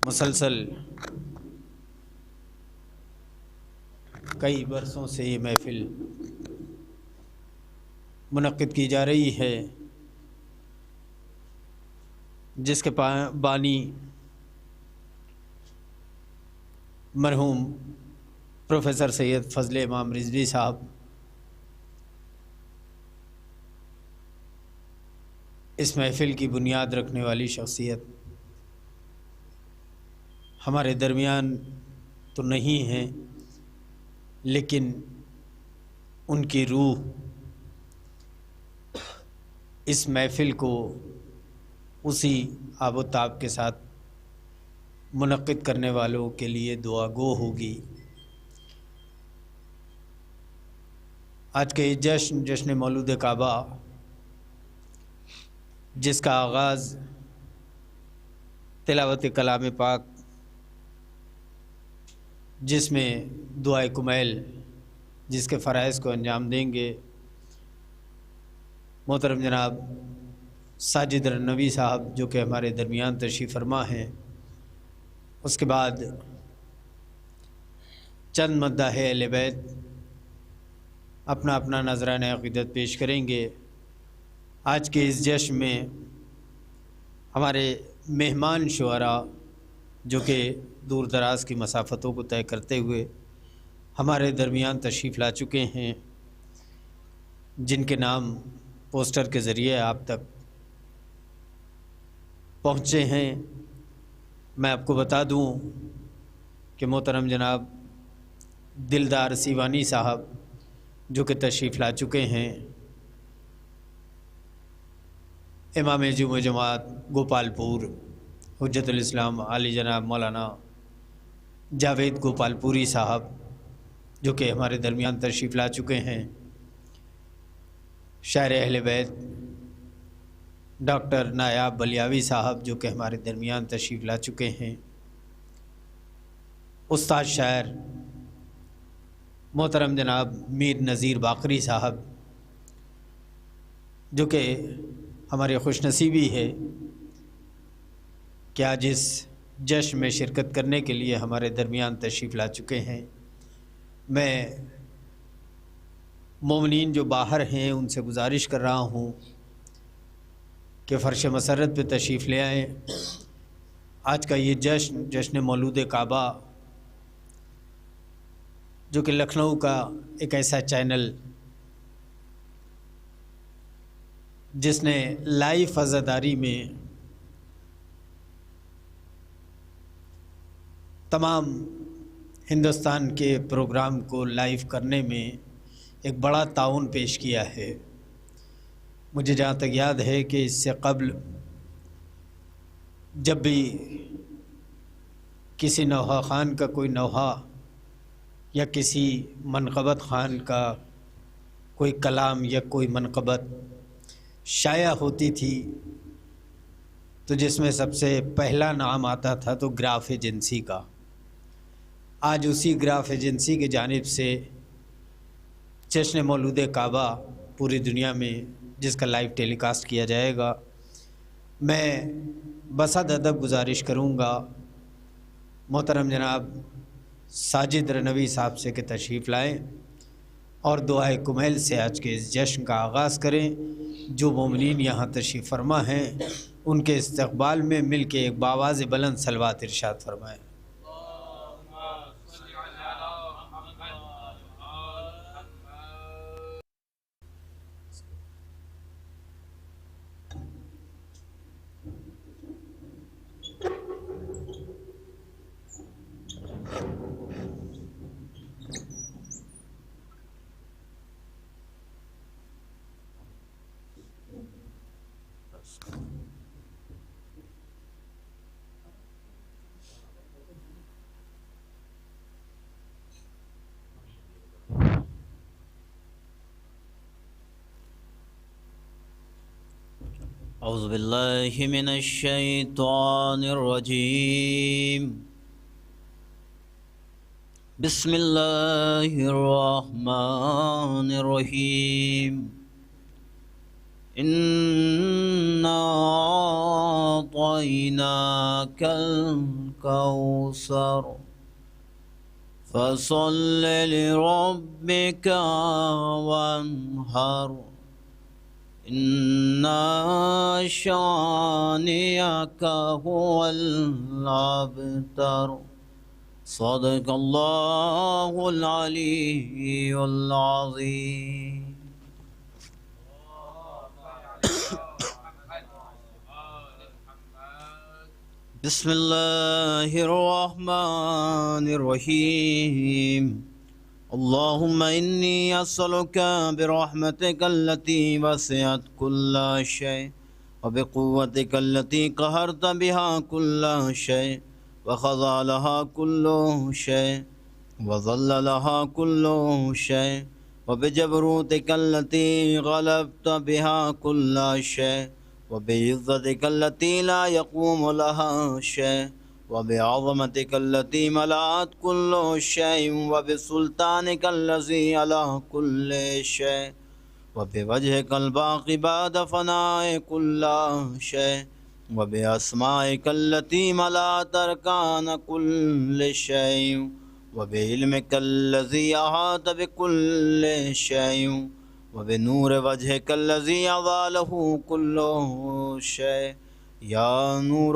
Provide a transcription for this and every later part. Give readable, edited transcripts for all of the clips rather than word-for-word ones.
مسلسل کئی برسوں سے یہ محفل منعقد کی جا رہی ہے، جس کے بانی مرحوم پروفیسر سید فضل امام رضوی صاحب اس محفل کی بنیاد رکھنے والی شخصیت ہمارے درمیان تو نہیں ہیں، لیکن ان کی روح اس محفل کو اسی آب و تاب کے ساتھ منعقد کرنے والوں کے لیے دعا گو ہوگی۔ آج کے جشن مولود کعبہ، جس کا آغاز تلاوت کلام پاک، جس میں دعائے کمیل، جس کے فرائض کو انجام دیں گے محترم جناب ساجد رنوی صاحب، جو کہ ہمارے درمیان تشریف فرما ہیں، اس کے بعد چند مداح اہل بیت اپنا اپنا نذرانہ عقیدت پیش کریں گے۔ آج کے اس جشن میں ہمارے مہمان شعراء، جو کہ دور دراز کی مسافتوں کو طے کرتے ہوئے ہمارے درمیان تشریف لا چکے ہیں، جن کے نام پوسٹر کے ذریعے آپ تک پہنچے ہیں، میں آپ کو بتا دوں کہ محترم جناب دلدار سیوانی صاحب، جو کہ تشریف لا چکے ہیں، امام جمع جماعت گوپال پور حجت الاسلام علی جناب مولانا جاوید گوپال پوری صاحب، جو کہ ہمارے درمیان تشریف لا چکے ہیں، شاعر اہل بیت ڈاکٹر نایاب بلیاوی صاحب، جو کہ ہمارے درمیان تشریف لا چکے ہیں، استاد شاعر محترم جناب میر نذیر باقری صاحب، جو کہ ہماری خوش نصیبی ہے کہ آج اس جشن میں شرکت کرنے کے لیے ہمارے درمیان تشریف لا چکے ہیں۔ میں مومنین جو باہر ہیں ان سے گزارش کر رہا ہوں کہ فرش مسرت پہ تشریف لے آئیں۔ آج کا یہ جشن مولود کعبہ، جو کہ لکھنؤ کا ایک ایسا چینل جس نے لائیو عزاداری میں تمام ہندوستان کے پروگرام کو لائیو کرنے میں ایک بڑا تعاون پیش کیا ہے۔ مجھے جہاں تک یاد ہے کہ اس سے قبل جب بھی کسی نوحہ خان کا کوئی نوحہ یا کسی منقبت خان کا کوئی کلام یا کوئی منقبت شائع ہوتی تھی، تو جس میں سب سے پہلا نام آتا تھا تو گراف ایجنسی کا۔ آج اسی گراف ایجنسی کی جانب سے جشن مولود کعبہ پوری دنیا میں جس کا لائیو ٹیلی کاسٹ کیا جائے گا، میں بصد ادب گزارش کروں گا محترم جناب ساجد رنوی صاحب سے کہ تشریف لائیں اور دعائے کمیل سے آج کے اس جشن کا آغاز کریں۔ جو مومنین یہاں تشریف فرما ہیں ان کے استقبال میں مل کے ایک بآواز بلند صلوات ارشاد فرمائیں۔ اعوذ باللہ من الشیطان الرجیم، بسم اللہ الرحمن الرحیم، انا اعطیناک الكوثر فصل لربك وانحر إن شانئك هو الأبتر صدق الله العلي العظيم. بسم الله الرحمن الرحيم. اللهم إني أسألك برحمتك التي وسعت كل شيء وبقوتك التي قهرت بها كل شيء وخضع لها كل شيء وظل لها كل شيء وبجبروتك التي غلبت بها كل شيء وبعزتك التي لا يقوم لها شيء وبعظمتك التي ملأت كل شيء وبسلطانك الذي على كل شيء وبوجهك الباقي بعد فناء كل شيء وبأسمائك التي ملأت أركان كل شيء وبعلمك الذي أحاط بكل شيء وبنور وجهك الذي أضاء كل شيء. یا نور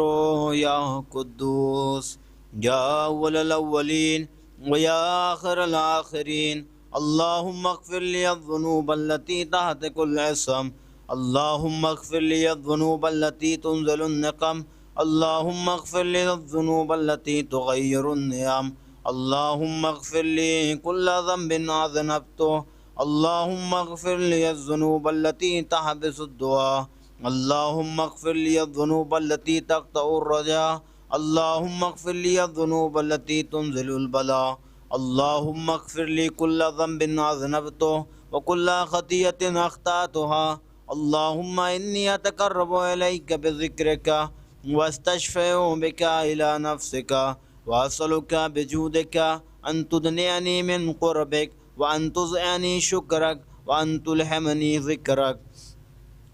یا قدوس یا اول الاولین ویا آخر الآخرین اللهم اغفر لي الذنوب التي تحت كل اسم اللهم اغفر لي الذنوب التي تنزل النقم اللهم اغفر لي الذنوب التي تغير النعم اللهم اغفر لي كل ذنب أذنبته اللهم اغفر لي الذنوب التي تحبس الدعاء اللهم اغفر لي الذنوب التي تقطع الرجاء اللهم اغفر لي الذنوب التي تنزل البلاء اللهم اغفر لي كل ذنب أذنبته وكل خطيئة أخطأتها اللهم إني أتقرب إليك بذكرك واستشفع بك إلى نفسك وأسألك بجودك أن تدنعني من قربك وأن تزعني شكرك وأن تلهمني ذكرك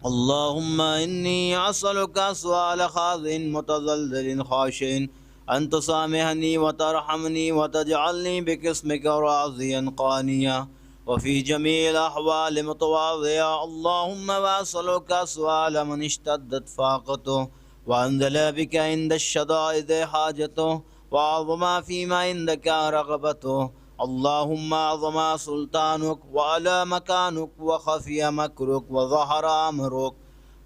اللهم إني أسألك سؤال خاضع متذلل خاشع أن تسامحني وترحمني وتجعلني بقسمك راضيا قانيا وفي جميع الأحوال متواضعا اللهم وأسألك سؤال من اشتدت فاقته وأنزل بك عند الشدائد حاجته وعظم فيما عندك رغبته اللهم أعظم سلطانك وعلى مكانك وخفي مكرك وظهر أمرك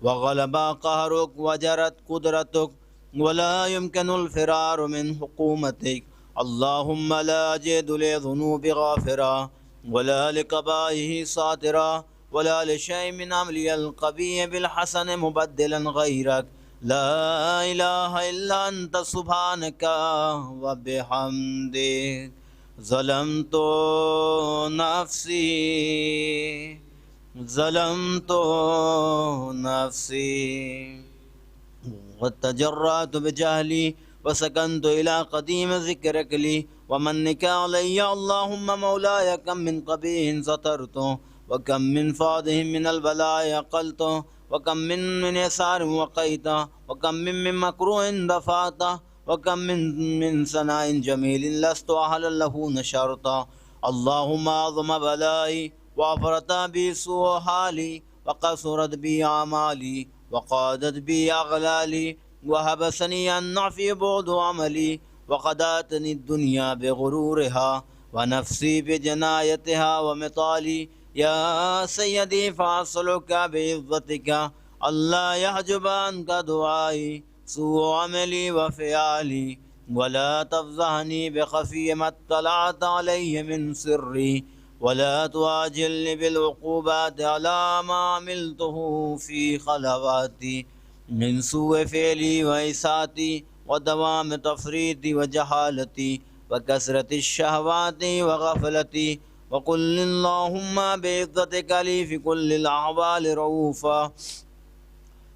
وغلب قهرك وجرت قدرتك ولا يمكن الفرار من حكومتك اللهم لا أجد لذنوب غافرا ولا لقبائه ساترا ولا لشيء من عملي القبيح بالحسن مبدلا غيرك لا إله إلا أنت سبحانك وبحمدك ظلمت نفسي وتجرأت بجهلي وسكنت إلى قديم ذكرك لي ومنك علي اللهم مولاي كم من قبيح سترته وكم من فاضح من البلاء أقلته وكم من يسار وقيته وكم من مكروه دفعته وكم من ثناء جميل لست أهلا له نشرته اللهم أعظم بلائي وأفرط بي سوء حالي وقصرت بي أعمالي وقادت بي أغلالي وحبسني عن نفع بعد عملي وقداتني الدنيا بغرورها ونفسي بجنايتها ومطالي يا سيدي فأسألك بعزتك ألا يحجب عنك دعائي سوء عملي وفعالي ولا تفضحني بخفي ما اطلعت عليه من سري ولا تواجلني بالعقوبات على ما عملته في خلواتي من سوء فعلي وإساتي ودوام تفريطي وجهالتي وكثرة الشهوات وغفلتي وقل اللهم بعزتك لي في كل الأحوال رؤوفا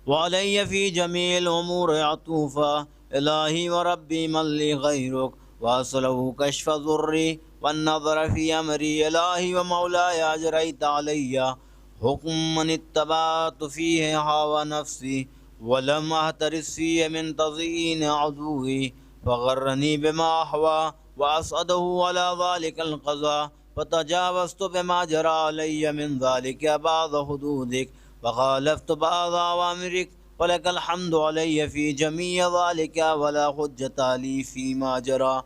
وعلي في جميع الأمور عطوفا إلهي وربي من لي غيرك وأسأله كشف ضري والنظر في أمري إلهي ومولاي أجريت علي حكم من اتبعت فيه هوى نفسي ولم أهترس فيه من تزيين عدوي فغرني بما أحوى وأسعده على ذلك القضاء فتجاوزت بما جرى علي من ذلك بعض حدودك وخالفت بعض أوامرك ولك الحمد علي في جميع ذلك ولا حجة لي فيما جرى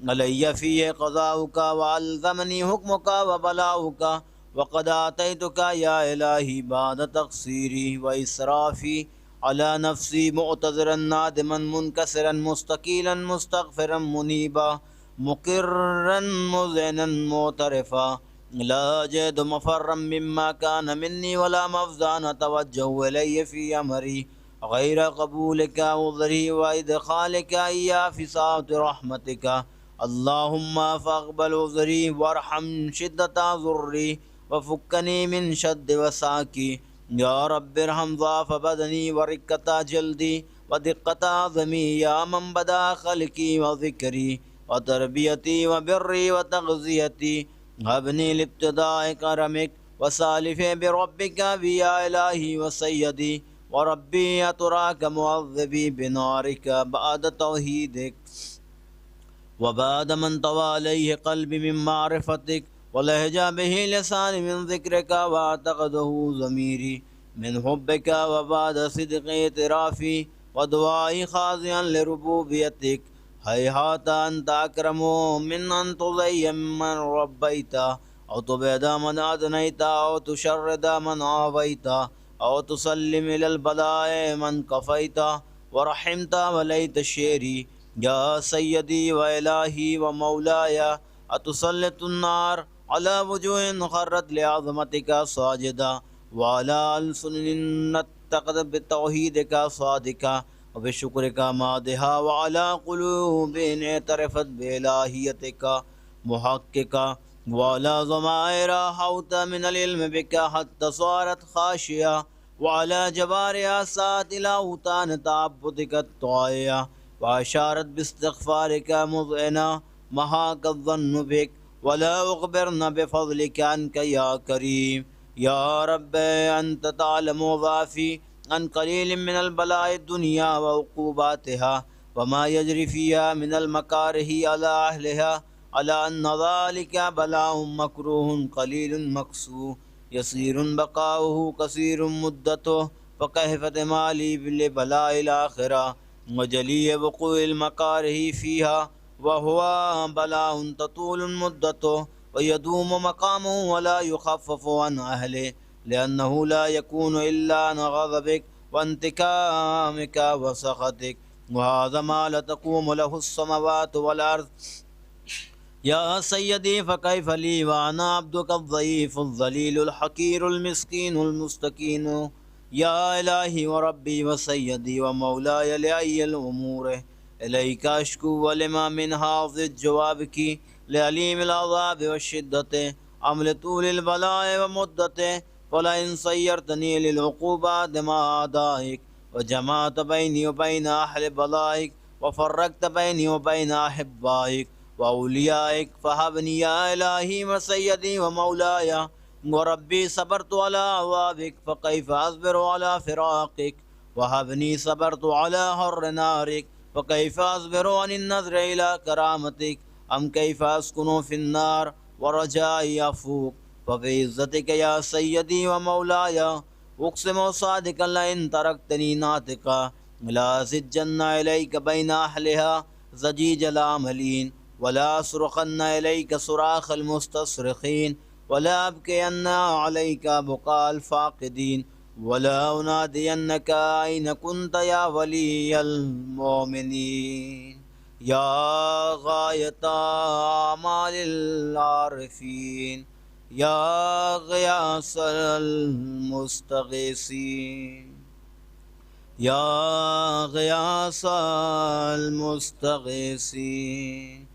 علي فيه قضاؤك وألزمني حكمك وبلاؤك وقد آتيتك يا إلهي بعد تقصيري وإسرافي على نفسي معتذرا نادما منكسرا مستقيلا مستغفرا منيبا مقرا مذعنا معترفا لا أجد مفرا مما كان مني ولا مفزعا أتوجه إلي في أمري غير قبولك عذري وإدخالك إياه في سعة رحمتك اللهم فاقبل عذري وارحم شدة ضري وفكني من شد وساكي یا رب ارحم ضعف بدنی ورقة جلدی ودقة عظمی یا من بدا خلقی وذکری وتربیتی وبری وتغذیتی ابنی لابتداء کرمک وسالف بربک بیا الہی وسیدی وربی اتراک معذبی بنارک بعد توحیدک وبعد من طوى عليه قلبي من معرفتك ولهجا به لساني من ذكرك واعتقده ضميري من حبك وبعد صدق اعترافي ودعائي خاضعا لربوبيتك هيهات أنت أكرم من أن تضيع من ربيت أو تبعد من أدنيت أو تشرد من عافيت أو تسلم إلى البلاء من كفيت ورحمت وليت شيري یا سیدی و الہی و مولایا اتسلط النار على وجوه خرت لعظمتك ساجدا وعلى ألسن نطقت بتوحيدك صادقا وبشكرك مادحا وعلى قلوب اعترفت بإلهيتك محققا وعلى ضمائر حوت من العلم بك حتى صارت خاشية وعلى جبارها سات الأوتان تعبدك الطائية وأشارت باستغفارك مذعنا محاك الظن بك ولا أخبرنا بفضلك عنك يا كريم يا رب أنت تعلم ضعفي عن قليل من البلاء الدنيا وعقوباتها وما يجري فيها من المكاره على أهلها على أن ذلك بلاء مكروه قليل مكسو يسير بقاؤه كثير مدته فكيف تمالي بالبلاء الآخرة وجلي وقوع المكاره فيها وهو بلاء تطول مدته ويدوم مقامه ولا يخفف عن أهله لأنه لا يكون إلا عن غضبك وانتقامك وسخطك وهذا ما لا تقوم له السماوات والأرض يا سيدي فكيف لي وأنا عبدك الضعيف الذليل الحقير المسكين المستكين يا إلهي وربي وسيدي ومولاي لأي الأمور إليك أشكو ولما من حافظ جوابك لعليم العذاب والشدة عمل طول البلاء ومدته فلئن صيرتني للعقوبات مع أعدائك وجمعت بيني وبين أهل بلائك وفرقت بيني وبين أحبائك وأوليائك فهبني يا إلهي وسيدي ومولاي وربي صبرت على عذابك فكيف أصبر على فراقك وهبني صبرت على حر نارك فكيف أصبر عن النظر إلى كرامتك أم كيف أسكن في النار ورجائي أفوق فبعزتك يا سيدي ومولاي أقسم صادقا لئن تركتني ناطقا لا أسجن إليك بين أهلها زجيج العاملين ولا أصرخن إليك صراخ المستصرخين ولا أبكين عليك بكاء الفاقدين ولا أنادينك أين كنت يا ولي المؤمنين يا غاية آمال العارفين يا غياث المستغيثين يا غياث المستغيثين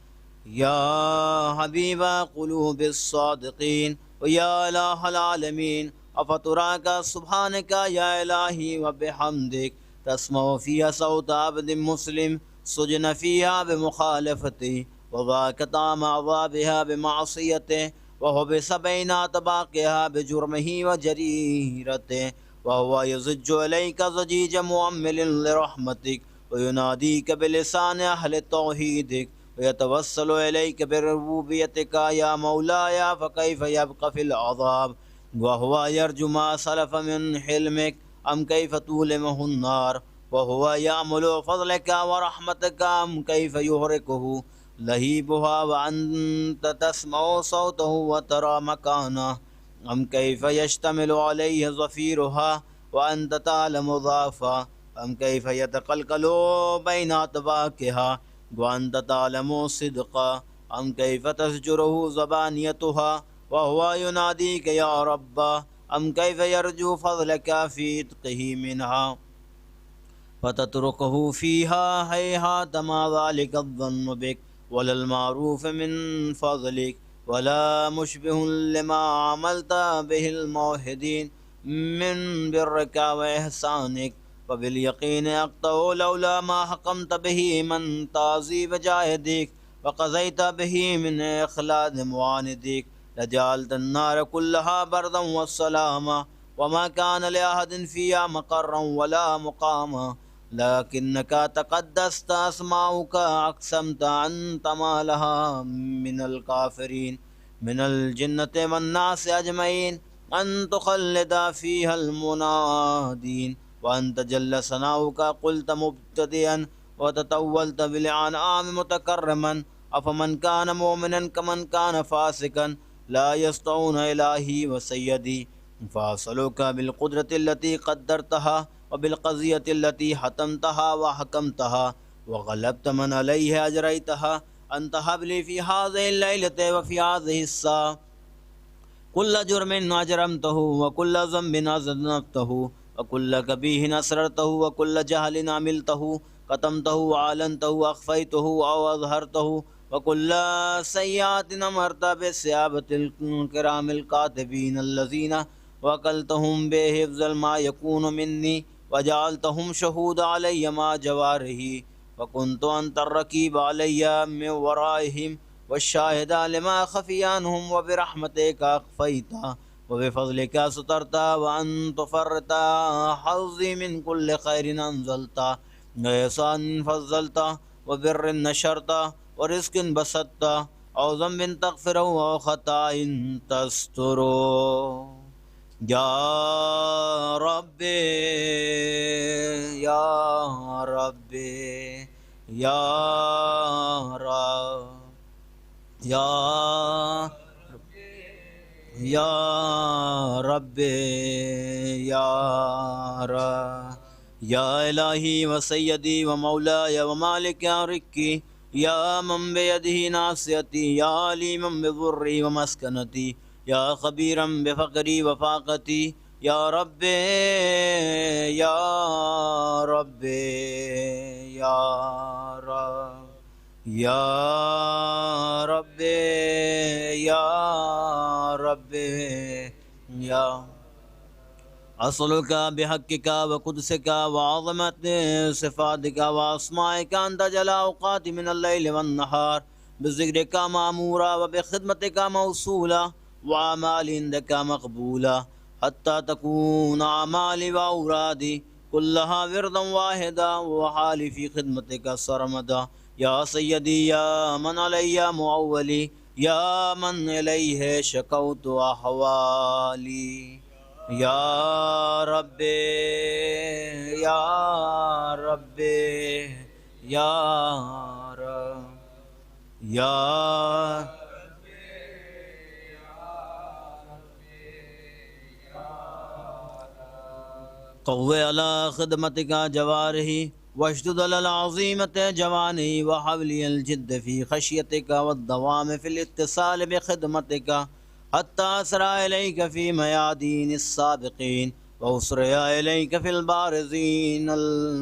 يا حبيب قلوب الصادقين ويا إله العالمين أفتراك سبحانك يا إلهي وبحمدك تسمع فيها صوت عبد مسلم سجن فيها بمخالفته وذاك طعم عذابها بمعصيته وحبس بين أطباقها بجرمه وجريرته وهو يزج إليك ضجيج مؤمل لرحمتك ويناديك بلسان أهل توحيدك ويتوسل إليك بربوبيتك يا مولاي، فكيف يبقى في العذاب وهو يرجو ما سلف من حلمك؟ أم كيف تولمه النار وهو يأمل فضلك ورحمتك؟ أم كيف يهركه لهيبها وأنت تسمع صوته وترى مكانه؟ أم كيف يشتمل عليه ظفيرها وأنت تعلم ضعفه؟ أم كيف يتقلقل بين أطباقها وأنت تعلم صدقه؟ أم كيف تزجره زبانيتها وهو يناديك يا رب؟ أم كيف يرجو فضلك في إتقه منها فتتركه فيها؟ هيهات ما ذلك الظن بك ولا المعروف من فضلك ولا مشبه لما عملت به الموحدين من برك وإحسانك. فباليقين أقطع لولا ما حكمت به من تعذيب جاهدك وقضيت به من إخلاد معاندك لجعلت النار كلها بردا والسلاما وما كان لأحد فيها مقرا ولا مقاما، لكنك تقدست أسماؤك أقسمت أنت ما لها من الكافرين من الجنة والناس أجمعين أن تخلد فيها المنادين. وأنت جل ثناؤك قلت مبتدئا وتطولت بالأنعام متكرما أفمن كان مؤمنا كمن كان فاسقا لا يسطعون إلهي وسيدي. فأصلك بالقدرة التي قدرتها وبالقضية التي حتمتها وحكمتها وغلبت من عليه أجريتها أن تهب لي في هذه الليلة وفي هذه الساعة كل جرم أجرمته وكل ذنب أذنبته وكل كبيه أسررته وكل جهل عملته قتمته وعلنته أخفيته أو أظهرته وكل سيئات أمرت بسيابة الكرام الكاتبين الذين وكلتهم بحفظ ما يكون مني وجعلتهم شهود علي مع جواره وكنت أنت الرقيب علي من ورائهم والشاهد لما خفي عنهم وبرحمتك أخفيت وبفضلك سترت وأنت فرت حظي من كل خير أنزلت وإحسان فضلت وبر نشرت ورزق بسطت أو ذنب تغفره أو خطأ تستره. یا رب یا رب یا رب یا رب یا رب یا الہی و سیدی و مولاي ومالك امري یا من بیدہ ناصیتی یا علیما بضری ومسکنتی یا خبیرا بفقری وفاقتی یا رب یا رب یا رب یا رب یا رب یا أصلك بحقك وقدسك وعظمت صفاتك وأسمائك أن تجعل أوقات من الليل والنهار بذكرك مأمورا وبخدمتك موصولا وأعمال عندك مقبولا حتى تكون أعمالي وأورادي كلها وردا واحدا وحالي في خدمتك سرمدا. يا سيدي يا من علي معولي يا من إليه شكوت أحوالي یا رب یا رب یا رب یا قوّ علی خدمتک جوارحی واشدد علی العظیمۃ جوانی وحولی الجد فی خشیتک والدوام فی الاتصال بخدمتک حتى أسرى إليك في ميادين السابقين وأسرى إليك في البارزين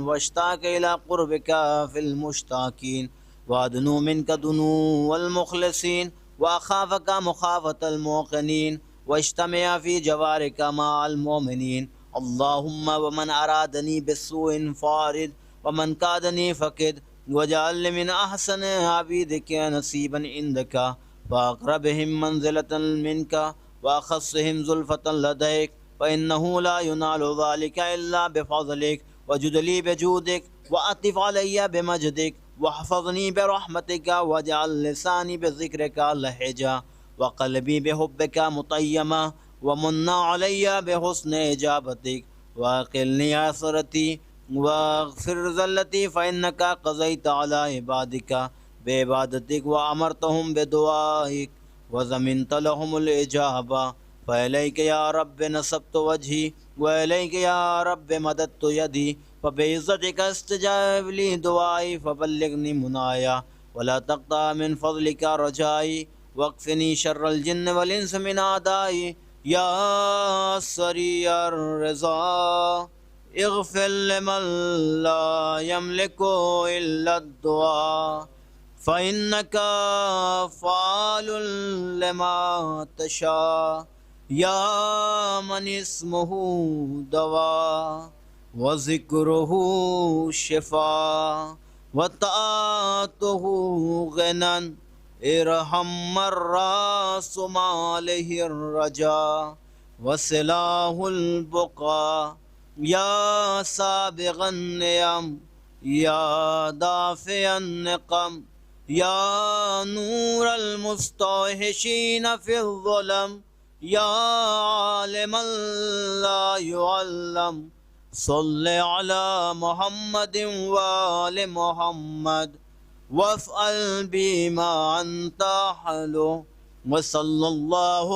واشتاق إلى قربك في المشتاقين وأدنو منك دنو المخلصين وأخافك مخافة الموقنين واجتمع في جوارك مع المؤمنين. اللهم ومن أرادني بالسوء فارد ومن كادني فكد وجعل من أحسن عبيدك نصيبا عندك فأقربهم منزلة منك وأخصهم زلفة لديك فإنه لا ينال ذلك إلا بفضلك وجد لي بجودك وأطف علي بمجدك واحفظني برحمتك واجعل لساني بذكرك لهجا وقلبي بحبك مطيما ومن علي بحسن إجابتك وأقلني عثرتي واغفر ذلتي فإنك قضيت على عبادك بعبادتك وأمرتهم بدعائك وضمنت لهم الإجابة فإليك يا رب نصبت وجهي وإليك يا رب مددت يدي فبعزتك استجاب لي دعائي فبلغني منايا ولا تقطع من فضلك رجائي واكفني شر الجن والإنس من أعدائي يا سريع الرضا اغفر لمن لا يملك إلا الدعاء فإنك فعال لما تشاء يا من اسمه دواء وذكره شفاء وطاعته غنى ارحم الراس ما عليه الرجاء وسلاه البقاء يا سابغ النعم يا دافع النقم يا نور المستوحشين في الظلم يا عالما لا يعلم صل على محمد وآل محمد وافعل بما أنت أهله وصلى الله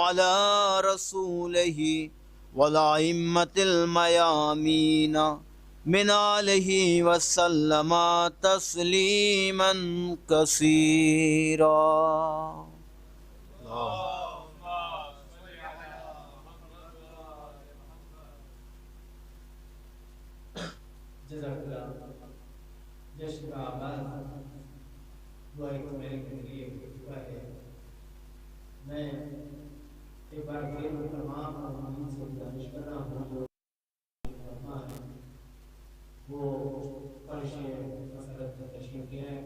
على رسوله والأئمة الميامين من آله وسلم تسلیما کثیرا. جشن کا آغاز دعائے کو میرے کے لیے ہو چکا ہے. میں ایک بار پھر تمام مومنین سے گزارش کر رہا ہوں جو وہ فرش مسرت میں تشریف لے آئے.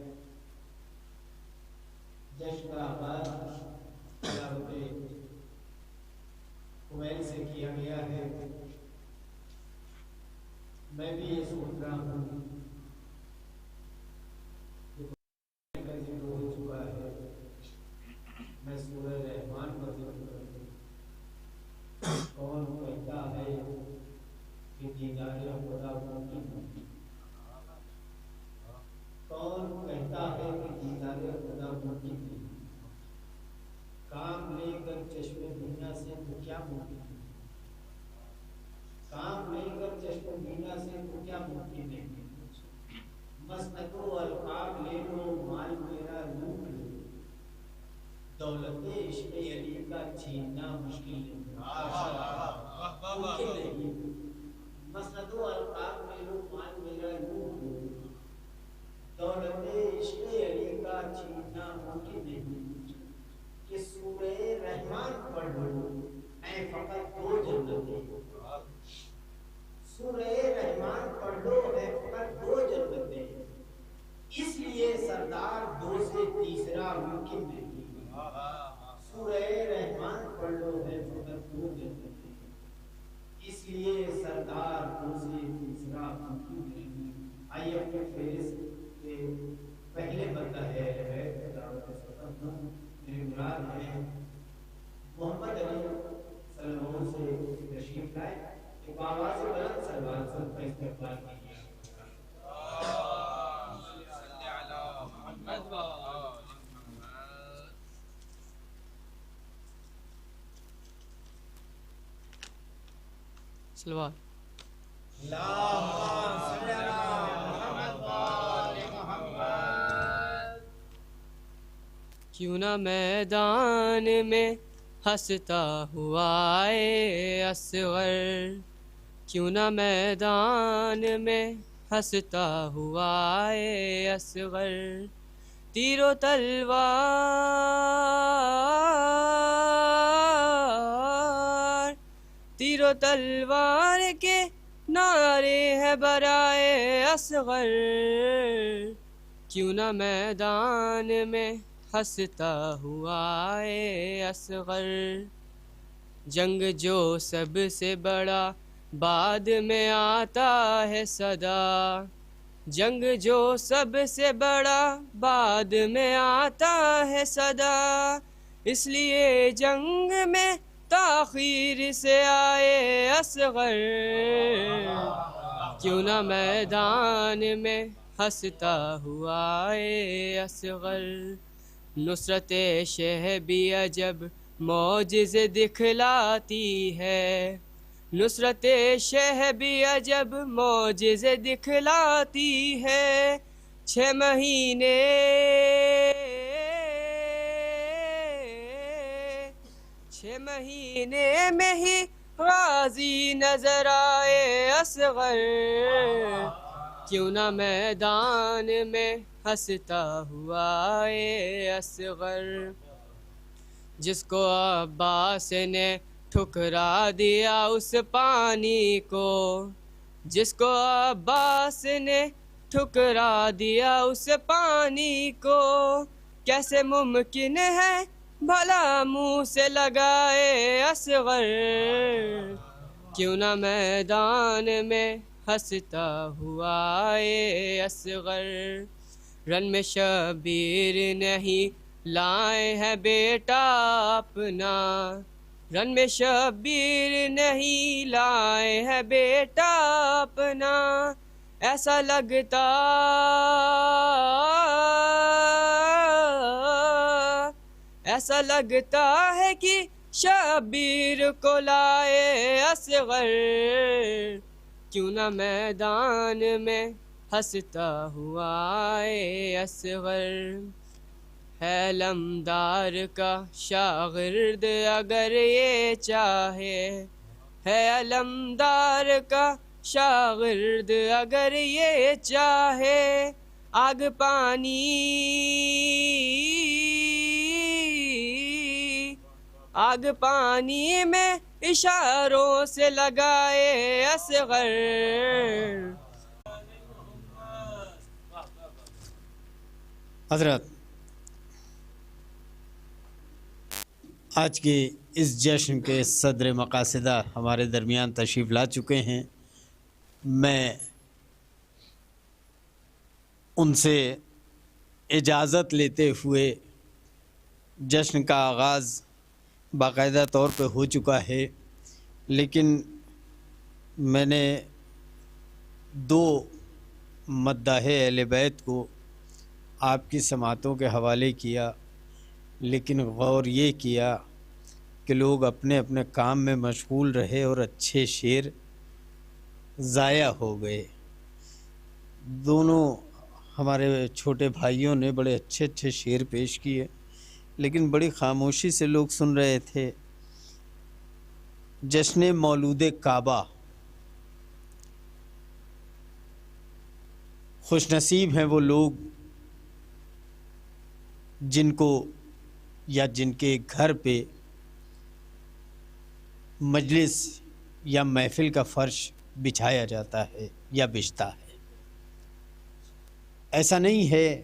جشن کا آغاز تلاوت قمیل سے کیا گیا ہے. میں بھی یہ سوچ رہا ہوں کا ذکر ہو چکا ہے. میں سورہ رحمان کا ذکر کروں. کون کہتا ہے کہ دیدار خدا ممکن ہے؟ کون کہتا ہے کہ دیدار خدا ممکن ہے؟ کام لے کر چشم بینا سے تو کیا ممکن ہے؟ کام لے کر چشم بینا سے تو کیا ممکن ہے؟ مسند و القاب لے لو مال میرا لوٹ لو، دولت عشق علی کا چھیننا مشکل نہیں. ممکن نہیں. مسند و القاب لے لو مال میرا لوٹ لو، دولت عشق علی کا چھیننا ممکن نہیں. کہ سورہ رحمان پڑھ لو اے فقط دو جنتیں. سورہ رحمان پڑھ لو ہے فقط دو جنتیں. اس لیے سردار دو سے تیسرا ممکن نہیں. سورہ رحمان پڑھ لو ہے فقط دو جنتیں. اس لیے سردار دو سے تیسرا ممکن نہیں. آئیے اپنے فہرست کے پہلے بندہ ہے میرے مراد ہے محمد علی صلی اللہ علیہ وسلم سے تشریف لائے. ایک آواز بلند سلوات سب کا استقبال کیجیے. سلوات. کیوں نہ میدان میں ہنستا ہوا اے اصغر، کیوں نہ میدان میں ہنستا ہوا اے اصغر. تیر و تلوار، تیر و تلوار کے نعرے ہے برائے اصغر. کیوں نہ میدان میں ہنستا ہوا اے اصغر. جنگ جو سب سے بڑا بعد میں آتا ہے صدا، جنگ جو سب سے بڑا بعد میں آتا ہے صدا، اس لیے جنگ میں تاخیر سے آئے اصغر، کیوں نہ میدان میں ہنستا ہوا آئے اصغر، نصرت شہ بھی عجب معجزے دکھلاتی ہے، نصرت شہ بھی عجب معجزے دکھلاتی ہے، 6 مہینے 6 مہینے میں ہی غازی نظر آئے اصغر، کیوں نہ میدان میں ہنستا ہوا آئے اصغر، جس کو عباس نے ٹھکرا دیا اس پانی کو، جس کو عباس نے ٹھکرا دیا اس پانی کو، کیسے ممکن ہے بھلا منہ سے لگائے اصغر، کیوں نہ میدان میں ہنستا ہوا آئے اصغر، رن میں شبیر نہیں لائے ہیں بیٹا اپنا، رن میں شبیر نہیں لائے ہیں بیٹا اپنا، ایسا لگتا ہے کہ شبیر کو لائے اصغر، کیوں نہ میدان میں ہنستا ہوا آئے اصغر، ہے علمدار کا شاگرد اگر یہ چاہے، ہے علمدار کا شاگرد اگر یہ چاہے، آگ پانی میں اشاروں سے لگائے اصغر، حضرت آج کے اس جشن کے صدر مقاصدہ ہمارے درمیان تشریف لا چکے ہیں، میں ان سے اجازت لیتے ہوئے جشن کا آغاز باقاعدہ طور پہ ہو چکا ہے، لیکن میں نے 2 مداح اہل بیت کو آپ کی سماعتوں کے حوالے کیا، لیکن غور یہ کیا کہ لوگ اپنے اپنے کام میں مشغول رہے اور اچھے شعر ضائع ہو گئے۔ دونوں ہمارے چھوٹے بھائیوں نے بڑے اچھے اچھے شعر پیش کیے، لیکن بڑی خاموشی سے لوگ سن رہے تھے۔ جشن مولود کعبہ، خوش نصیب ہیں وہ لوگ جن کو یا جن کے گھر پہ مجلس یا محفل کا فرش بچھایا جاتا ہے یا بچھتا ہے۔ ایسا نہیں ہے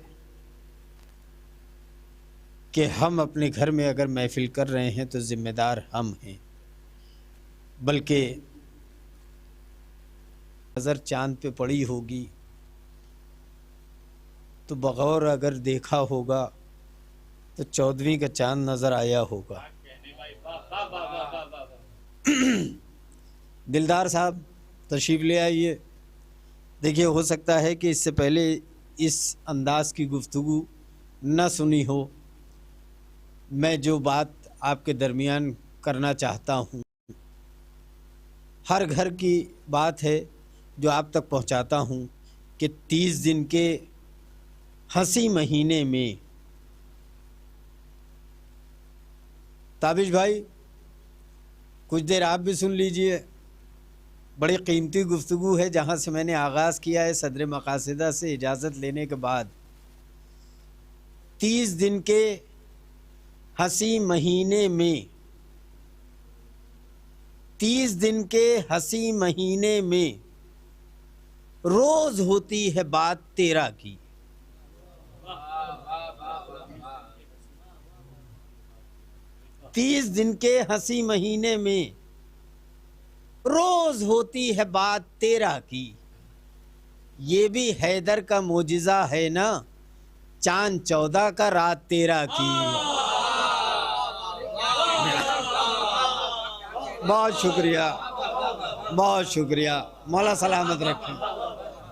کہ ہم اپنے گھر میں اگر محفل کر رہے ہیں تو ذمہ دار ہم ہیں، بلکہ نظر چاند پہ پڑی ہوگی تو بغور اگر دیکھا ہوگا تو 14ویں کا چاند نظر آیا ہوگا۔ دلدار صاحب تشریف لے آئیے۔ دیکھیے، ہو سکتا ہے کہ اس سے پہلے اس انداز کی گفتگو نہ سنی ہو، میں جو بات آپ کے درمیان کرنا چاہتا ہوں ہر گھر کی بات ہے جو آپ تک پہنچاتا ہوں کہ 30 دن کے ہنسی مہینے میں، تابش بھائی کچھ دیر آپ بھی سن لیجئے، بڑی قیمتی گفتگو ہے جہاں سے میں نے آغاز کیا ہے صدر مقاصدہ سے اجازت لینے کے بعد۔ 30 دن کے ہنسی مہینے میں، 30 دن کے ہنسی مہینے میں روز ہوتی ہے بات 13 کی۔ تیس دن کے ہنسی مہینے میں روز ہوتی ہے بات 13 کی، یہ بھی حیدر کا معجزہ ہے نا، چاند 14 کا رات 13 کی۔ بہت شکریہ، بہت شکریہ، مولا سلامت رکھیں،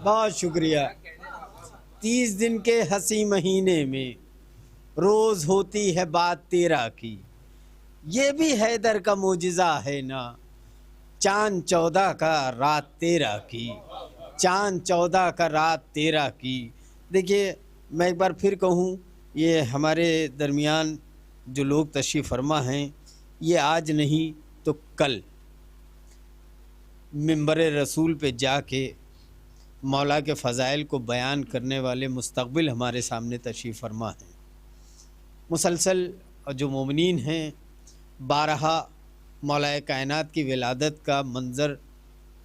بہت شکریہ۔ 30 دن کے ہنسی مہینے میں روز ہوتی ہے بات 13 کی، یہ بھی حیدر کا معجزہ ہے نا، چاند 14 کا رات 13 کی، چاند 14 کا رات 13 کی۔ دیکھیے میں ایک بار پھر کہوں، یہ ہمارے درمیان جو لوگ تشریف فرما ہیں، یہ آج نہیں تو کل منبر رسول پہ جا کے مولا کے فضائل کو بیان کرنے والے مستقبل ہمارے سامنے تشریف فرما ہیں۔ مسلسل جو مومنین ہیں، بارہا مولا کائنات کی ولادت کا منظر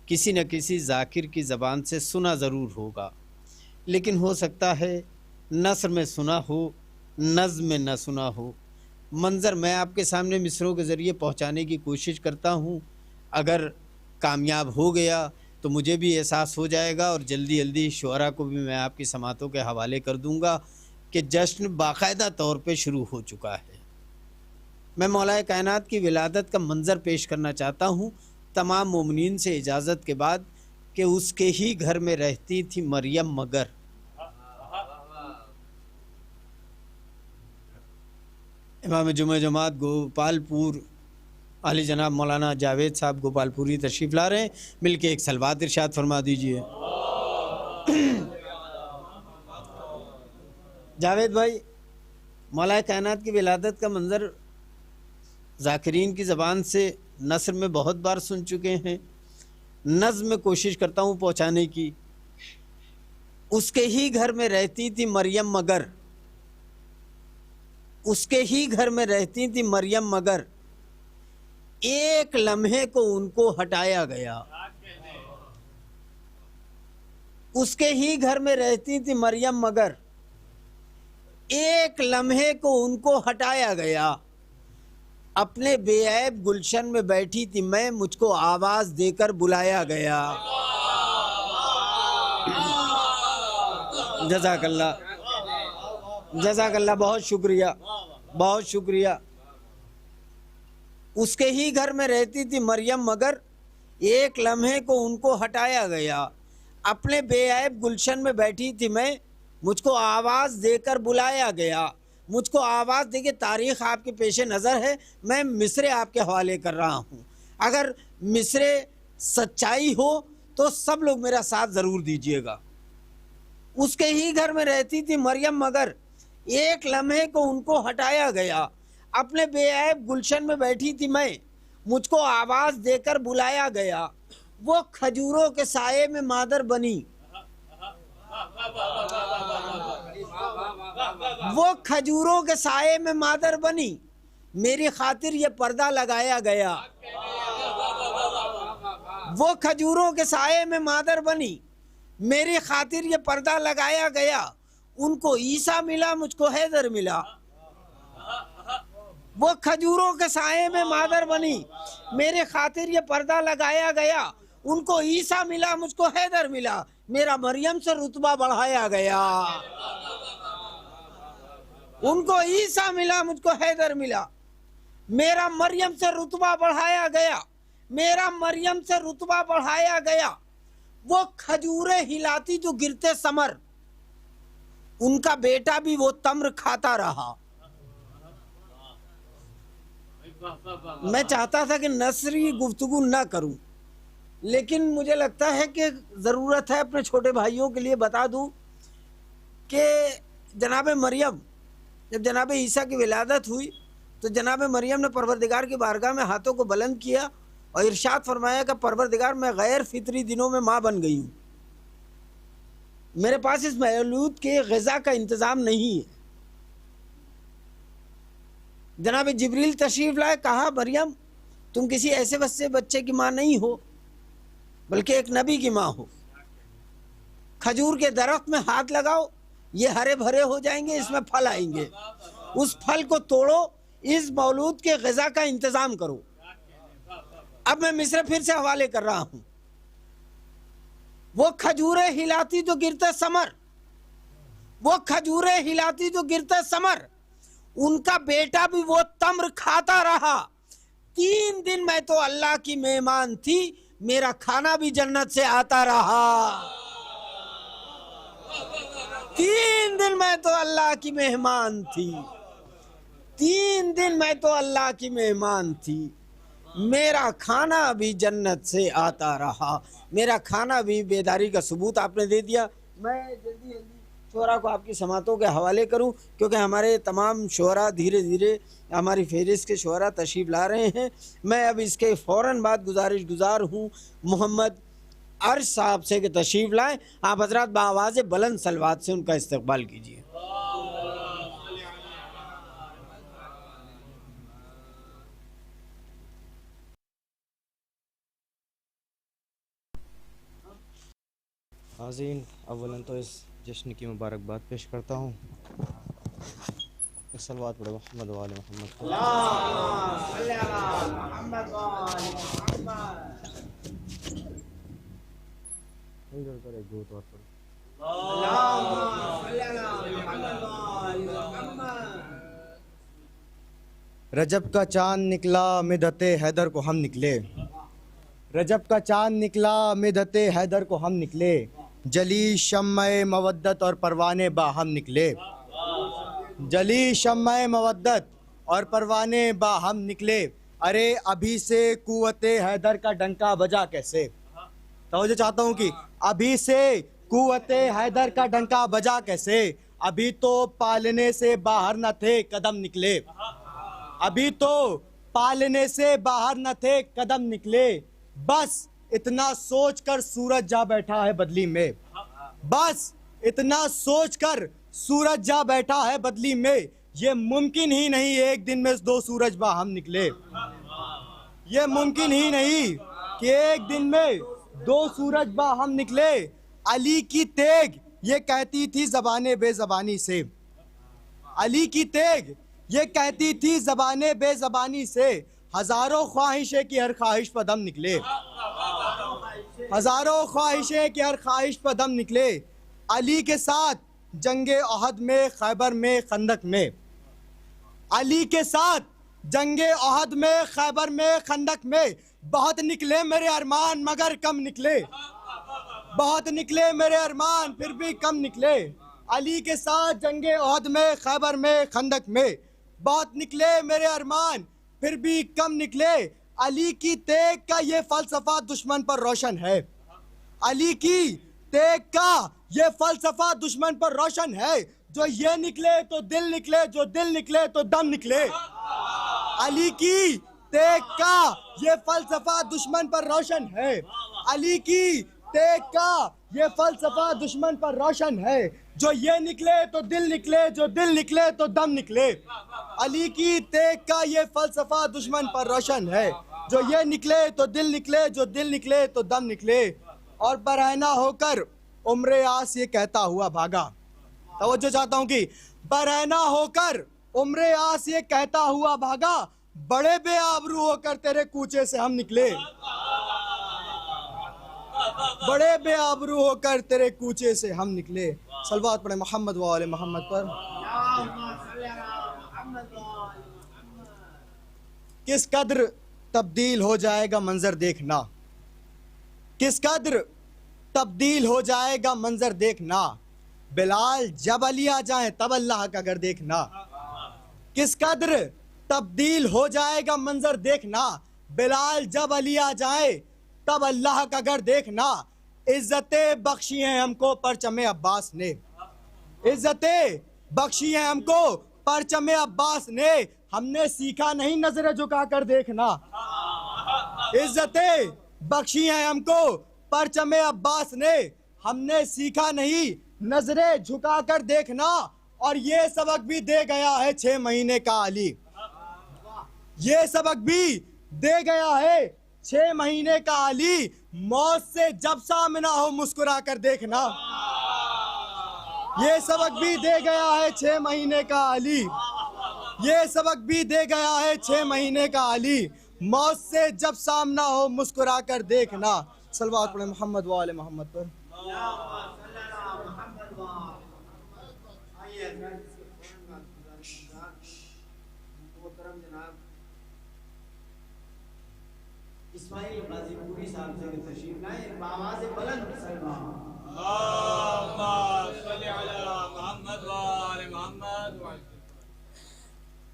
کسی نہ کسی ذاکر کی زبان سے سنا ضرور ہوگا، لیکن ہو سکتا ہے نثر میں سنا ہو، نظم میں نہ سنا ہو۔ منظر میں آپ کے سامنے مصروں کے ذریعے پہنچانے کی کوشش کرتا ہوں، اگر کامیاب ہو گیا تو مجھے بھی احساس ہو جائے گا، اور جلدی جلدی شعراء کو بھی میں آپ کی سماعتوں کے حوالے کر دوں گا کہ جشن باقاعدہ طور پہ شروع ہو چکا ہے۔ میں مولا کائنات کی ولادت کا منظر پیش کرنا چاہتا ہوں تمام مومنین سے اجازت کے بعد، کہ اس کے ہی گھر میں رہتی تھی مریم مگر۔ امام جمعہ جماعت گوپال پور علی جناب مولانا جاوید صاحب گوپال پوری تشریف لا رہے ہیں، مل کے ایک صلوات ارشاد فرما دیجئے۔ جاوید بھائی، مولا کائنات کی ولادت کا منظر ذاکرین کی زبان سے نثر میں بہت بار سن چکے ہیں، نظم میں کوشش کرتا ہوں پہنچانے کی۔ اس کے ہی گھر میں رہتی تھی مریم مگر، اس کے ہی گھر میں رہتی تھی مریم مگر، ایک لمحے کو ان کو ہٹایا گیا۔ اس کے ہی گھر میں رہتی تھی مریم مگر، ایک لمحے کو ان کو ہٹایا گیا، اپنے بے عیب گلشن میں بیٹھی تھی میں، مجھ کو آواز دے کر بلایا گیا۔ جزاک اللہ، جزاک اللہ، بہت شکریہ، بہت شکریہ۔ اس کے ہی گھر میں رہتی تھی مریم مگر، ایک لمحے کو ان کو ہٹایا گیا، اپنے بے عیب گلشن میں بیٹھی تھی میں، مجھ کو آواز دے کر بلایا گیا۔ مجھ کو آواز دے کے تاریخ آپ کے پیش نظر ہے، میں مصرے آپ کے حوالے کر رہا ہوں، اگر مصرے سچائی ہو تو سب لوگ میرا ساتھ ضرور دیجئے گا۔ اس کے ہی گھر میں رہتی تھی مریم مگر، ایک لمحے کو ان کو ہٹایا گیا، اپنے بے عیب گلشن میں بیٹھی تھی میں، مجھ کو آواز دے کر بلایا گیا، وہ کھجوروں کے سائے میں مادر بنی، وہ کھجوروں کے سائے میں مادر بنی، میری خاطر یہ پردہ لگایا گیا، وہ کھجوروں کے سائے میں مادر بنی، میری خاطر یہ پردہ لگایا گیا، ان کو عیسیٰ ملا مجھ کو حیدر ملا، وہ کھجوروں کے سائے میں مادر بنی، میرے خاطر یہ پردہ لگایا گیا، ان کو عیسیٰ ملا مجھ کو حیدر ملا، میرا مریم سے رتبہ بڑھایا گیا، ان کو عیسیٰ ملا مجھ کو حیدر ملا، میرا مریم سے رتبہ بڑھایا گیا، میرا مریم سے رتبہ بڑھایا گیا، وہ کھجوریں ہلاتی تو گرتے ثمر، ان کا بیٹا بھی وہ تمر کھاتا رہا۔ میں چاہتا تھا کہ نثری گفتگو نہ کروں، لیکن مجھے لگتا ہے کہ ضرورت ہے اپنے چھوٹے بھائیوں کے لیے بتا دوں کہ جناب مریم، جب جناب عیسیٰ کی ولادت ہوئی تو جناب مریم نے پروردگار کی بارگاہ میں ہاتھوں کو بلند کیا اور ارشاد فرمایا کہ پروردگار میں غیر فطری دنوں میں ماں بن گئی ہوں، میرے پاس اس مولود کے غذا کا انتظام نہیں ہے۔ جناب جبریل تشریف لائے، کہا مریم تم کسی ایسے وسے بچے کی ماں نہیں ہو بلکہ ایک نبی کی ماں ہو، کھجور کے درخت میں ہاتھ لگاؤ، یہ ہرے بھرے ہو جائیں گے، اس میں پھل آئیں گے، اس پھل کو توڑو، اس مولود کے غذا کا انتظام کرو۔ اب میں مصرع پھر سے حوالے کر رہا ہوں. وہ کھجوریں ہلاتی تو گرتے ثمر، وہ کھجوریں ہلاتی تو گرتے ثمر، ان کا بیٹا بھی وہ تمر کھاتا رہا. 3 دن میں تو اللہ کی مہمان تھی، میرا کھانا بھی جنت سے آتا رہا. 3 دن میں تو اللہ کی مہمان تھی، 3 دن میں تو اللہ کی مہمان تھی، میرا کھانا بھی جنت سے آتا رہا. میرا کھانا بھی بیداری کا ثبوت آپ نے دے دیا. میں جلدی شعراء کو آپ کی سماعتوں کے حوالے کروں، کیونکہ ہمارے تمام شعراء دھیرے دھیرے ہماری فہرست کے شعراء تشریف لا رہے ہیں. میں اب اس کے فوراً بعد گزارش گزار ہوں محمد عرش صاحب سے کہ تشریف لائیں. آپ حضرات بآواز بلند صلوات سے ان کا استقبال کیجیے. حاضرین، اولاً تو اس جشن کی مبارکباد پیش کرتا ہوں. صلوات پڑھو محمد و آل محمد. رجب کا چاند نکلا مدحت حیدر کو ہم نکلے، رجب کا چاند نکلا مدحت حیدر کو ہم نکلے، جلی شمع مودت اور پروانے باہم نکلے، جلی شمع مودت اور پروانے باہم نکلے. ارے ابھی سے قوت حیدر کا ڈنکا بجا کیسے. توجہ چاہتا ہوں کہ ابھی سے قوت حیدر کا ڈنکا بجا کیسے، ابھی تو پالنے سے باہر نہ تھے قدم نکلے، ابھی تو پالنے سے باہر نہ تھے قدم نکلے. بس اتنا سوچ کر سورج جا بیٹھا ہے بدلی میں، بس اتنا سوچ کر سورج جا بیٹھا ہے بدلی میں. یہ ممکن ہی نہیں ایک دن میں 2 سورج باہم نکلے، یہ ممکن ہی نہیں کہ ایک دن میں 2 سورج باہم نکلے. علی کی تیگ یہ کہتی تھی زبان بے زبانی سے، علی کی تیگ یہ کہتی تھی زبان بے زبانی سے، ہزاروں خواہشیں کی ہر خواہش پر دم نکلے، ہزاروں خواہشیں کی ہر خواہش پر دم نکلے. علی کے ساتھ جنگ احد میں، خیبر میں، خندق میں، علی کے ساتھ جنگ احد میں، خیبر میں، خندق میں، بہت نکلے میرے ارمان مگر کم نکلے، بہت نکلے میرے ارمان پھر بھی کم نکلے. علی کے ساتھ جنگ احد میں، خیبر میں، خندق میں، بہت نکلے میرے ارمان پھر بھی کم نکلے. علی کی تیگ کا یہ فلسفہ دشمن پر روشن ہے، علی کی تیگ کا یہ فلسفہ دشمن پر روشن ہے. جو یہ نکلے تو دل نکلے، جو دل نکلے تو دم نکلے. علی کی تیگ کا یہ فلسفہ دشمن پر روشن ہے، علی کی تیگ کا یہ فلسفہ دشمن پر روشن ہے. جو یہ نکلے تو دل نکلے، جو دل نکلے تو دم نکلے. علی کی تیگ کا یہ فلسفہ دشمن پر روشن ہے، جو یہ نکلے تو دل نکلے، جو دل نکلے تو دم نکلے. اور برہنہ ہو کر عمر آس یہ کہتا ہوا بھاگا. توجہ چاہتا ہوں کہ برہنہ ہو کر عمر آس یہ کہتا ہوا بھاگا، بڑے بے آبرو ہو کر تیرے کوچے سے ہم نکلے، بڑے بے آبرو ہو کر تیرے کوچے سے ہم نکلے. صلوات پڑھیں محمد و آل محمد پر. کس قدر تبدیل ہو جائے گا منظر دیکھنا، کس قدر تبدیل ہو جائے گا منظر دیکھنا، بلال جب علی آ جائیں تب اللہ کا گھر دیکھنا. کس قدر تبدیل ہو جائے گا منظر دیکھنا، بلال جب علی آ جائیں تب اللہ کا گھر دیکھنا. عزتیں بخشی ہیں ہم کو پرچم عباس نے، عزتیں بخشی ہیں ہم کو پرچم عباس نے، ہم نے سیکھا نہیں نظر جھکا کر دیکھنا. عزتیں بخشی ہیں ہم کو پرچم عباس نے، ہم نے سیکھا نہیں نظریں جھکا کر دیکھنا. اور یہ سبق بھی دے گیا ہے 6 مہینے کا علی، یہ سبق بھی دے گیا ہے 6 مہینے کا علی. موت سے جب سامنا ہو مسکرا کر دیکھنا، یہ سبق بھی دے گیا ہے 6 مہینے کا علی، یہ سبق بھی دے گیا ہے 6 مہینے کا علی. موت سے جب سامنا ہو مسکرا کر دیکھنا. صلوات پڑھیں محمد و آل محمد پر. اسماعیل غازی پوری صاحب سے تشریف لائیں بآواز بلند سلام.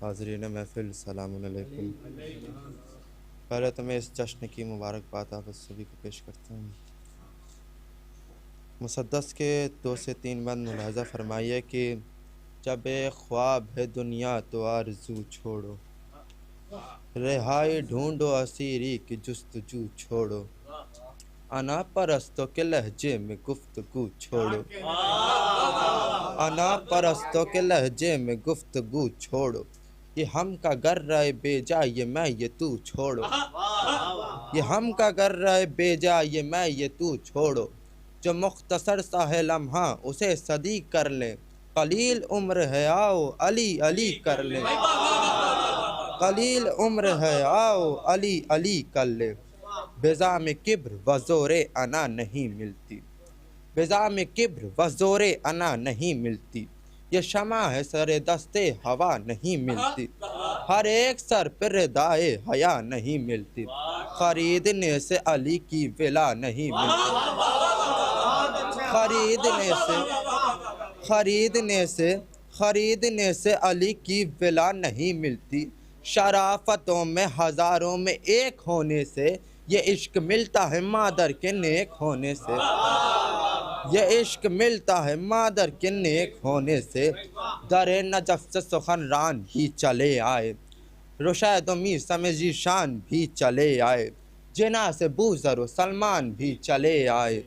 حاضرین محفل سلام علیکم. پہلے تو میں اس جشن کی مبارکباد آپ سبھی کو پیش کرتا ہوں. مسدس کے 2 سے 3 بند ملاحظہ فرمائیے کہ جب ایک خواب ہے دنیا تو آرزو چھوڑو، رہائی ڈھونڈو اسیری کی جستجو چھوڑو، انا پرستوں کے لہجے میں گفتگو چھوڑو، انا پرستوں کے لہجے میں گفتگو چھوڑو، یہ ہم کا گر رہے بے جا یہ میں یہ تو چھوڑو، یہ ہم کا گر رہے بے جا یہ میں یہ تو چھوڑو، جو مختصر سا ہے لمحہ اسے صدی کر لیں، قلیل عمر ہے آؤ علی علی کر لیں، قلیل عمر ہے آؤ علی علی کر لیں، بزا میں کبر و زور انا نہیں ملتی، بزا میں کبر و زور انا نہیں ملتی، یہ شمع ہے سر دستے ہوا نہیں ملتی، ہر ایک سر پر ردائے حیا نہیں ملتی، خریدنے سے علی کی ولا نہیں ملتی، خریدنے سے علی کی ولا نہیں ملتی، شرافتوں میں ہزاروں میں ایک ہونے سے یہ عشق ملتا ہے مادر کے نیک ہونے سے، یہ عشق ملتا ہے مادر کے نیک ہونے سے، در نجف سے سخنران بھی چلے آئے، رشید و میثم ذیشان بھی چلے آئے، جناح سے بوذر و سلمان بھی چلے آئے،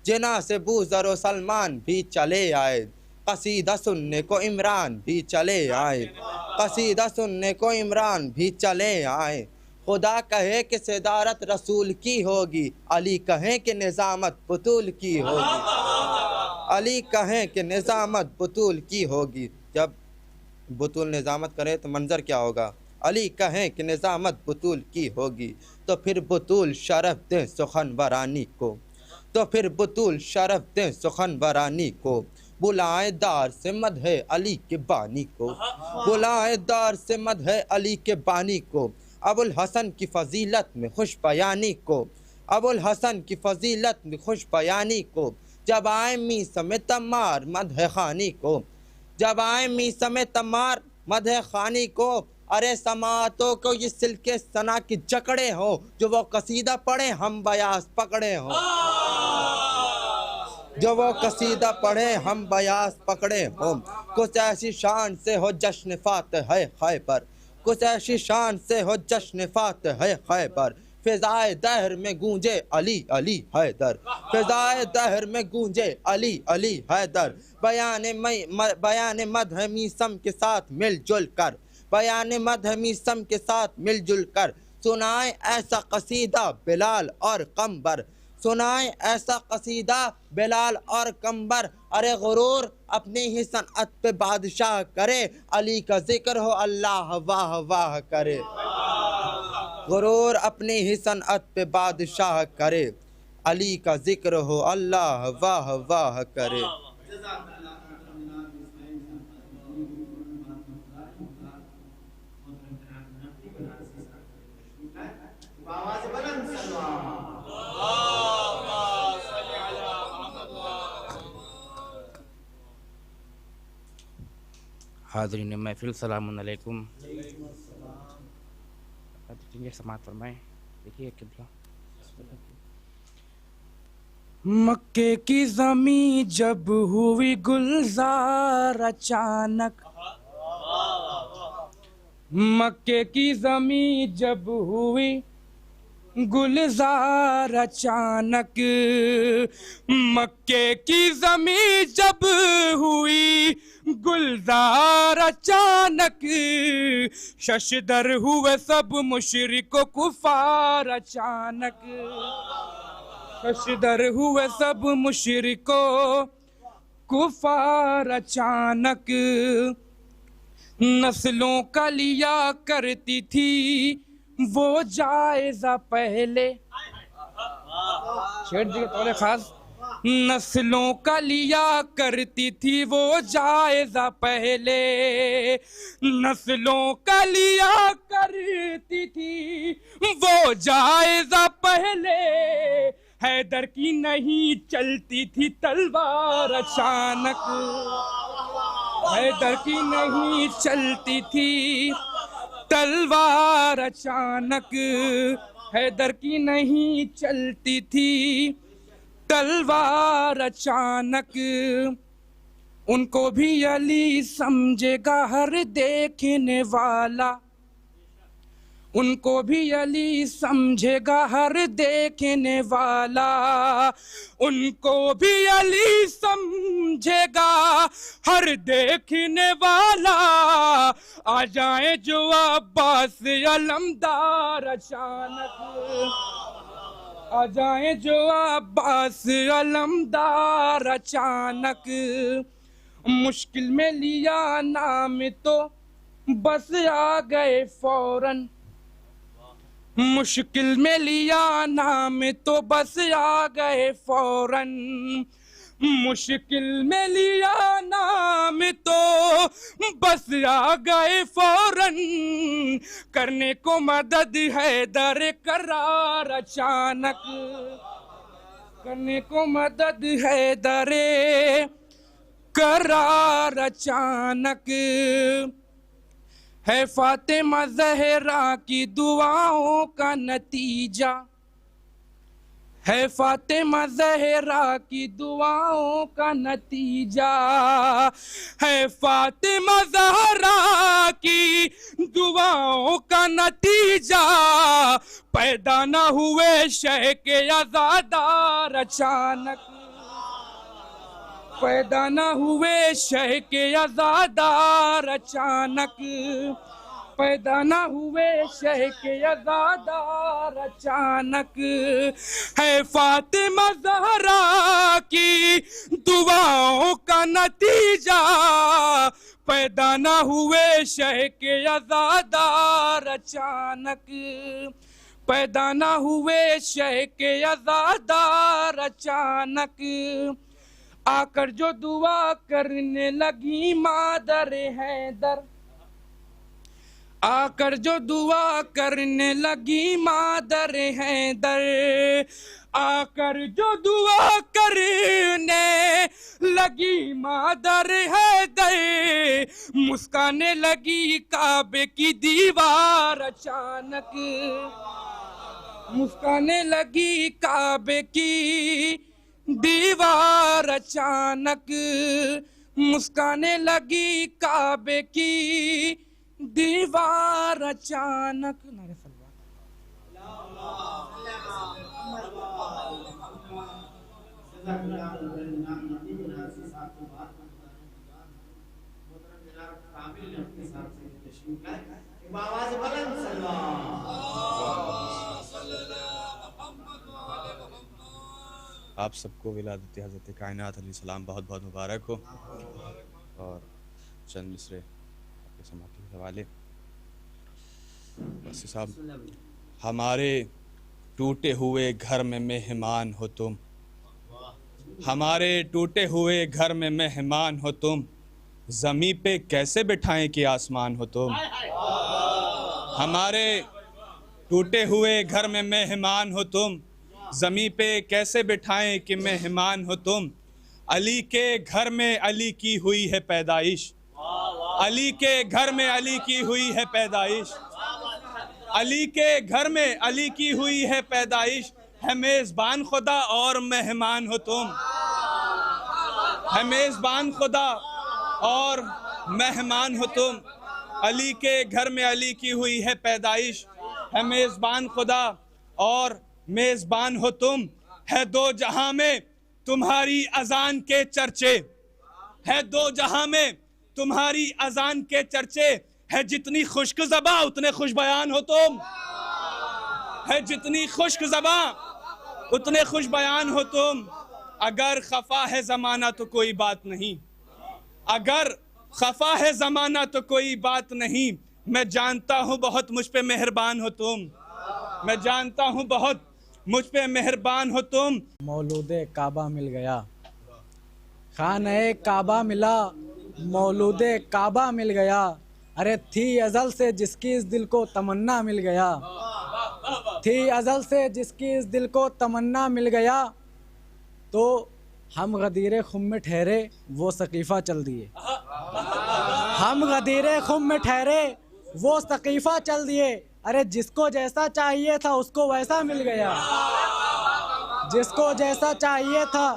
جناح سے بوذر و سلمان بھی چلے آئے، قصیدہ سننے کو عمران بھی چلے آئے، قصیدہ سننے کو عمران بھی چلے آئے، خدا کہے کہ صدارت رسول کی ہوگی، علی کہیں کہ نظامت بطول کی ہوگی، علی کہیں کہ نظامت بطول کی ہوگی. جب بطول نظامت کرے تو منظر کیا ہوگا؟ علی کہیں کہ نظامت بطول کی ہوگی، تو پھر بطول شرف دیں سخنورانی کو، تو پھر بطول شرف دیں سخنورانی کو، بلائیں دار سے مدح علی کے بانی کو، بلائیں دار سے مدح علی کے بانی کو، ابو الحسن کی فضیلت میں خوش بیانی کو، ابو الحسن کی فضیلت میں خوش بیانی کو، جب آئیں میثم تمار مدح خانی کو، جب آئیں میثم تمار مدح خانی کو، ارے سماعتوں کو یہ سلک ثنا کی جکڑے ہوں، جو وہ قصیدہ پڑھیں ہم بیاس پکڑے ہوں، جو وہ قصیدہ پڑھیں ہم بیاس پکڑے ہوں، کچھ ایسی شان سے ہو جشن فاتح ہے خیبر، کچھ ایسی شان سے ہو جشن فاتح ہے خیبر، فضائے دہر میں گونجے علی علی حیدر، فضائے دہر میں گونجے علی علی حیدر، بیان مدح میثم کے ساتھ مل جل کر، بیان مدح میثم کے ساتھ مل جل کر، سنائیں ایسا قصیدہ بلال اور قمبر، سنائیں ایسا قصیدہ بلال اور قمبر، ارے غرور اپنی ہی صنعت پہ بادشاہ کرے، علی کا ذکر ہو اللہ واہ واہ کرے، غرور اپنی ہی صنعت پہ بادشاہ کرے، علی کا ذکر ہو اللہ واہ واہ کرے. حاضرین محفل سلام علیکم. سماعت فرمائیں. دیکھیے قبلہ. مکے کی زمین جب ہوئی گلزار اچانک، مکے کی زمین جب ہوئی گلزار اچانک، مکے کی زمین جب ہوئی گلزار اچانک، ششدر ہوئے سب مشرک و کفار اچانک، ششدر ہوئے سب مشرک و کفار اچانک، نسلوں کا لیا کرتی تھی وہ جائزہ پہلے شعر دیکھیں طور خاص نسلوں کا لیا کرتی تھی وہ جائزہ پہلے نسلوں کا لیا کرتی تھی وہ جائزہ پہلے حیدر کی نہیں چلتی تھی تلوار اچانک حیدر کی نہیں چلتی تھی تلوار اچانک حیدر کی نہیں چلتی تھی تلوار اچانک ان کو بھی علی سمجھے گا ہر دیکھنے والا ان کو بھی علی سمجھے گا ہر دیکھنے والا ان کو بھی علی سمجھے گا ہر دیکھنے والا آ جائیں جو عباس علمدار اچانک آ جائیں جو عباس علمدار اچانک مشکل میں لیا نام تو بس آ گئے فوراً مشکل میں لیا نام تو بس آ گئے فوراً مشکل میں لیا نام تو بس آ گئے فوراً کرنے کو مدد ہے در قرار اچانک کرنے کو مدد ہے در قرار اچانک ہے فاطمہ زہرا کی دعاؤں کا نتیجہ ہے فاطمہ زہرا کی دعاؤں کا نتیجہ ہے فاطمہ زہرا کی دعاؤں کا نتیجہ پیدا نہ ہوئے شہ کے عزادار اچانک پیدا نہ ہوئے شہ کے عزادار اچانک پیدا نہ ہوئے شہ کے عزادار اچانک ہے فاطمہ زہرا کی دعاؤں کا نتیجہ پیدا نہ ہوئے شہ کے عزادار اچانک پیدا نہ ہوئے شہ کے عزادار اچانک آ کر جو دعا کرنے لگی مادر حیدر آ کر جو دعا کرنے لگی مادر حیدر آ کر جو دعا کرنے لگی مادر حیدر مسکانے لگی کعبے کی دیوار اچانک مسکانے لگی کعبے کی دیوار اچانک مسکانے لگی کعبے کی دیوار اچانک نعرہ آپ سب کو ولادت حضرت کائنات علیہ السلام بہت بہت مبارک ہو اور چند مصرے آپ کے سماعتی حوالے بس صاحب ہمارے ٹوٹے ہوئے گھر میں مہمان ہو تم ہمارے ٹوٹے ہوئے گھر میں مہمان ہو تم زمیں پہ کیسے بٹھائیں کہ آسمان ہو تم ہمارے ٹوٹے ہوئے گھر میں مہمان ہو تم زمیں پہ کیسے بٹھائیں کہ مہمان ہو تم علی کے گھر میں علی کی ہوئی ہے پیدائش علی کے گھر میں علی کی ہوئی ہے پیدائش علی کے گھر میں علی کی ہوئی ہے پیدائش ہے میزبان خدا اور مہمان ہو تم ہے میزبان خدا اور مہمان ہو تم علی کے گھر میں علی کی ہوئی ہے پیدائش ہے میزبان خدا اور میزبان ہو تم ہے دو جہاں میں تمہاری اذان کے چرچے ہے دو جہاں میں تمہاری اذان کے چرچے ہے جتنی خشک زباں اتنے خوش بیان ہو تم ہے جتنی خشک زباں اتنے خوش بیان ہو تم اگر خفا ہے زمانہ تو کوئی بات نہیں اگر خفا ہے زمانہ تو کوئی بات نہیں میں جانتا ہوں بہت مجھ پہ مہربان ہو تم، میں جانتا ہوں بہت مجھ پہ مہربان ہو تم۔ مولود کعبہ مل گیا، خانہ کعبہ ملا، مولود کعبہ مل گیا، ارے تھی ازل سے جس کی اس دل کو تمنا مل گیا، تھی ازل سے جس کی اس دل کو تمنا مل گیا، تو ہم غدیر خم میں ٹھہرے وہ ثقیفہ چل دیے، ہم غدیر خم میں ٹھہرے وہ ثقیفہ چل دیے، ارے جس کو جیسا چاہیے تھا اس کو ویسا مل گیا، جس کو جیسا چاہیے تھا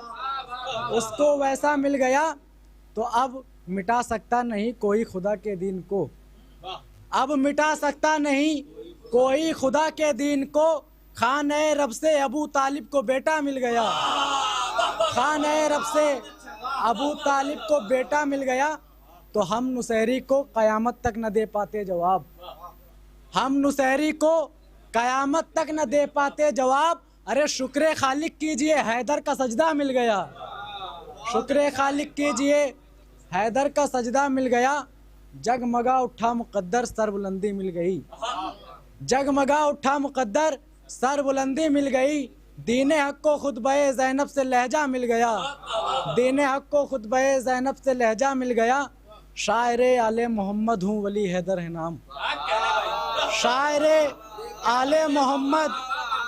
اس کو ویسا مل گیا، تو اب مٹا سکتا نہیں کوئی خدا کے دین کو، اب مٹا سکتا نہیں کوئی خدا کے دین کو، خانہ رب سے ابو طالب کو بیٹا مل گیا، خانہ رب سے ابو طالب کو بیٹا مل گیا، تو ہم نصیری کو قیامت تک نہ دے پاتے جواب، ہم نصیری کو قیامت تک نہ دے پاتے جواب، ارے شکر خالق کیجئے حیدر کا سجدہ مل گیا، شکر خالق کیجئے حیدر کا سجدہ مل گیا، جگمگا اٹھا مقدر سر بلندی مل گئی، جگمگا اٹھا مقدر سر بلندی مل گئی، دین حق کو خطبہ زینب سے لہجہ مل گیا، دین حق کو خطبہ زینب سے لہجہ مل گیا، شاعر آل محمد ہوں ولی حیدر ہے نام، شاعر آل محمد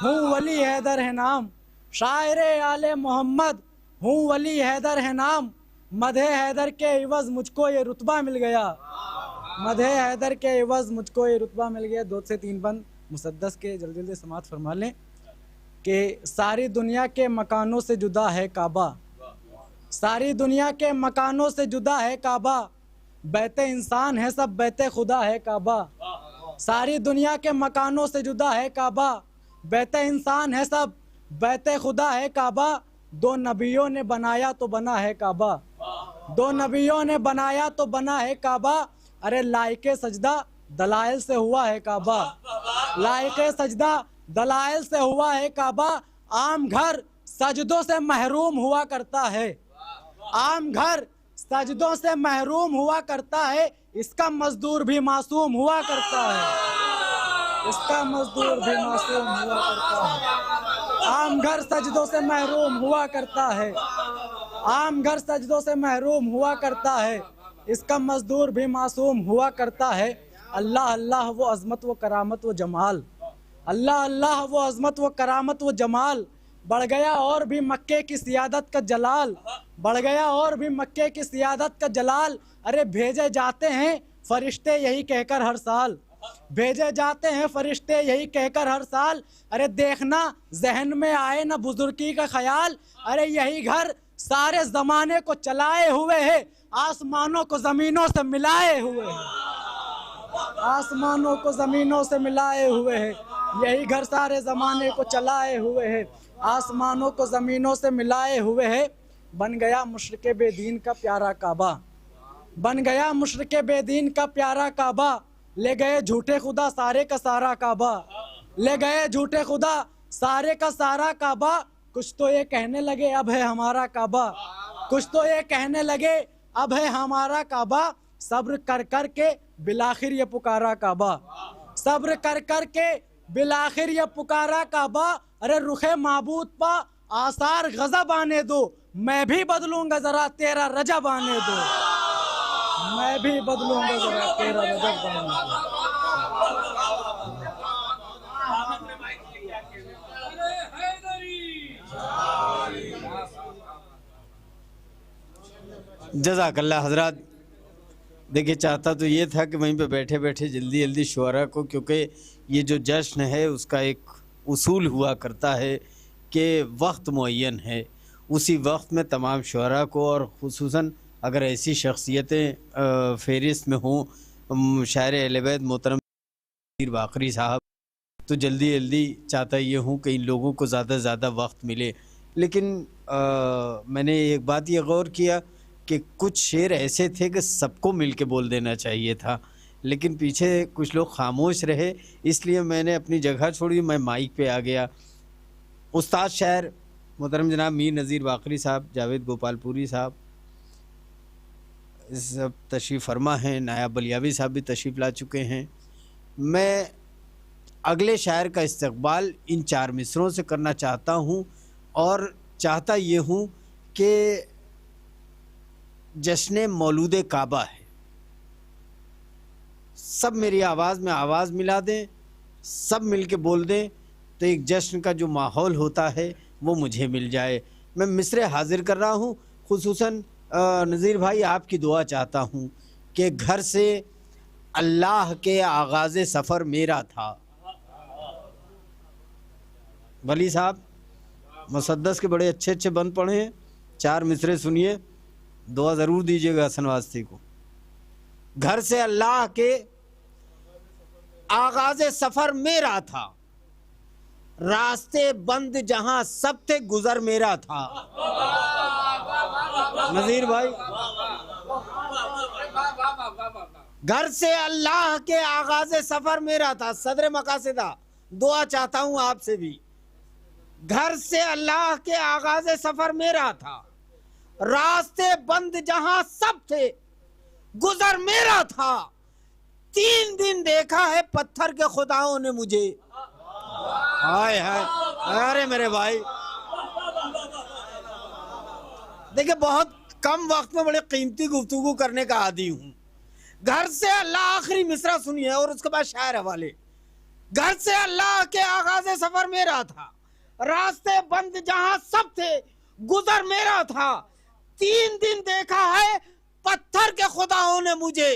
ہوں ولی حیدر ہے نام، شاعر آل محمد ہوں ولی حیدر ہے نام، مدح حیدر کے عوض مجھ کو یہ رتبہ مل گیا، مدح حیدر کے عوض مجھ کو یہ رتبہ مل گیا۔ 2 سے 3 بند مسدس کے جلدی جلدی سماعت فرما لیں کہ ساری دنیا کے مکانوں سے جدا ہے کعبہ، ساری دنیا کے مکانوں سے جدا ہے کعبہ، بیت انسان ہے سب بیت خدا ہے کعبہ، ساری دنیا کے مکانوں سے جدا ہے کعبہ، بیت انسان ہے سب بیت خدا ہے کعبہ، 2 نبیوں نے بنایا تو بنا ہے کعبہ، 2 نبیوں نے بنایا تو بنا ہے کعبہ، ارے لائق سجدہ دلائل سے ہوا ہے کعبہ، لائق سجدہ دلائل سے ہوا ہے کعبہ، عام گھر سجدوں سے محروم ہوا کرتا ہے، عام گھر سجدوں سے محروم ہوا کرتا ہے، اس کا مزدور بھی معصوم ہوا کرتا ہے، اس کا مزدور بھی معصوم ہوا کرتا ہے، عام گھر سجدوں سے محروم ہوا کرتا ہے، عام گھر سجدوں سے محروم ہوا کرتا ہے، اس کا مزدور بھی معصوم ہوا کرتا ہے، اللہ اللہ وہ عظمت و کرامت و جمال، اللہ اللہ وہ عظمت و کرامت و جمال، بڑھ گیا اور بھی مکے کی سیادت کا جلال، بڑھ گیا اور بھی مکے کی سیادت کا جلال، ارے بھیجے جاتے ہیں فرشتے یہی کہہ کر ہر سال، بھیجے جاتے ہیں فرشتے یہی کہہ کر ہر سال، ارے دیکھنا ذہن میں آئے نہ بزرگی کا خیال، ارے یہی گھر سارے زمانے کو چلائے ہوئے ہے، آسمانوں کو زمینوں سے ملائے ہوئے ہے، آسمانوں کو زمینوں سے ملائے ہوئے ہے، یہی گھر سارے زمانے کو چلائے ہوئے ہے، آسمانوں کو زمینوں سے ملائے ہوئے ہے، بن گیا مشرک بے دین کا پیارا کعبہ، بن گیا مشرک بے دین کا پیارا کعبہ، لے گئے جھوٹے خدا سارے کا سارا کعبہ، لے گئے جھوٹے خدا سارے کا سارا کعبہ، کچھ تو یہ کہنے لگے اب ہے ہمارا کعبہ، کچھ تو یہ کہنے لگے اب ہے ہمارا کعبہ، صبر کر کر کے بالآخر یہ پکارا کعبہ، صبر کر کر کے بالآخر یہ پکارا کعبہ، ارے رخ معبود پا آثار غضب آنے دو، میں بھی بدلوں گا ذرا تیرا رجب آنے دو، میں بھی بدلوں گا ذرا تیرا رجب آنے دو۔ جزاک اللہ حضرات۔ دیکھیں چاہتا تو یہ تھا کہ وہیں پہ بیٹھے بیٹھے جلدی جلدی شعراء کو، کیونکہ یہ جو جشن ہے اس کا ایک اصول ہوا کرتا ہے کہ وقت معین ہے، اسی وقت میں تمام شعراء کو، اور خصوصاً اگر ایسی شخصیتیں فہرست میں ہوں، شاعر اہل بیت محترم نذیر باقری صاحب، تو جلدی جلدی چاہتا یہ ہوں کہ ان لوگوں کو زیادہ سے زیادہ وقت ملے۔ لیکن میں نے ایک بات یہ غور کیا کہ کچھ شعر ایسے تھے کہ سب کو مل کے بول دینا چاہیے تھا، لیکن پیچھے کچھ لوگ خاموش رہے، اس لیے میں نے اپنی جگہ چھوڑی، میں مائک پہ آ گیا۔ استاد شاعر محترم جناب میر نذیر باقری صاحب، جاوید گوپال پوری صاحب، اس تشریف فرما ہیں، نایاب بلیاوی صاحب بھی تشریف لا چکے ہیں۔ میں اگلے شاعر کا استقبال ان 4 مصروں سے کرنا چاہتا ہوں، اور چاہتا یہ ہوں کہ جشن مولود کعبہ ہے، سب میری آواز میں آواز ملا دیں، سب مل کے بول دیں تو ایک جشن کا جو ماحول ہوتا ہے وہ مجھے مل جائے۔ میں مصرع حاضر کر رہا ہوں، خصوصاً نذیر بھائی آپ کی دعا چاہتا ہوں کہ گھر سے اللہ کے آغاز سفر میرا تھا۔ ولی صاحب مسدس کے بڑے اچھے اچھے بند پڑھے ہیں، 4 مصرے سنیے، دعا ضرور دیجیے گا حسن واسطی کو۔ گھر سے اللہ کے آغاز سفر میرا تھا، راستے بند جہاں سب تھے گزر میرا تھا۔ نذیر بھائی، گھر سے اللہ کے آغاز سفر میرا تھا، صدر مقاصدہ دعا چاہتا ہوں آپ سے بھی۔ گھر سے اللہ کے آغاز سفر میرا تھا، راستے بند جہاں سب تھے گزر میرا تھا، 3 دن دیکھا ہے پتھر کے خداؤں نے مجھے۔ ہائے ہائے، ارے میرے بھائی دیکھیں، بہت کم وقت میں بڑے قیمتی گفتگو کرنے کا عادی ہوں۔ گھر سے اللہ، آخری مصرع سنیے اور اس کے بعد شاعر حوالے۔ گھر سے اللہ کے آغاز سفر میرا تھا، راستے بند جہاں سب تھے گزر میرا تھا، 3 دن دیکھا ہے پتھر کے خداؤں نے مجھے،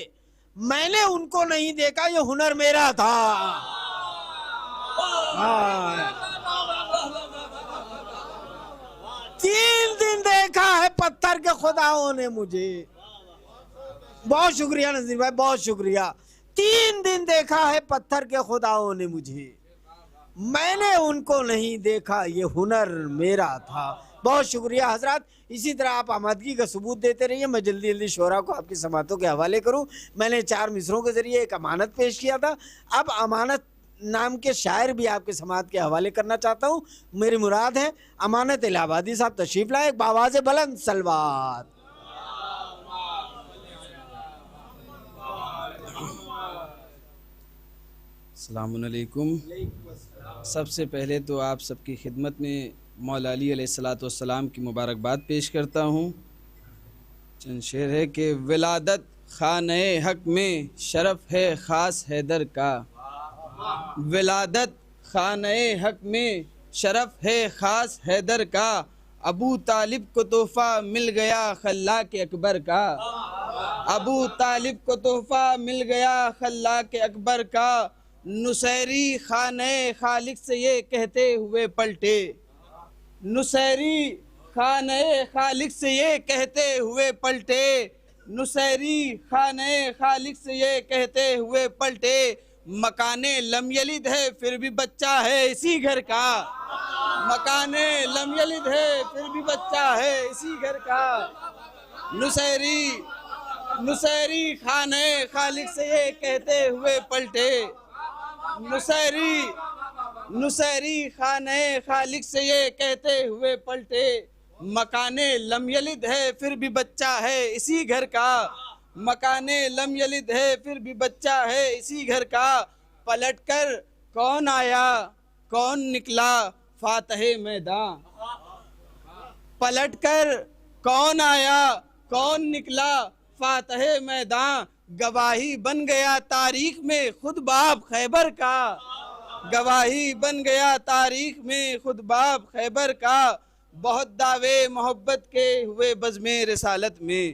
میں نے ان کو نہیں دیکھا، یہ ہنر میرا تھا۔ 3 دن دیکھا ہے پتھر کے خداؤں نے مجھے۔ بہت شکریہ نذیر بھائی، بہت شکریہ۔ 3 دن دیکھا ہے پتھر کے خداؤں نے مجھے، میں نے ان کو نہیں دیکھا، یہ ہنر میرا تھا۔ بہت شکریہ حضرات، اسی طرح آپ آمادگی کا ثبوت دیتے رہیے۔ میں جلدی جلدی شعراء کو آپ کی سماعتوں کے حوالے کروں۔ میں نے 4 مصروں کے ذریعے ایک امانت پیش کیا تھا، اب امانت نام کے شاعر بھی آپ کے سماعت کے حوالے کرنا چاہتا ہوں۔ میری مراد ہے امانت الہ آبادی صاحب تشریف لائے، ایک بآواز بلند صلوات۔ السلام علیکم۔ سب سے پہلے تو آپ سب کی خدمت میں مولا علی علیہ السلام کی مبارکباد پیش کرتا ہوں۔ چند شعر ہے کہ ولادت خانہ حق میں شرف ہے خاص حیدر کا، ولادت خانہ حق میں شرف ہے خاص حیدر کا، ابو طالب کو تحفہ مل گیا خلاق اکبر کا، ابو طالب کو تحفہ مل گیا خلاق اکبر کا، نصیری خانہ خالق سے یہ کہتے ہوئے پلٹے، نصیری خانہ خالق سے یہ کہتے ہوئے پلٹے، نصیری خانہ خالق سے یہ کہتے ہوئے پلٹے، مکان لم یلد ہے پھر بھی بچہ ہے اسی گھر کا، مکان لم یلد ہے پھر بھی بچہ ہے اسی گھر کا، نصیری خانہ خالق سے یہ کہتے ہوئے پلٹے، نصیری خانہ خالق سے یہ کہتے ہوئے پلٹے، مکان لم یلد ہے پھر بھی بچہ ہے اسی گھر کا، مکان لم یلد ہے پھر بھی بچہ ہے اسی گھر کا، پلٹ کر کون آیا کون نکلا فاتح میدان، پلٹ کر کون آیا کون نکلا فاتح میدان، گواہی بن گیا تاریخ میں خود باب خیبر کا، گواہی بن گیا تاریخ میں خود باب خیبر کا، بہت دعوے محبت کے ہوئے بزم رسالت میں،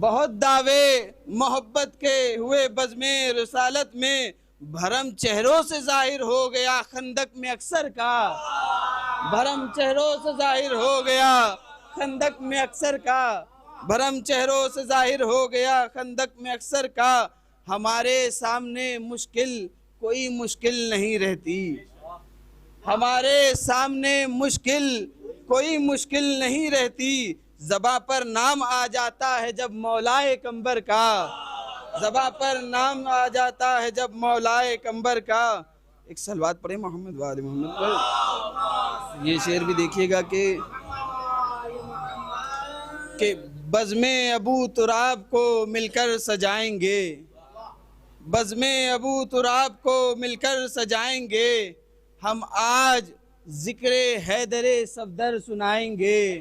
بہت دعوے محبت کے ہوئے بزم رسالت میں، بھرم چہروں سے ظاہر ہو گیا خندق میں اکثر کا، بھرم چہروں سے ظاہر ہو گیا خندق میں اکثر کا، بھرم چہروں سے ظاہر ہو گیا خندق میں اکثر کا، ہمارے سامنے مشکل کوئی مشکل نہیں رہتی، ہمارے سامنے مشکل کوئی مشکل نہیں رہتی، زباں پر نام آ جاتا ہے جب مولائے کمبر کا، زباں پر نام آ جاتا ہے جب مولائے کمبر کا۔ ایک صلوات پڑھیں محمد وآل محمد پر۔ یہ شعر بھی دیکھیے گا کہ بزم ابو تراب کو مل کر سجائیں گے، بزم ابو تراب کو مل کر سجائیں گے، ہم آج ذکر حیدر صفدر سنائیں گے،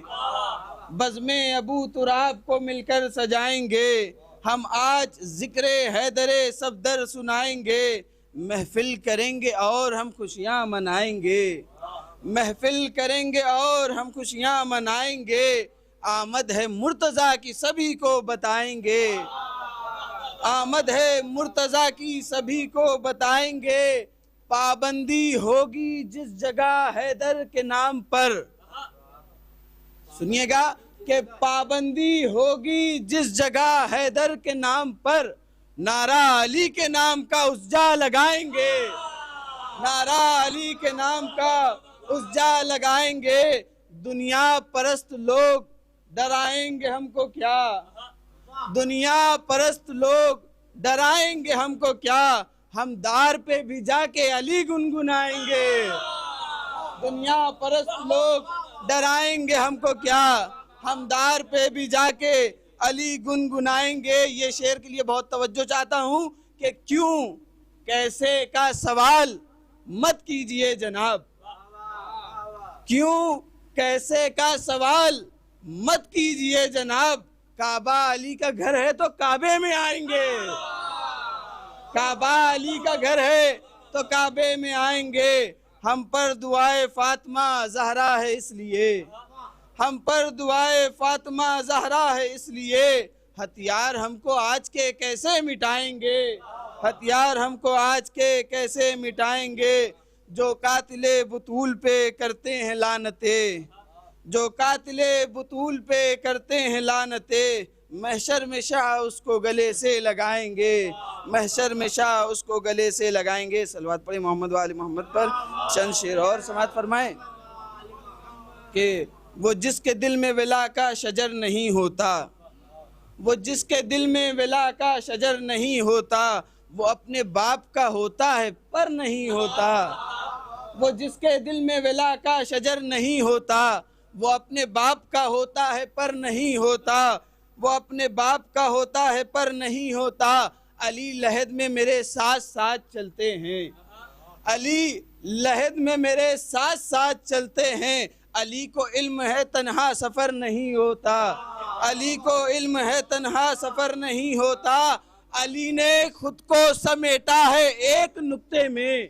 بزم ابو تراب کو مل کر سجائیں گے، ہم آج ذکر حیدر صفدر سنائیں گے، محفل کریں گے اور ہم خوشیاں منائیں گے، محفل کریں گے اور ہم خوشیاں منائیں گے، آمد ہے مرتضیٰ کی سبھی کو بتائیں گے، آمد ہے مرتضیٰ کی سبھی کو بتائیں گے، پابندی ہوگی جس جگہ حیدر کے نام پر، سنیے گا کہ پابندی ہوگی جس جگہ حیدر کے نام پر، نعرہ علی کے نام کا اس جا لگائیں گے، نعرہ علی کے نام کا اس جا لگائیں گے، دنیا پرست لوگ ڈرائیں گے ہم کو کیا، دنیا پرست لوگ ڈرائیں گے ہم کو کیا، ہم دار پہ بھی جا کے علی گنگنائیں گے، دنیا پرست لوگ ڈرائیں گے ہم کو کیا، ہم دار پہ بھی جا کے علی گنگنائیں گے۔ یہ شعر کے لیے بہت توجہ چاہتا ہوں کہ کیوں کیسے کا سوال مت کیجئے جناب، کیوں کیسے کا سوال مت کیجئے جناب، کعبہ علی کا گھر ہے تو کعبے میں آئیں گے، کعبہ علی کا گھر ہے تو کعبے میں آئیں گے، ہم پر دعائے فاطمہ زہرا ہے اس لیے، ہم پر دعائے فاطمہ زہرا ہے اس لیے، ہتھیار ہم کو آج کے کیسے مٹائیں گے، ہتھیار ہم کو آج کے کیسے مٹائیں گے، جو قاتل بطول پہ کرتے ہیں لعنتیں، جو قاتل بطول پہ کرتے ہیں لعنتیں، محشر میں شاہ اس کو گلے سے لگائیں گے، محشر میں شاہ اس کو گلے سے لگائیں گے۔ صلوات پڑھیں محمد و آل محمد پر۔ چند شعر اور سماعت فرمائیں کہ وہ جس کے دل میں ولا کا شجر نہیں ہوتا، وہ جس کے دل میں ولا کا شجر نہیں ہوتا، وہ اپنے باپ کا ہوتا ہے پر نہیں ہوتا، وہ جس کے دل میں ولا کا شجر نہیں ہوتا، وہ اپنے باپ کا ہوتا ہے پر نہیں ہوتا، وہ اپنے باپ کا ہوتا ہے پر نہیں ہوتا، علی لحد میں میرے ساتھ ساتھ چلتے ہیں، علی لحد میں میرے ساتھ ساتھ چلتے ہیں، علی کو علم ہے تنہا سفر نہیں ہوتا، علی کو علم ہے تنہا سفر نہیں ہوتا، علی نے خود کو سمیٹا ہے ایک نقطے میں،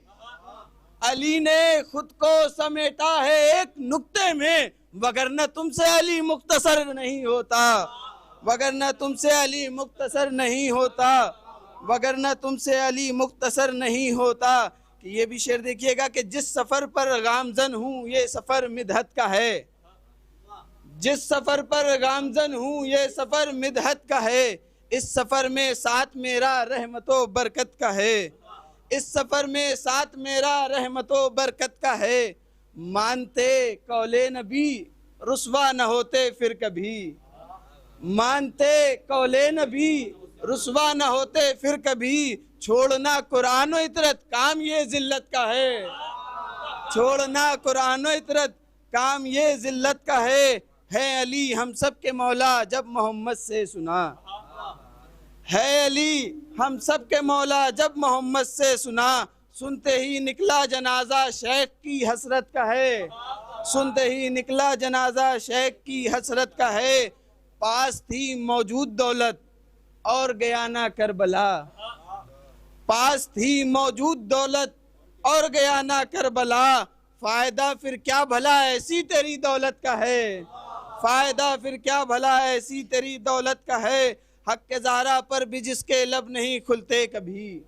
علی نے خود کو سمیٹا ہے ایک نقطے میں، وگرنہ تم سے علی مختصر نہیں ہوتا، وگرنہ تم سے علی مختصر نہیں ہوتا، وگرنہ تم سے علی مختصر نہیں ہوتا۔ کہ یہ بھی شعر دیکھیے گا کہ جس سفر پر گامزن ہوں یہ سفر مدحت کا ہے، جس سفر پر گامزن ہوں یہ سفر مدحت کا ہے، اس سفر میں ساتھ میرا رحمت و برکت کا ہے، اس سفر میں ساتھ میرا رحمت و برکت کا ہے، مانتے قول نبی رسوا نہ ہوتے پھر کبھی، مانتے قول نبی رسوا نہ ہوتے پھر کبھی، چھوڑنا قرآن و اطرت کام یہ ذلت کا ہے، چھوڑنا قرآن و اطرت کام یہ ذلت کا ہے علی ہم سب کے مولا جب محمد سے سنا، ہے علی ہم سب کے مولا جب محمد سے سنا، سنتے ہی نکلا جنازہ شیخ کی حسرت کا ہے، سنتے ہی نکلا جنازہ شیخ کی حسرت کا ہے، پاس تھی موجود دولت اور گیا نہ کربلا، پاس تھی موجود دولت اور گیا نہ کربلا، فائدہ پھر کیا بھلا ایسی تیری دولت کا ہے، فائدہ پھر کیا بھلا ایسی تیری دولت کا ہے، حق کے زہرا پر بھی جس کے لب نہیں کھلتے کبھی،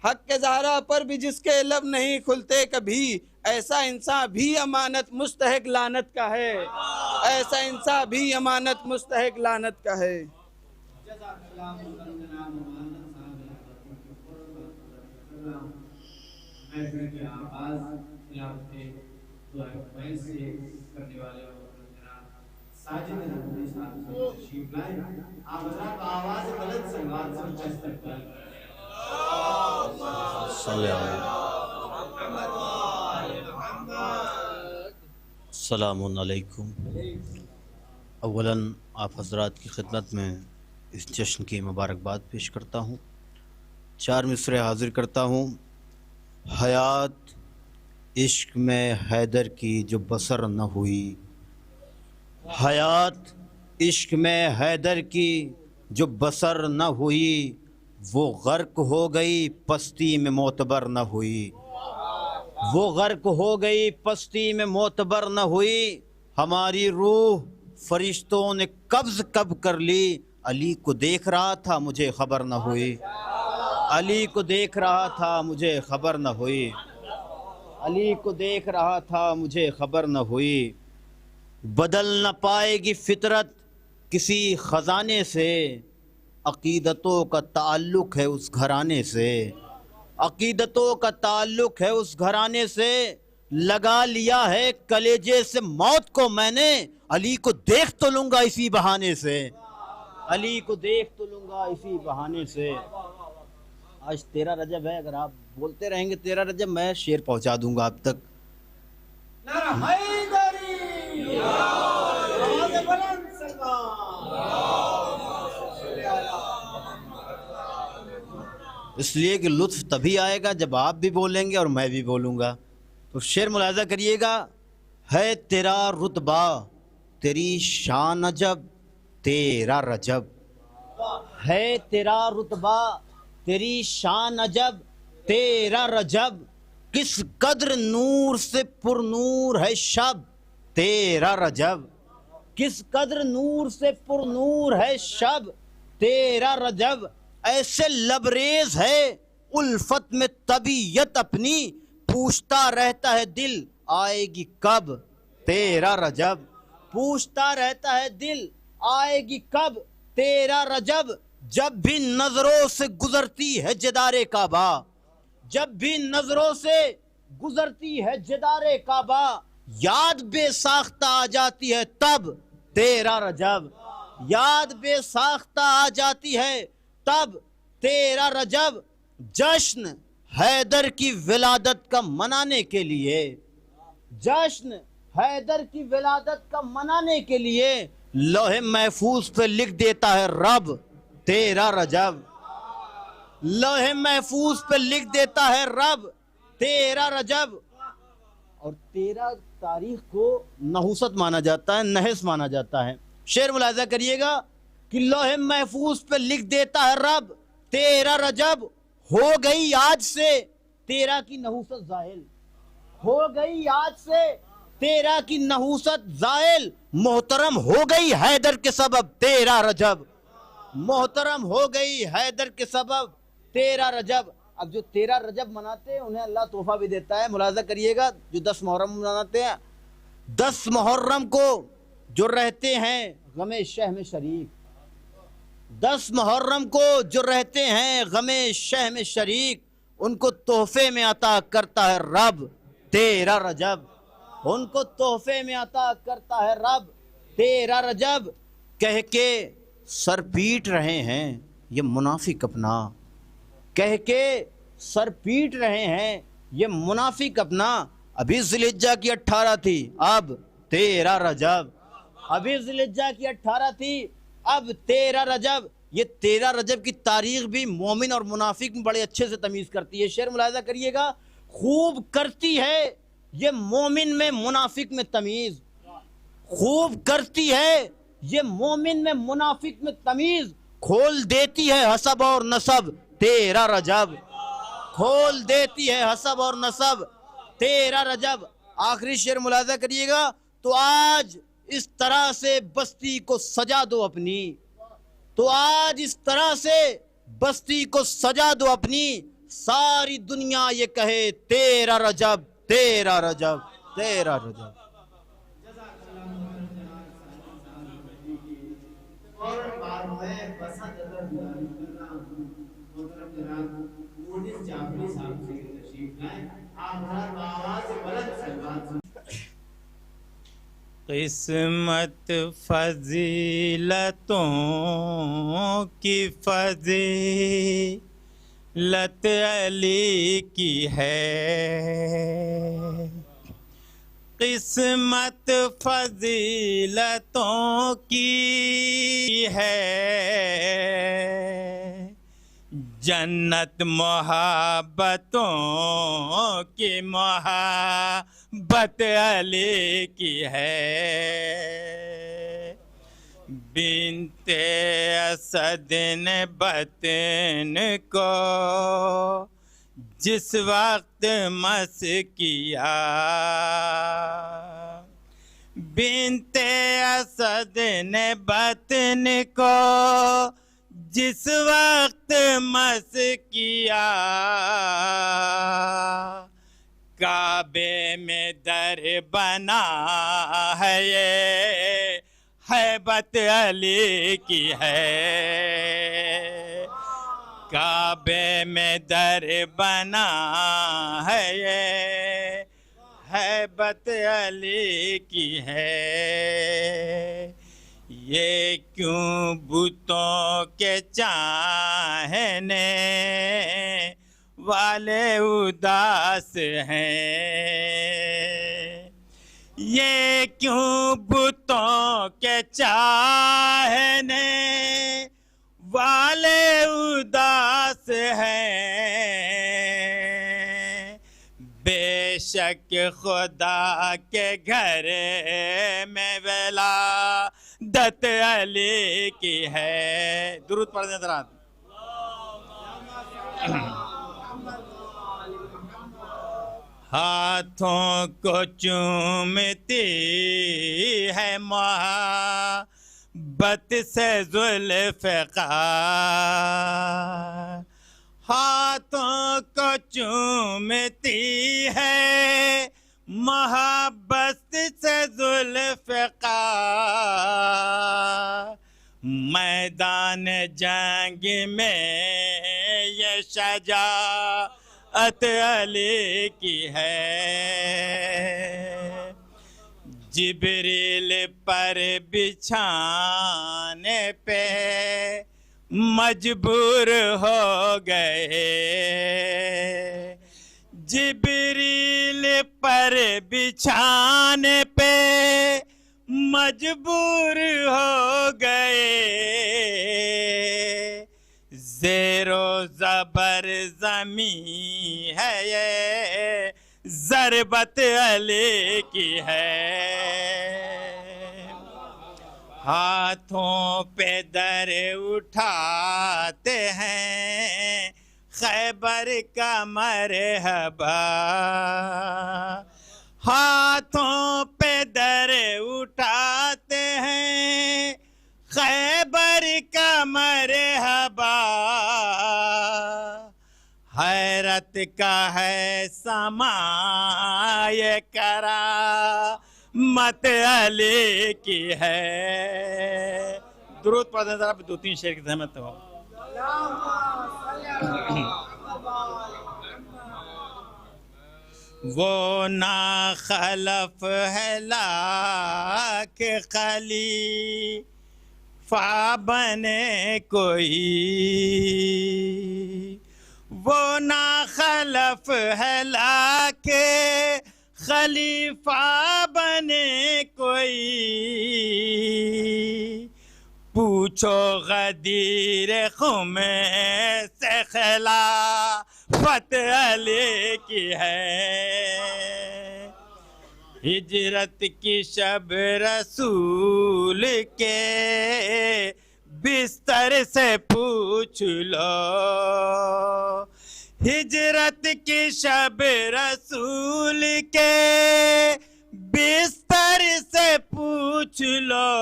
حق کے زہرا پر بھی جس کے لب نہیں کھلتے کبھی، ایسا انسان بھی امانت مستحق لعنت کا ہے، ایسا انسان بھی امانت مستحق لعنت کا ہے۔ السلام علیکم۔ اولاً آپ حضرات کی خدمت میں اس جشن کی مبارکباد پیش کرتا ہوں. 4 مصرعے حاضر کرتا ہوں. حیات عشق میں حیدر کی جو بسر نہ ہوئی، حیات عشق میں حیدر کی جو بسر نہ ہوئی، وہ غرق ہو گئی پستی میں معتبر نہ ہوئی، وہ غرق ہو گئی پستی میں معتبر نہ ہوئی. ہماری روح فرشتوں نے قبض کب کر لی، علی کو دیکھ رہا تھا مجھے خبر نہ ہوئی، علی کو دیکھ رہا تھا مجھے خبر نہ ہوئی، علی کو دیکھ رہا تھا مجھے خبر نہ ہوئی. بدل نہ پائے گی فطرت کسی خزانے سے، عقیدتوں کا تعلق ہے اس گھرانے سے، عقیدتوں کا تعلق ہے اس گھرانے سے. لگا لیا ہے کلیجے سے موت کو میں نے، علی کو دیکھ تو لوں گا اسی بہانے سے، علی کو دیکھ تو لوں گا اسی بہانے سے. آج 13 رجب ہے، اگر آپ بولتے رہیں گے 13 رجب میں شعر پہنچا دوں گا آپ تک. اس لیے کہ لطف تبھی آئے گا جب آپ بھی بولیں گے اور میں بھی بولوں گا. تو شعر ملاحظہ کریے گا. ہے تیرا رتبہ تیری شان عجب تیرا رجب، ہے تیرا رتبہ تیری شان عجب تیرا رجب، کس قدر نور سے پر نور ہے شب تیرا رجب، کس قدر نور سے پر نور ہے شب تیرا رجب. ایسے لبریز ہے الفت میں طبیعت اپنی، پوچھتا رہتا ہے دل آئے گی کب تیرا رجب، پوچھتا رہتا ہے دل آئے گی کب تیرا رجب. جب بھی نظروں سے گزرتی ہے جدار کعبہ، جب بھی نظروں سے گزرتی ہے جدار کعبہ، یاد بے ساختہ آ جاتی ہے تب تیرا رجب، یاد بے ساختہ آ جاتی ہے تب تیرا رجب. جشن حیدر کی ولادت کا منانے کے لیے، جشن حیدر کی ولادت کا منانے کے لیے لوح محفوظ پہ لکھ دیتا ہے رب تیرا رجب، لوح محفوظ پہ لکھ دیتا ہے رب تیرا رجب. اور 13 تاریخ کو نحوست مانا جاتا ہے، نحس مانا جاتا ہے. شعر ملاحظہ کریے گا کہ لوح محفوظ پہ لکھ دیتا ہے رب 13 رجب، ہو گئی آج سے 13 کی نحوست زائل، ہو گئی آج سے 13 کی نحوست زائل. محترم ہو گئی حیدر کے سبب 13 رجب، محترم ہو گئی حیدر کے سبب 13 رجب. اب جو 13 رجب مناتے ہیں انہیں اللہ تحفہ بھی دیتا ہے. ملاحظہ کریے گا جو 10 محرم مناتے ہیں، 10 محرم کو جو رہتے ہیں غم شہ میں شریک، 10 محرم کو جو رہتے ہیں غم شہ میں شریک، ان کو تحفے میں عطا کرتا ہے رب 13 رجب، ان کو تحفے میں عطا کرتا ہے رب 13 رجب. کہہ کے سر پیٹ رہے ہیں یہ منافق اپنا، کہہ کے سر پیٹ رہے ہیں یہ منافق اپنا. ابھی ذی الحجہ کی 18 تھی اب 13 رجب، ابھی ذی الحجہ کی 18 تھی اب 13 رجب. یہ 13 رجب کی تاریخ بھی مومن اور منافق میں بڑے اچھے سے تمیز کرتی ہے. شعر ملاحظہ کریے گا، خوب کرتی ہے یہ مومن میں منافق میں تمیز، خوب کرتی ہے یہ مومن میں منافق میں تمیز. کھول دیتی ہے حسب اور نسب 13 رجب، کھول دیتی ہے حسب اور نسب 13 رجب. آخری شعر ملاحظہ کریے گا. تو آج اس طرح سے بستی کو سجا دو اپنی، تو آج اس طرح سے بستی کو سجا دو اپنی، ساری دنیا یہ کہے 13 رجب 13 رجب 13 رجب. قسمت فضیلتوں کی فضیلت علی کی ہے، قسمت فضیلتوں کی ہے، جنت محبتوں کی محبت علی کی ہے، بنت اسد نے بطن کو جس وقت مس کیا، بنت اسد نے بطن کو جس وقت مس کیا، کعبے میں در بنا ہے یہ ہیبت علی کی ہے، کعبے میں در بنا ہے یہ ہیبت علی کی ہے، یہ کیوں بتوں کے چاہنے والے اداس ہیں، یہ کیوں بتوں کے چاہنے والے اداس ہیں، بے شک خدا کے گھر میں ولادت علی کی ہے۔ درود پڑھ دیں حضرات۔ ہاتھوں کو چومتی ہے محبت سے ذوالفقار، ہاتھوں کو چومتی ہے محبت سے ذوالفقار، میدان جنگ میں یہ شجاعت علی کی ہے، جبریل پر بچھانے پہ مجبور ہو گئے، جبریل پر بچھانے پہ مجبور ہو گئے، زیر و زبر زمین ہے یہ ضربت علی کی ہے، ہاتھوں پہ در اٹھاتے ہیں خیبر کا مرحبا، ہاتھوں پہ در اٹھاتے ہیں خیبر کا مرحبا، حیرت کا ہے سمائے کرامت علی کی ہے۔ درود پڑھ دیں ذرا، دو تین شعر کی زحمت ہو۔ وہ ناخلف ہے لاکھ خلیفہ بنے کوئی، وہ ناخلف ہے لاکھ خلیفہ بنے کوئی، پوچھو غدیر خم سے خلافت علی کی ہے، ہجرت کی شب رسول کے بستر سے پوچھ لو، ہجرت کی شب رسول کے بستر سے پوچھ لو،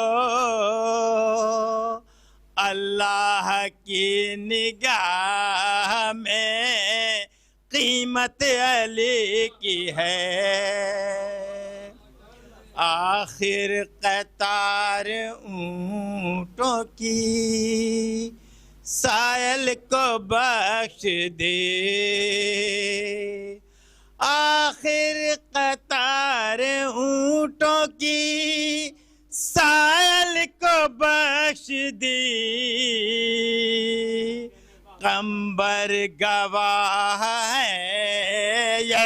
اللہ کی نگاہ میں قیمت علی کی ہے، آخر قطار اونٹوں کی سائل کو بخش دے، آخر قطار اونٹوں کی سائل کو بخش دی، قمبر گواہ ہے یہ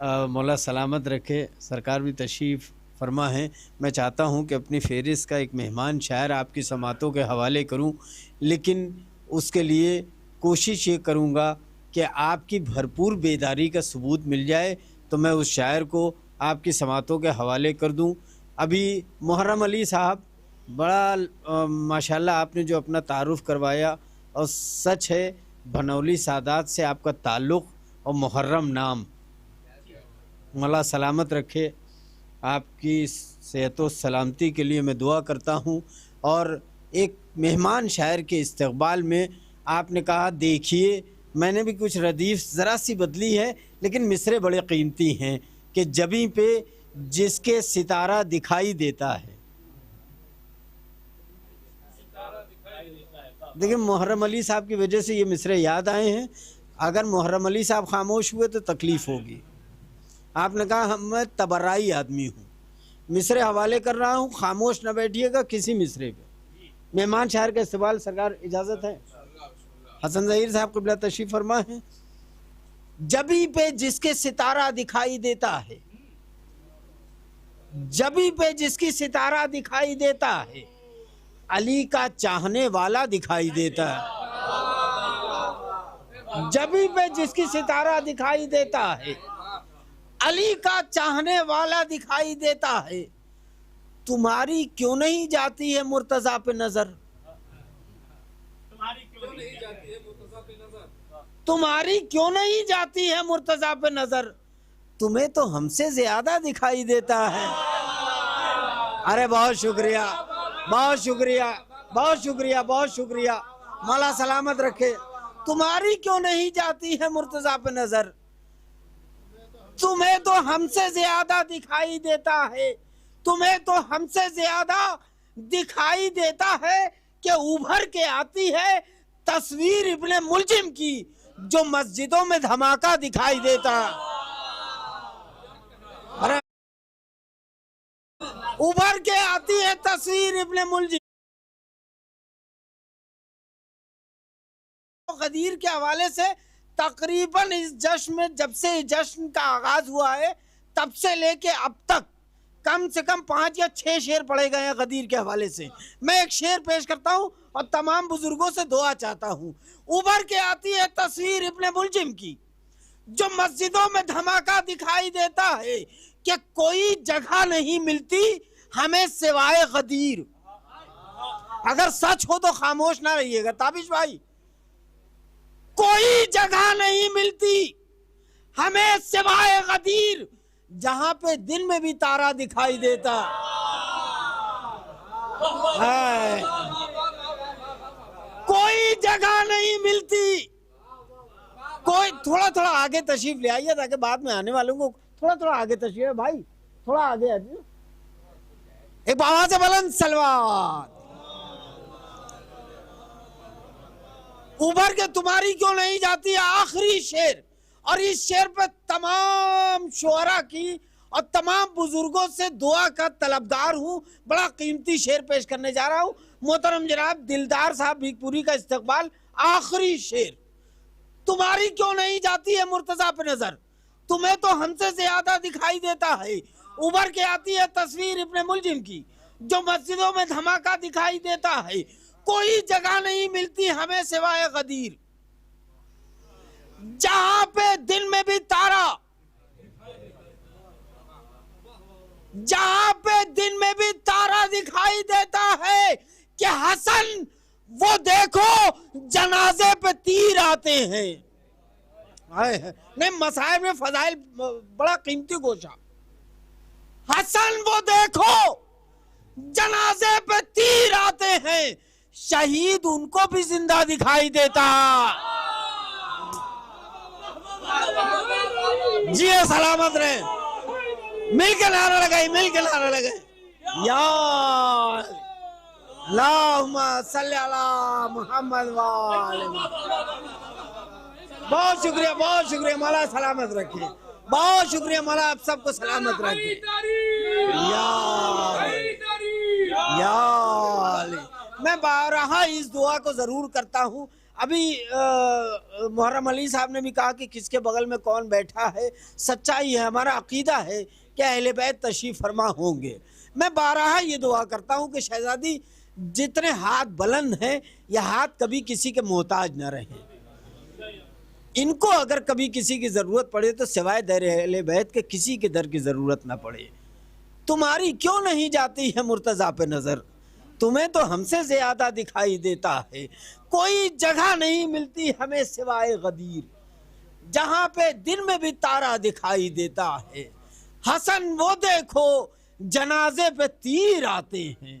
مولا سلامت رکھے، سرکار بھی تشریف فرما ہیں۔ میں چاہتا ہوں کہ اپنی فہرست کا ایک مہمان شاعر آپ کی سماعتوں کے حوالے کروں، لیکن اس کے لیے کوشش یہ کروں گا کہ آپ کی بھرپور بیداری کا ثبوت مل جائے تو میں اس شاعر کو آپ کی سماعتوں کے حوالے کر دوں۔ ابھی محرم علی صاحب، بڑا ماشاءاللہ آپ نے جو اپنا تعارف کروایا، اور سچ ہے بھنولی سادات سے آپ کا تعلق اور محرم نام۔ مولا سلامت رکھے، آپ کی صحت و سلامتی کے لیے میں دعا کرتا ہوں۔ اور ایک مہمان شاعر کے استقبال میں آپ نے کہا، دیکھیے میں نے بھی کچھ ردیف ذرا سی بدلی ہے لیکن مصرے بڑے قیمتی ہیں، کہ جبیں پہ جس کے ستارہ دکھائی دیتا ہے۔ دیکھیں محرم علی صاحب کی وجہ سے یہ مصرے یاد آئے ہیں، اگر محرم علی صاحب خاموش ہوئے تو تکلیف ہوگی۔ آپ نے کہا میں تبرعی آدمی ہوں، مصرے حوالے کر رہا ہوں، خاموش نہ بیٹھیے گا کسی مصرے پہ۔ مہمان شاعر کا استقبال، سرکار اجازت ہے؟ حسن ظہیر صاحب قبلہ تشریف فرما ہے۔ جبی پہ جس کے ستارہ دکھائی دیتا ہے، جبی پہ جس کی ستارہ دکھائی دیتا ہے، علی کا چاہنے والا دکھائی دیتا ہے۔ جبی پہ جس کی ستارہ دکھائی دیتا ہے، علی کا چاہنے والا دکھائی دیتا ہے۔ تمہاری کیوں نہیں جاتی ہے مرتضیٰ پہ نظر؟ تمہاری کیوں نہیں جاتی ہے مرتضیٰ پہ نظر؟ تمہیں تو ہم سے زیادہ دکھائی دیتا ہے۔ ارے بہت شکریہ، بہت شکریہ، بہت شکریہ، بہت شکریہ، مولا سلامت رکھے۔ تمہاری کیوں نہیں جاتی ہے مرتضیٰ پہ نظر؟ تمہیں تو ہم سے زیادہ دکھائی دیتا ہے، تمہیں تو ہم سے زیادہ دکھائی دیتا ہے، کہ ابھر کے آتی ہے تصویر ابن ملجم کی، جو مسجدوں میں دھماکہ دکھائی دیتا ہے۔ ابھر کے آتی ہے تصویر ابن ملجم۔ غدیر کے حوالے سے تقریباً اس جشن میں، جب سے اس جشن کا آغاز ہوا ہے تب سے لے کے اب تک کم سے کم 5 یا 6 شعر پڑھے گئے ہیں غدیر کے حوالے سے۔ میں ایک شعر پیش کرتا ہوں اور تمام بزرگوں سے دعا چاہتا ہوں۔ ابھر کے آتی ہے تصویر ابن ملجم کی، جو مسجدوں میں دھماکہ دکھائی دیتا ہے، کہ کوئی جگہ نہیں ملتی ہمیں سوائے غدیر۔ اگر سچ ہو تو خاموش نہ رہیے گا تابش بھائی۔ کوئی جگہ نہیں ملتی ہمیں سوائے غدیر، جہاں پہ دن میں بھی تارا دکھائی دیتا ہے۔ کوئی جگہ نہیں ملتی۔ کوئی تھوڑا آگے تشریف لے آئیے تاکہ بعد میں آنے والوں کو تھوڑا آگے تشریف ہے بھائی، تھوڑا آگے آئیے۔ ایک آواز بلند صلوات۔ ابھر کے تمہاری کیوں نہیں جاتی، آخری شعر، اور اس شعر پہ تمام شعراء کی اور تمام بزرگوں سے دعا کا طلبگار ہوں۔ بڑا قیمتی شعر پیش کرنے جا رہا ہوں۔ محترم جناب دلدار صاحب بھیک پوری کا استقبال، آخری شعر۔ تمہاری کیوں نہیں جاتی ہے مرتضیٰ پہ نظر؟ تمہیں تو ہم سے زیادہ دکھائی دیتا ہے۔ ابھر کے آتی ہے تصویر ابن ملجم کی، جو مسجدوں میں دھماکہ دکھائی دیتا ہے۔ کوئی جگہ نہیں ملتی ہمیں سوائے غدیر، جہاں پہ دن میں بھی تارا، جہاں پہ دن میں بھی تارا دکھائی دیتا ہے، کہ حسن وہ دیکھو جنازے پہ تیر آتے ہیں۔ نہیں، مصائب میں فضائل بڑا قیمتی گوشہ۔ حسن وہ دیکھو جنازے پہ تیر آتے ہیں، شہید ان کو بھی زندہ دکھائی دیتا۔ جی سلامت رہیں، مل کے نعرہ لگائی، مل کے نعرہ لگائی۔ یا اللہم صلی علی محمد وآل محمد۔ بہت شکریہ، بہت شکریہ، مولا سلامت رکھے، بہت شکریہ، مولا آپ سب کو سلامت رکھے۔ یا علی، میں بارہا اس دعا کو ضرور کرتا ہوں، ابھی محرم علی صاحب نے بھی کہا کہ کس کے بغل میں کون بیٹھا ہے، سچائی ہے، ہمارا عقیدہ ہے کہ اہل بیت تشریف فرما ہوں گے۔ میں بارہا یہ دعا کرتا ہوں کہ شہزادی جتنے ہاتھ بلند ہیں یہ ہاتھ کبھی کسی کے محتاج نہ رہیں، ان کو اگر کبھی کسی کی ضرورت پڑے تو سوائے در اہل بیت کے کسی کے در کی ضرورت نہ پڑے۔ تمہاری کیوں نہیں جاتی ہے مرتضیٰ پہ نظر، تمہیں تو ہم سے زیادہ دکھائی دیتا ہے، کوئی جگہ نہیں ملتی ہمیں سوائے غدیر، جہاں پہ دن میں بھی تارا دکھائی دیتا ہے۔ حسن وہ دیکھو جنازے پہ تیر آتے ہیں،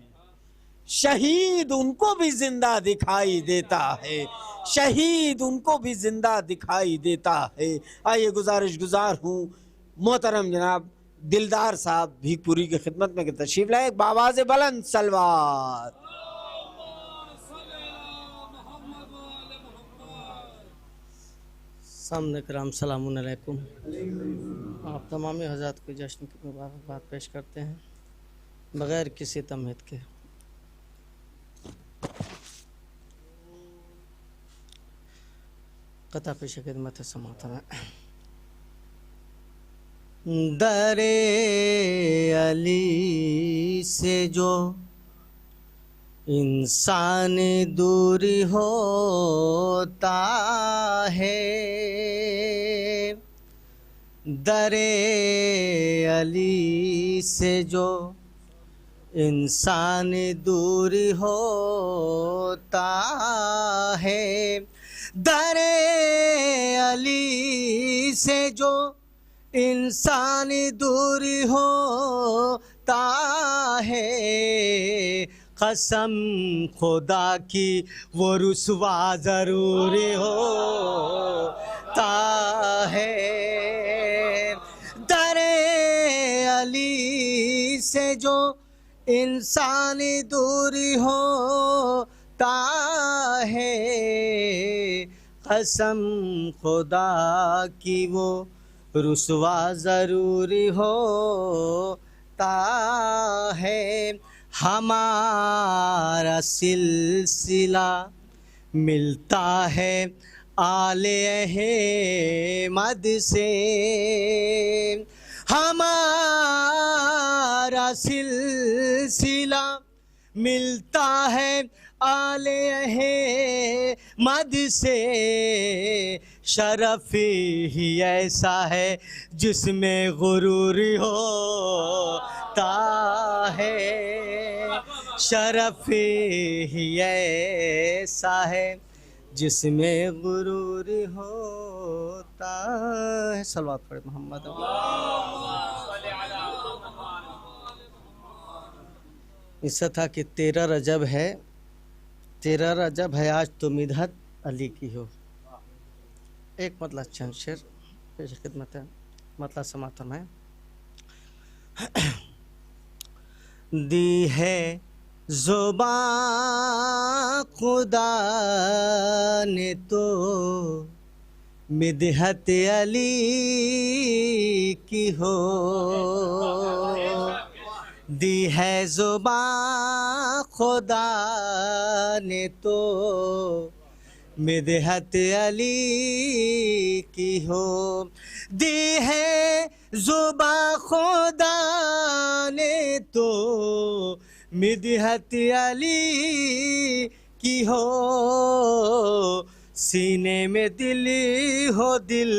شہید ان کو بھی زندہ دکھائی دیتا ہے، شہید ان کو بھی زندہ دکھائی دیتا ہے۔ آئیے گزارش گزار ہوں محترم جناب دلدار صاحب بھیک پوری کی خدمت میں کہ تشریف لائے، بآواز بلند صلوات۔ سامنے کرام سلام علیکم، آپ تمامی حضرات کو جشن کی مبارکباد پیش کرتے ہیں بغیر کسی تمہید کے۔ قطع پیش خدمت سماعت ہے۔ در علی سے جو انسان دوری ہوتا ہے، در علی سے جو انسان دوری ہوتا ہے، در علی سے جو انسان دوری ہوتا ہے، قسم خدا کی وہ رسوا ضرور ہوتا ہے، در علی سے جو انسان دوری ہوتا ہے، قسم خدا کی وہ رسوا ضروری ہوتا ہے۔ ہمارا سلسلہ ملتا ہے آل احمد سے، ہمارا سلسلہ ملتا ہے آل احمد سے، شرف ہی ایسا ہے جس میں غرور ہوتا ہے، شرف ہی ایسا ہے جس میں غرور ہوتا ہے۔ صلوات پڑھیں محمد۔ اس سے تھا کہ 13 رجب ہے، 13 رجب ہے آج تو مدحت علی کی ہو۔ ایک مطلب چند شعر پیش خدمت ہے، مطلب سماعت میں۔ دی ہے زبان خدا نے تو مدحت علی کی ہو، دی ہے زبان خدا نے تو مدحت علی کی ہو، دی ہے زبان خدا نے تو مدحت علی کی ہو، سینے میں دل ہو دل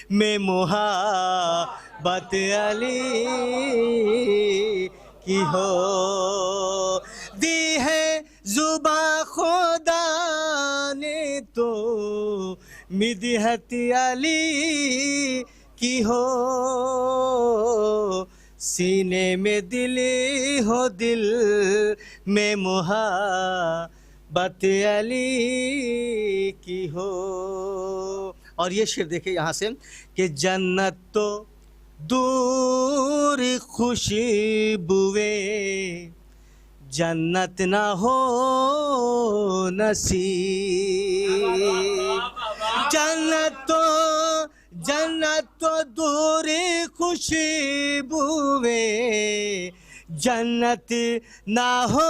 میں محبت علی کی ہو، دی ہے زبان خدا نے تو مدحت علی کی ہو، سینے میں دل ہو دل میں محبت علی کی ہو۔ اور یہ شعر دیکھیں یہاں سے کہ جنت تو دور خوشبوئے جنت نہ ہو نصیب، جنت تو دور خوشبوئے جنت نہ ہو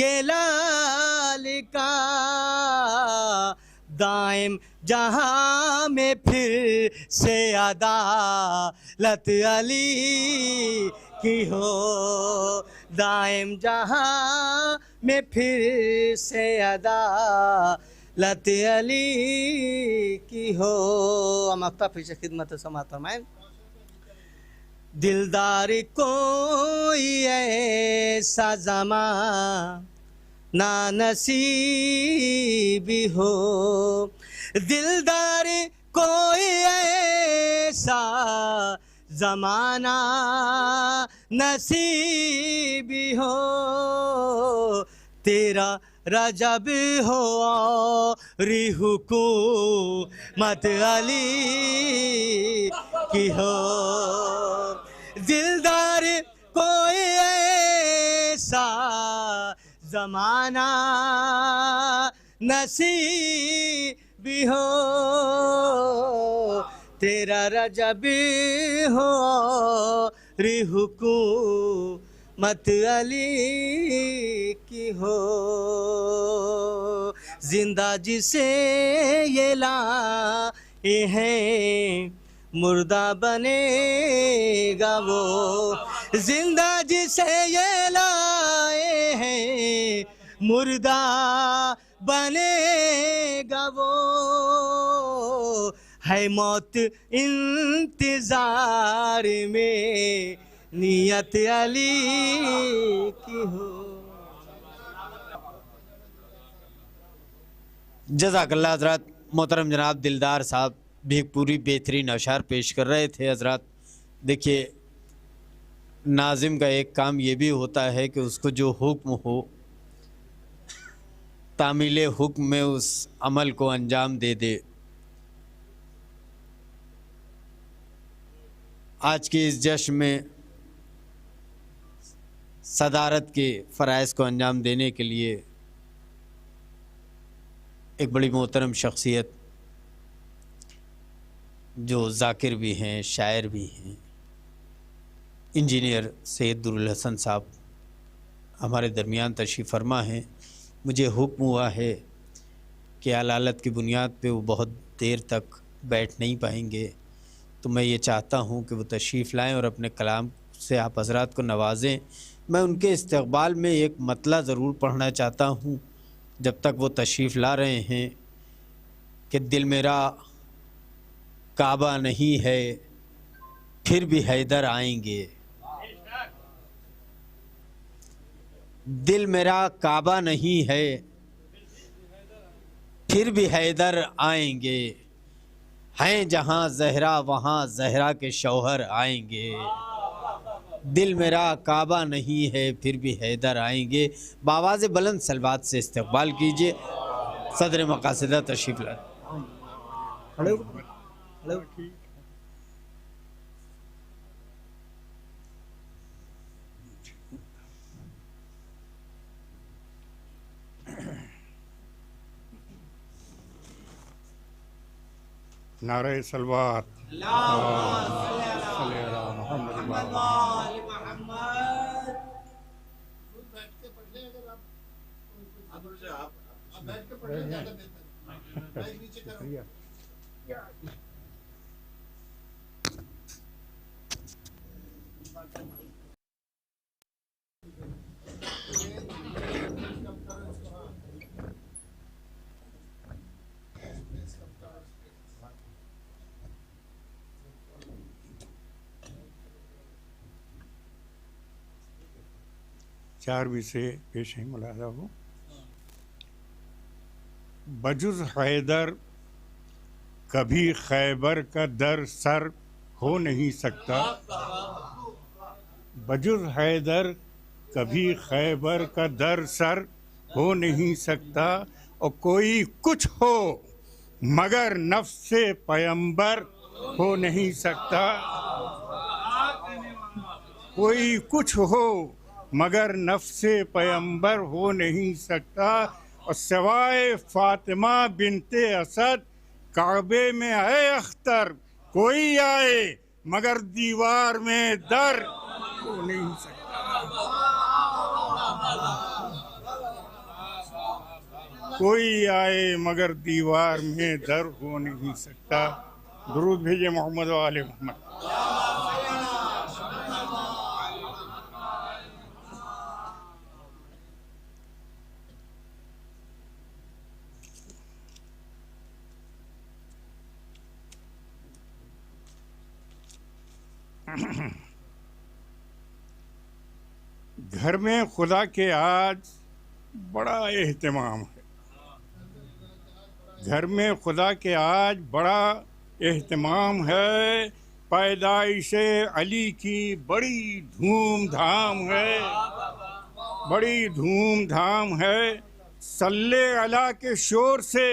کے لال کا دائم جہاں میں پھر سے عدالت علی کی ہو دائم جہاں میں پھر سے عدالت علی کی ہو ہم آپ پیچھے خدمت سماعت فرمائیں دلدار کوئی ایسا زمان نا نصیبی ہو دلدار کوئی ایسا زمانہ نصیبی ہو تیرا رجب ہو اور حکومت علی کی ہو دلدار کوئی ایسا زمانہ نصیبی ہو تیرا رجب ہو اور حکومت علی کی ہو زندہ جسے یہ لائے ہیں مردہ بنے گا وہ زندہ جسے یہ لائے ہیں مردہ بنے گا وہ ہے موت انتظار میں نیت علی کی ہو جزاک اللہ حضرات محترم جناب دلدار صاحب بھی ایک پوری بہترین اشعار پیش کر رہے تھے حضرات دیکھیے ناظم کا ایک کام یہ بھی ہوتا ہے کہ اس کو جو حکم ہو تعمیل حکم میں اس عمل کو انجام دے دے آج کی اس جشن میں صدارت کے فرائض کو انجام دینے کے لیے ایک بڑی محترم شخصیت جو ذاکر بھی ہیں شاعر بھی ہیں انجینئر سید درالحسن صاحب ہمارے درمیان تشریف فرما ہیں مجھے حکم ہوا ہے کہ علالت کی بنیاد پہ وہ بہت دیر تک بیٹھ نہیں پائیں گے تو میں یہ چاہتا ہوں کہ وہ تشریف لائیں اور اپنے کلام سے آپ حضرات کو نوازیں میں ان کے استقبال میں ایک مطلع ضرور پڑھنا چاہتا ہوں جب تک وہ تشریف لا رہے ہیں کہ دل میرا کعبہ نہیں ہے پھر بھی حیدر آئیں گے دل میرا کعبہ نہیں ہے پھر بھی حیدر آئیں گے ہیں جہاں زہرا وہاں زہرا کے شوہر آئیں گے دل میرا کعبہ نہیں ہے پھر بھی حیدر آئیں گے بآواز بلند صلوات سے استقبال کیجئے صدر مقاصدہ تشریف لائیں نعرہ صلوات چار بھی سے پیش ہیں ملاحظہ ہو بجز حیدر کبھی خیبر کا در سر ہو نہیں سکتا بجز حیدر کبھی خیبر کا در سر ہو نہیں سکتا اور کوئی کچھ ہو مگر نفس پیمبر ہو نہیں سکتا کوئی کچھ ہو مگر نفس پیمبر ہو نہیں سکتا اور سوائے فاطمہ بنت اسد کعبے میں ہے اختر کوئی آئے مگر دیوار میں در ہو نہیں سکتا کوئی آئے مگر دیوار میں در ہو نہیں سکتا. درود بھیجے محمد و آل محمد. گھر میں خدا کے آج بڑا اہتمام ہے. گھر میں خدا کے آج بڑا اہتمام ہے. پیدائش علی کی بڑی دھوم دھام ہے. بڑی دھوم دھام ہے. صلی علی کے شور سے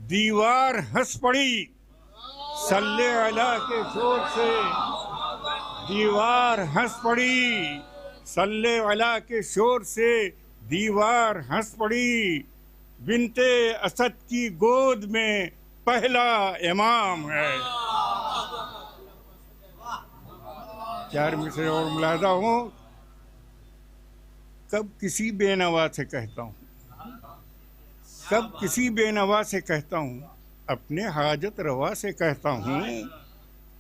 دیوار ہنس پڑی. صلی علی کے شور سے دیوار ہنس پڑی. صلی علی کے شور سے دیوار ہنس پڑی. بنت اسد کی گود میں پہلا امام ہے. چار مصرے اور ملاحظہ ہوں. کب کسی بے نوا سے کہتا ہوں، کب کسی بے نوا سے کہتا ہوں، اپنے حاجت روا سے کہتا ہوں،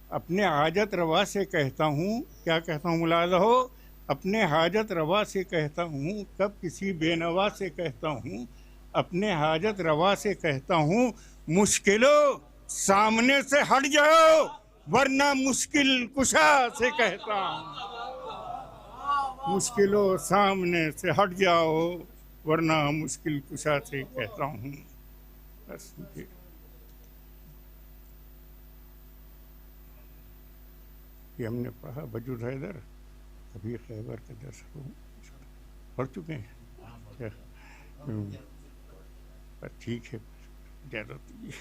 اپنے حاجت روا سے کہتا ہوں. کیا کہتا ہوں ملاحظہ ہو؟ اپنے حاجت روا سے کہتا ہوں. کب کسی بے نوا سے کہتا ہوں، اپنے حاجت روا سے کہتا ہوں. مشکلوں سامنے سے ہٹ جاؤ ورنہ مشکل کشا سے کہتا ہوں. مشکلوں سامنے سے ہٹ جاؤ ورنہ مشکل کشا سے کہتا ہوں. بس یہ ہم نے پڑھا. وجود حیدر ابھی خیبر کے درس کو پڑھ چکے ہیں. ٹھیک ہے، اجازت دیجیے.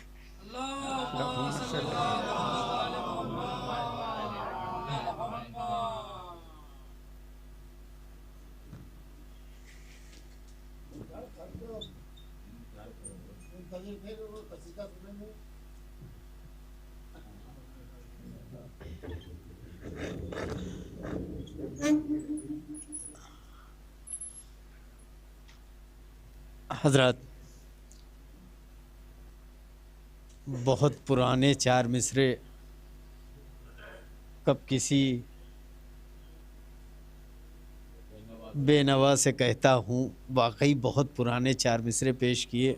حضرات، بہت پرانے چار مصرے کب کسی بے نوا سے کہتا ہوں. واقعی بہت پرانے چار مصرے پیش کیے.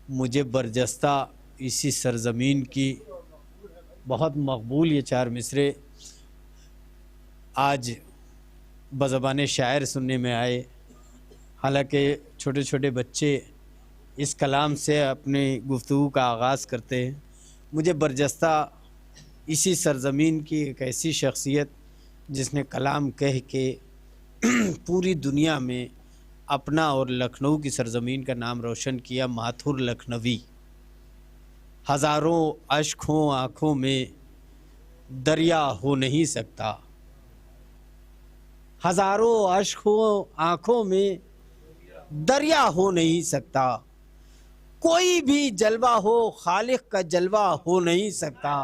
مجھے برجستہ اسی سرزمین کی بہت مقبول یہ چار مصرے آج بزبان شاعر سننے میں آئے. حالانکہ چھوٹے چھوٹے بچے اس کلام سے اپنی گفتگو کا آغاز کرتے ہیں. مجھے برجستہ اسی سرزمین کی ایک ایسی شخصیت جس نے کلام کہہ کے پوری دنیا میں اپنا اور لکھنؤ کی سرزمین کا نام روشن کیا، ماتھر لکھنوی. ہزاروں اشک ہوں آنکھوں میں دریا ہو نہیں سکتا. ہزاروں اشک ہوں آنکھوں میں دریا ہو نہیں سکتا. کوئی بھی جلوہ ہو خالق کا جلوہ ہو نہیں سکتا.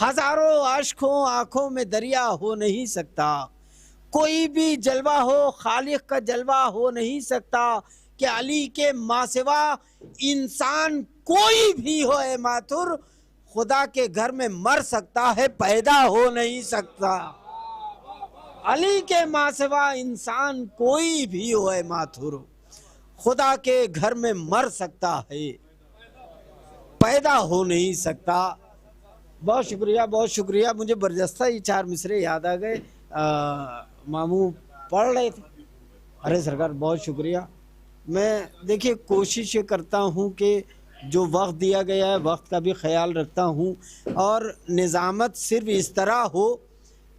ہزاروں اشک ہوں آنکھوں میں دریا ہو نہیں سکتا. کوئی بھی جلوہ ہو خالق کا جلوہ ہو نہیں سکتا. کہ علی کے ماں سوا انسان کوئی بھی ہو اے ماتھر، خدا کے گھر میں مر سکتا ہے، پیدا ہو نہیں سکتا. علی کے ماں سوا انسان کوئی بھی ہو اے ماتھر، خدا کے گھر میں مر سکتا ہے، پیدا ہو نہیں سکتا. بہت شکریہ، بہت شکریہ. مجھے برجستہ یہ چار مصرے یاد آ گئے. ماموں پڑھ رہے تھے. ارے سرکار بہت شکریہ. میں دیکھیے کوشش کرتا ہوں کہ جو وقت دیا گیا ہے وقت کا بھی خیال رکھتا ہوں، اور نظامت صرف اس طرح ہو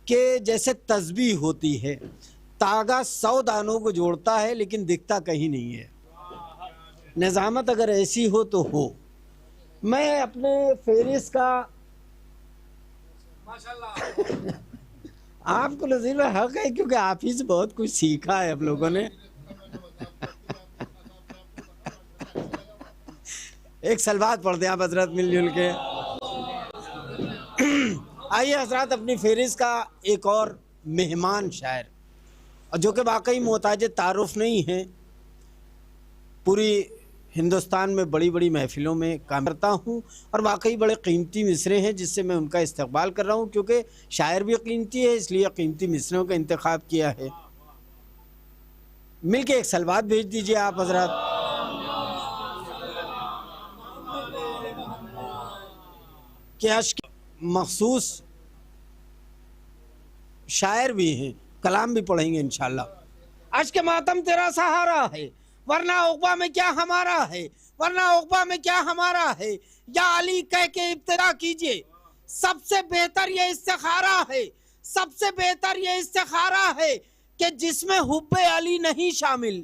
کہ جیسے تسبیح ہوتی ہے، تاگا 100 دانوں کو جوڑتا ہے لیکن دکھتا کہیں نہیں ہے. نظامت اگر ایسی ہو تو ہو. میں اپنے فہرست کا آپ کو نظیر حق ہے کیونکہ آپ ہی سے بہت کچھ سیکھا ہے ہم لوگوں نے. ایک سلوات پڑھ دیں آپ حضرات مل جل کے. آئیے حضرات، اپنی فہرست کا ایک اور مہمان شاعر، اور جو کہ واقعی محتاج تعارف نہیں ہے، پوری ہندوستان میں بڑی بڑی محفلوں میں کام کرتا ہوں اور واقعی بڑے قیمتی مصرے ہیں جس سے میں ان کا استقبال کر رہا ہوں، کیونکہ شاعر بھی قیمتی ہے، اس لیے قیمتی مصروں کا انتخاب کیا ہے۔ مل کے ایک سلوات بھیج دیجئے آپ حضرات۔ کہ عشق مخصوص شاعر بھی ہیں، کلام بھی پڑھیں گے انشاءاللہ۔ عشق ماتم تیرا سہارا ہے، ورنہ عقبہ میں کیا ہمارا ہے، ورنہ عقبہ میں کیا ہمارا ہے، یا علی کہہ کے ابتدا کیجئے، سب سے بہتر یہ استخارہ ہے، سب سے بہتر یہ استخارہ ہے کہ جس میں حب علی نہیں شامل،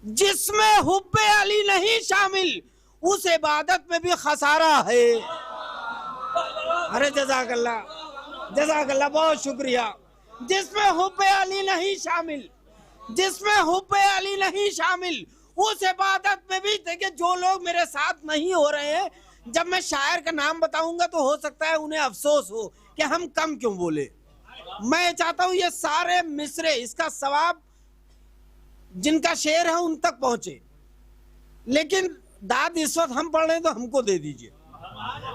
جس میں حب علی نہیں شامل اس عبادت میں بھی خسارہ ہے۔ ارے جزاک اللہ، بہت شکریہ۔ جس میں حب علی نہیں شامل، جس میں حب علی نہیں شامل اس عبادت میں بھی، دیکھیں جو لوگ میرے ساتھ نہیں ہو رہے ہیں، جب میں شاعر کا نام بتاؤں گا تو ہو سکتا ہے انہیں افسوس ہو کہ ہم کم کیوں بولے۔ میں چاہتا ہوں یہ سارے مصرے، اس کا ثواب جن کا شعر ہے ان تک پہنچے، لیکن داد اس وقت ہم پڑھ رہے ہیں تو ہم کو دے دیجئے۔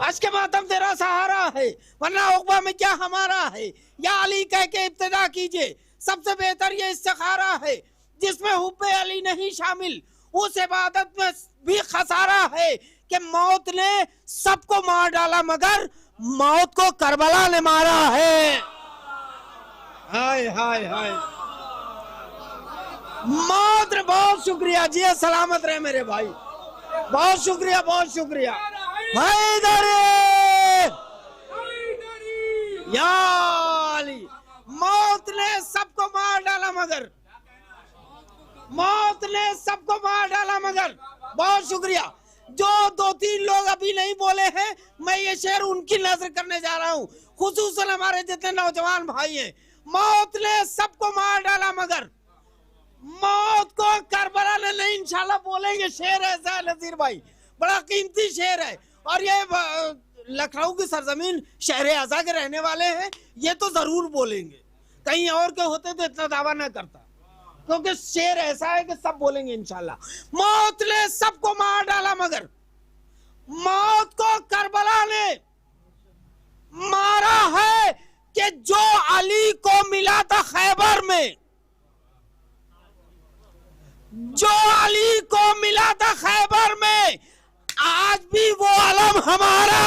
عشق ماتم تیرا سہارا ہے، ورنہ عقبہ میں کیا ہمارا ہے، یا علی کہہ کے ابتدا کیجئے، سب سے بہتر یہ استخارہ ہے جس میں حب علی نہیں شامل اس عبادت میں بھی خسارہ ہے کہ موت نے سب کو مار ڈالا مگر موت کو کربلا نے مارا ہے۔ ہائے ہائے ہائے، موت نے، بہت شکریہ جی، سلامت رہے میرے بھائی، بہت شکریہ، بہت شکریہ۔ یا علی، موت نے سب کو مار ڈالا مگر، موت نے سب کو مار ڈالا مگر، بہت شکریہ۔ جو دو تین لوگ ابھی نہیں بولے ہیں میں یہ شعر ان کی نظر کرنے جا رہا ہوں، خصوصاً ہمارے جتنے نوجوان بھائی ہیں۔ موت نے سب کو مار ڈالا مگر موت کو کربلا نے نہیں، انشاءاللہ بولیں گے۔ شعر ایسا ہے نذیر بھائی، بڑا قیمتی شعر ہے، اور یہ لکھنؤ کی سرزمین شہر اعزا کے رہنے والے ہیں، یہ تو ضرور بولیں گے، کہیں اور کے ہوتے تو اتنا دعویٰ نہ کرتا، کیونکہ شعر ایسا ہے کہ سب بولیں گے انشاءاللہ۔ موت نے سب کو مار ڈالا مگر موت کو کربلا نے مارا ہے کہ جو علی کو ملا تھا خیبر میں، جو علی کو ملا تھا خیبر میں آج بھی وہ علم ہمارا،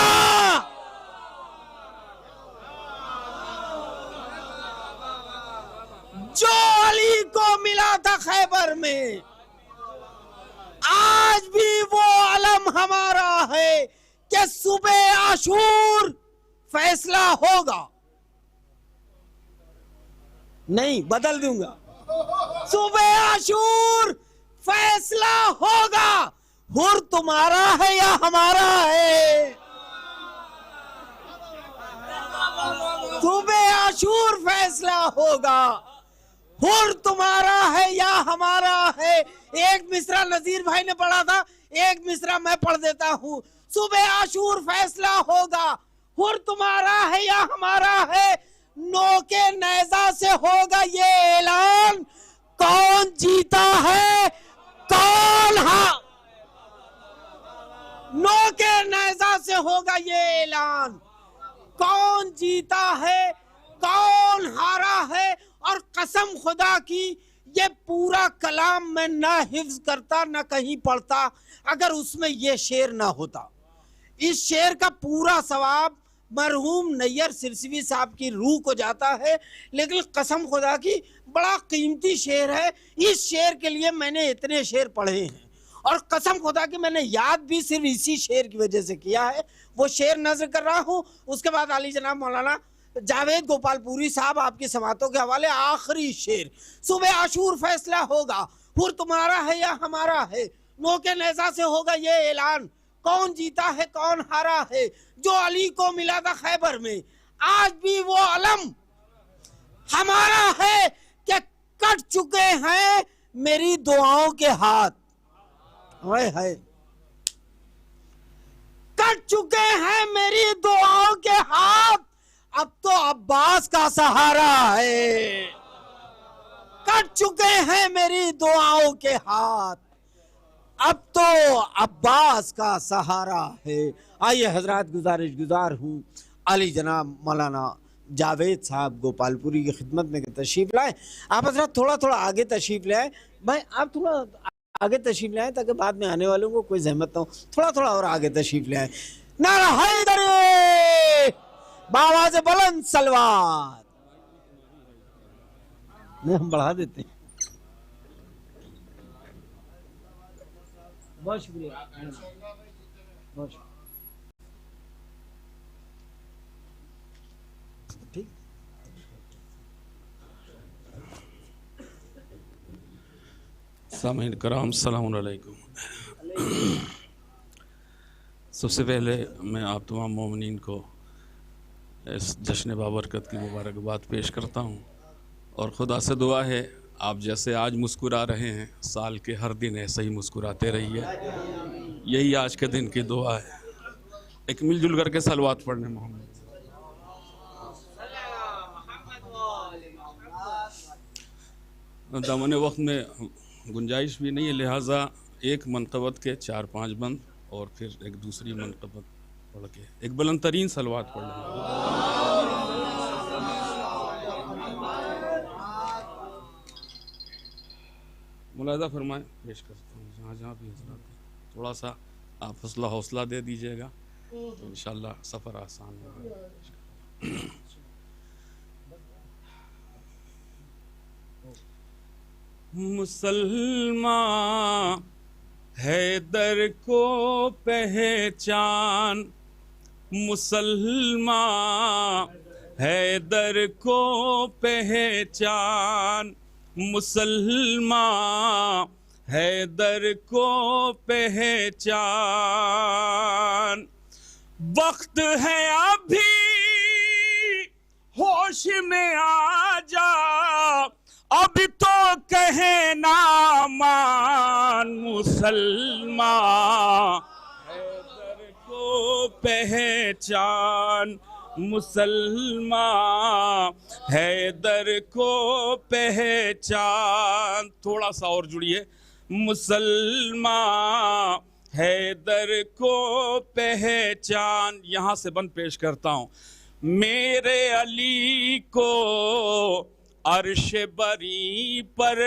جو علی کو ملا تھا خیبر میں آج بھی وہ علم ہمارا ہے کہ صبح عاشور فیصلہ ہوگا، نہیں بدل دوں گا، صبح عاشور فیصلہ ہوگا، حر تمہارا ہے یا ہمارا ہے، صبح عاشور فیصلہ ہوگا، حر تمہارا ہے یا ہمارا ہے۔ ایک مصرع نذیر بھائی نے پڑھا تھا، ایک مصرع میں پڑھ دیتا ہوں۔ صبح عاشور فیصلہ ہوگا، حر تمہارا ہے یا ہمارا ہے، نوک نیزہ سے ہوگا یہ اعلان، کون جیتا ہے کون ہاں، نوک نیزہ سے ہوگا یہ اعلان، کون جیتا ہے کون ہارا ہے۔ اور قسم خدا کی یہ پورا کلام میں نہ حفظ کرتا نہ کہیں پڑھتا اگر اس میں یہ شعر نہ ہوتا۔ اس شعر کا پورا ثواب مرحوم نیر سرسوی صاحب کی روح کو جاتا ہے، لیکن قسم خدا کی بڑا قیمتی شعر ہے۔ اس شعر کے لیے میں نے اتنے شعر پڑھے ہیں، اور قسم خدا کی میں نے یاد بھی صرف اسی شعر کی وجہ سے کیا ہے۔ وہ شعر نظر کر رہا ہوں، اس کے بعد علی جناب مولانا جاوید گوپال پوری صاحب آپ کی سماعتوں کے حوالے آخری شعر۔ صبح عاشور فیصلہ ہوگا، حر تمہارا ہے یا ہمارا ہے، نوک نیزہ سے ہوگا یہ اعلان، کون جیتا ہے کون ہارا ہے، جو علی کو ملا تھا خیبر میں آج بھی وہ علم ہمارا ہے کہ کٹ چکے ہیں میری دعاؤں کے ہاتھ، کٹ چکے ہیں میری دعاؤں کے ہاتھ، اب تو عباس کا سہارا ہے، کٹ چکے ہیں میری دعاؤں کے ہاتھ، اب تو عباس کا سہارا ہے. آئیے حضرات گزارش گزار ہوں علی جناب مولانا جاوید صاحب گوپال پوری کی خدمت میں تشریف لائیں. آپ حضرات تھوڑا تھوڑا آگے تشریف لے آئیں. بھائی آپ تھوڑا آگے تشریف لے آئیں تاکہ بعد میں آنے والوں کو کوئی زحمت نہ ہو. تھوڑا تھوڑا اور آگے تشریف لے آئیں. نعرہ حیدری بآواز بلند صلوات. ہم بڑھا دیتے ہیں. بہت شکریہ. بہت شکریہ. ٹھیک. سامعین کرام السلام علیکم. سب سے پہلے میں آپ تمام مومنین کو اس جشن بابرکت کی مبارکباد پیش کرتا ہوں اور خدا سے دعا ہے آپ جیسے آج مسکرا رہے ہیں سال کے ہر دن ایسے ہی مسکراتے رہیے. یہی آج کے دن کی دعا ہے. ایک مل جل کر کے صلوات پڑھنے محمد. دامن وقت میں گنجائش بھی نہیں ہے لہٰذا ایک منقبت کے 4-5 بند اور پھر ایک دوسری منقبت پڑھ کے ایک بلند ترین صلوات پڑھ لیں. ملاحظہ فرمائیں پیش کرتا ہوں جہاں جہاں بھی حضرات تھوڑا سا آپ حوصلہ دے دیجیے گا تو انشاءاللہ سفر آسان ہوگا. مسلمان حیدر کو پہچان مسلمان حیدر کو پہچان مسلمان حیدر کو پہچان. وقت ہے ابھی ہوش میں آ جا اب تو کہنا مان مسلمان حیدر کو پہچان مسلمان حیدر کو پہچان. تھوڑا سا اور جڑیے. مسلمان حیدر کو پہچان. یہاں سے بند پیش کرتا ہوں. میرے علی کو عرش بری پر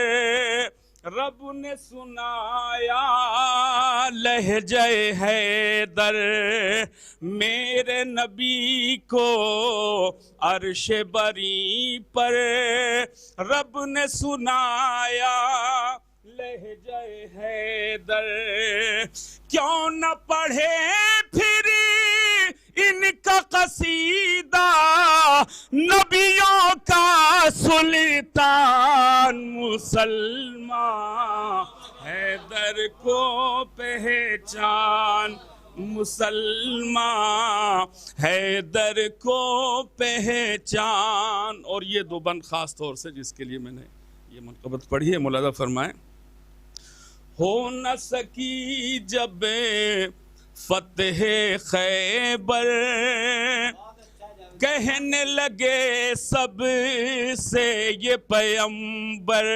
رب نے سنایا لہجہ حیدر. میرے نبی کو عرش بری پر رب نے سنایا لہجہ حیدر. کیوں نہ پڑھے پھر ان کا قصیدہ نبیوں کا سلطان مسلمان حیدر کو پہچان مسلمان حیدر کو پہچان. اور یہ دو بند خاص طور سے جس کے لیے میں نے یہ منقبت پڑھی ہے ملاحظہ فرمائیں. ہو نہ سکی جب فتح خیبر کہنے لگے سب سے یہ پیمبر.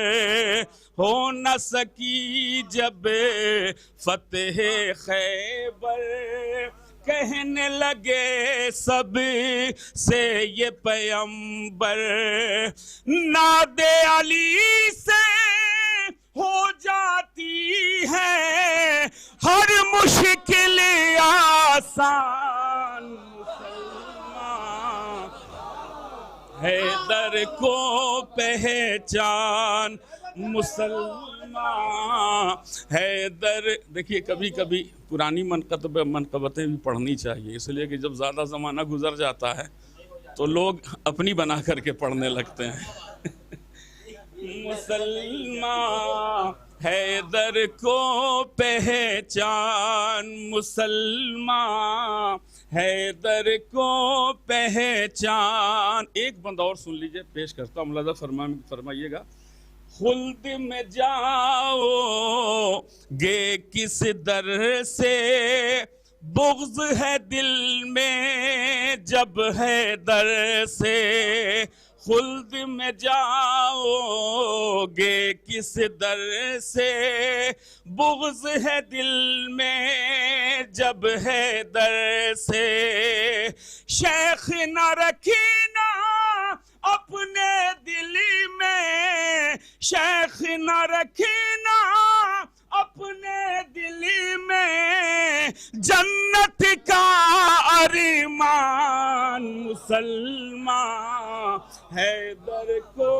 ہو نہ سکی جب فتح خیبر کہنے لگے سب سے یہ پیمبر. ناد علی سے ہو جاتی ہے ہر مشکل آسان. مسلمان حیدر کو پہچان مسلمان حیدر. دیکھیے کبھی کبھی پرانی منقبتیں بھی پڑھنی چاہیے اس لیے کہ جب زیادہ زمانہ گزر جاتا ہے تو لوگ اپنی بنا کر کے پڑھنے لگتے ہیں. مسلمان حیدر کو پہچان مسلمان حیدر کو پہچان. ایک بند اور سن لیجئے پیش کرتا ہوں ملاحظہ فرمائیے گا. خلد میں جاؤ گے کس در سے بغض ہے دل میں جب حیدر سے. خلد میں جاؤ گے کس در سے، بغض ہے دل میں جب ہے در سے، شیخ نہ رکھینا اپنے دل میں، شیخ نہ رکھینا اپنے دل میں، جنت کا ارمان مسلمان، حیدر کو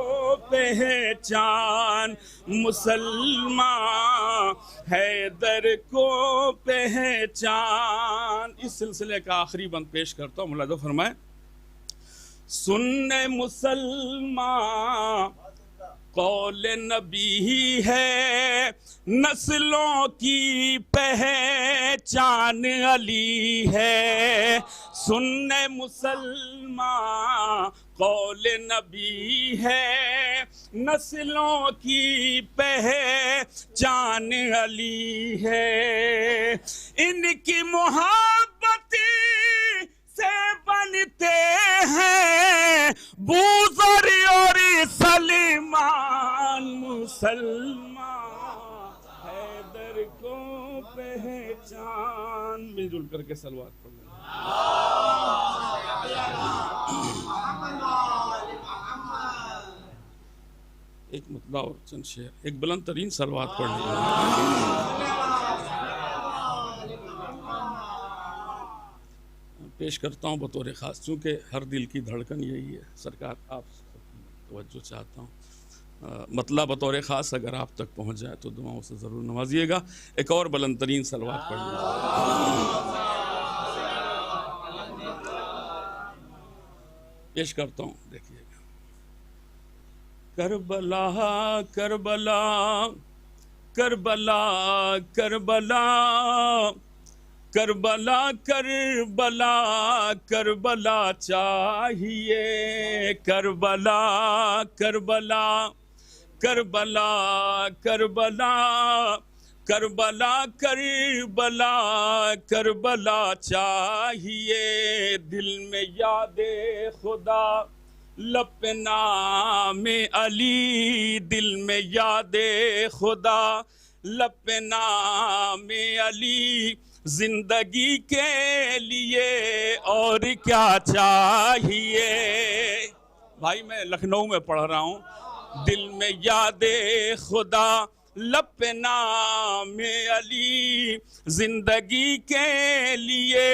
پہچان مسلمان، حیدر کو پہچان۔ اس سلسلے کا آخری بند پیش کرتا ہوں، ملاحظہ فرمائیں۔ سن مسلمان قول نبی ہے، نسلوں کی پہچان علی ہے، سن مسلمان قول نبی ہے، نسلوں کی پہچان علی ہے، ان کی محبت سے بنتے ہیں بوذر اور سلیمان مسلمان، حیدر کو پہچان۔ مل جل کر کے صلوات پڑھ لیں۔ ایک مطلع اور چند شعر، ایک بلند ترین صلوات پڑھ لیں۔ پیش کرتا ہوں بطور خاص، چونکہ ہر دل کی دھڑکن یہی ہے، سرکار آپ توجہ چاہتا ہوں، مطلع بطور خاص اگر آپ تک پہنچ جائے تو دعاؤں سے ضرور نوازیے گا۔ ایک اور بلند ترین صلوات پڑھ لیں۔ پیش کرتا ہوں، دیکھیے گا۔ کربلا کربلا کربلا کربلا کربلا کربلا کربلا چاہیے، کربلا کربلا کربلا کربلا کربلا کربلا کربلا چاہیے، دل میں یاد خدا لب پہ نام علی، دل میں یاد خدا لب پہ نام علی، زندگی کے لیے اور کیا چاہیے۔ بھائی میں لکھنؤ میں پڑھ رہا ہوں، دل میں یاد خدا لب پہ نام علی، زندگی کے لیے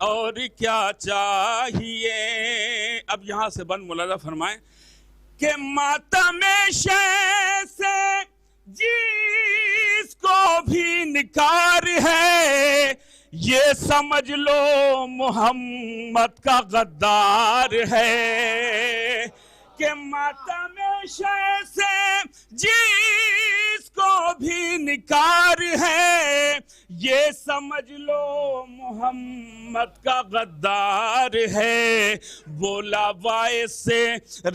اور کیا چاہیے۔ اب یہاں سے بند ملاحظہ فرمائیں کہ ماتم شے سے جس کو بھی نکار ہے، یہ سمجھ لو محمد کا غدار ہے، کہ ماتم شے سے جس کو بھی نکار ہے، یہ سمجھ لو محمد کا غدار ہے، بولا باعث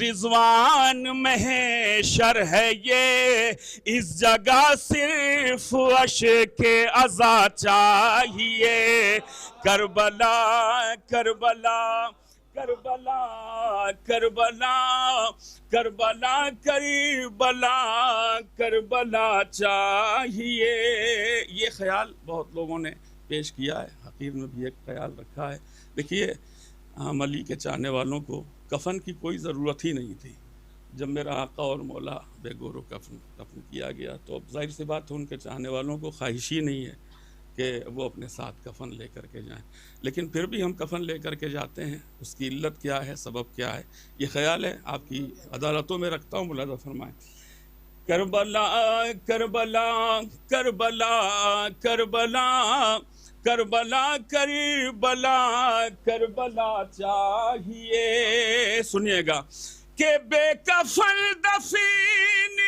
رضوان محشر ہے یہ، اس جگہ صرف اشک عزا چاہیے، کربلا کربلا کربلا کربلا کربلا کربلا کربلا چاہیے۔ یہ خیال بہت لوگوں نے پیش کیا ہے، حقیر میں بھی ایک خیال رکھا ہے۔ دیکھیے ہم علی کے چاہنے والوں کو کفن کی کوئی ضرورت ہی نہیں تھی، جب میرا آقا اور مولا بے گور و کفن کیا گیا تو اب ظاہر سی بات ہے ان کے چاہنے والوں کو خواہش ہی نہیں ہے کہ وہ اپنے ساتھ کفن لے کر کے جائیں، لیکن پھر بھی ہم کفن لے کر کے جاتے ہیں۔ اس کی علت کیا ہے، سبب کیا ہے، یہ خیال ہے آپ کی عدالتوں میں رکھتا ہوں، ملاحظہ فرمائیں۔ کربلا کربلا کربلا کربلا کربلا کربلا کربلا چاہیے، سنیے گا کہ بے کفن دفین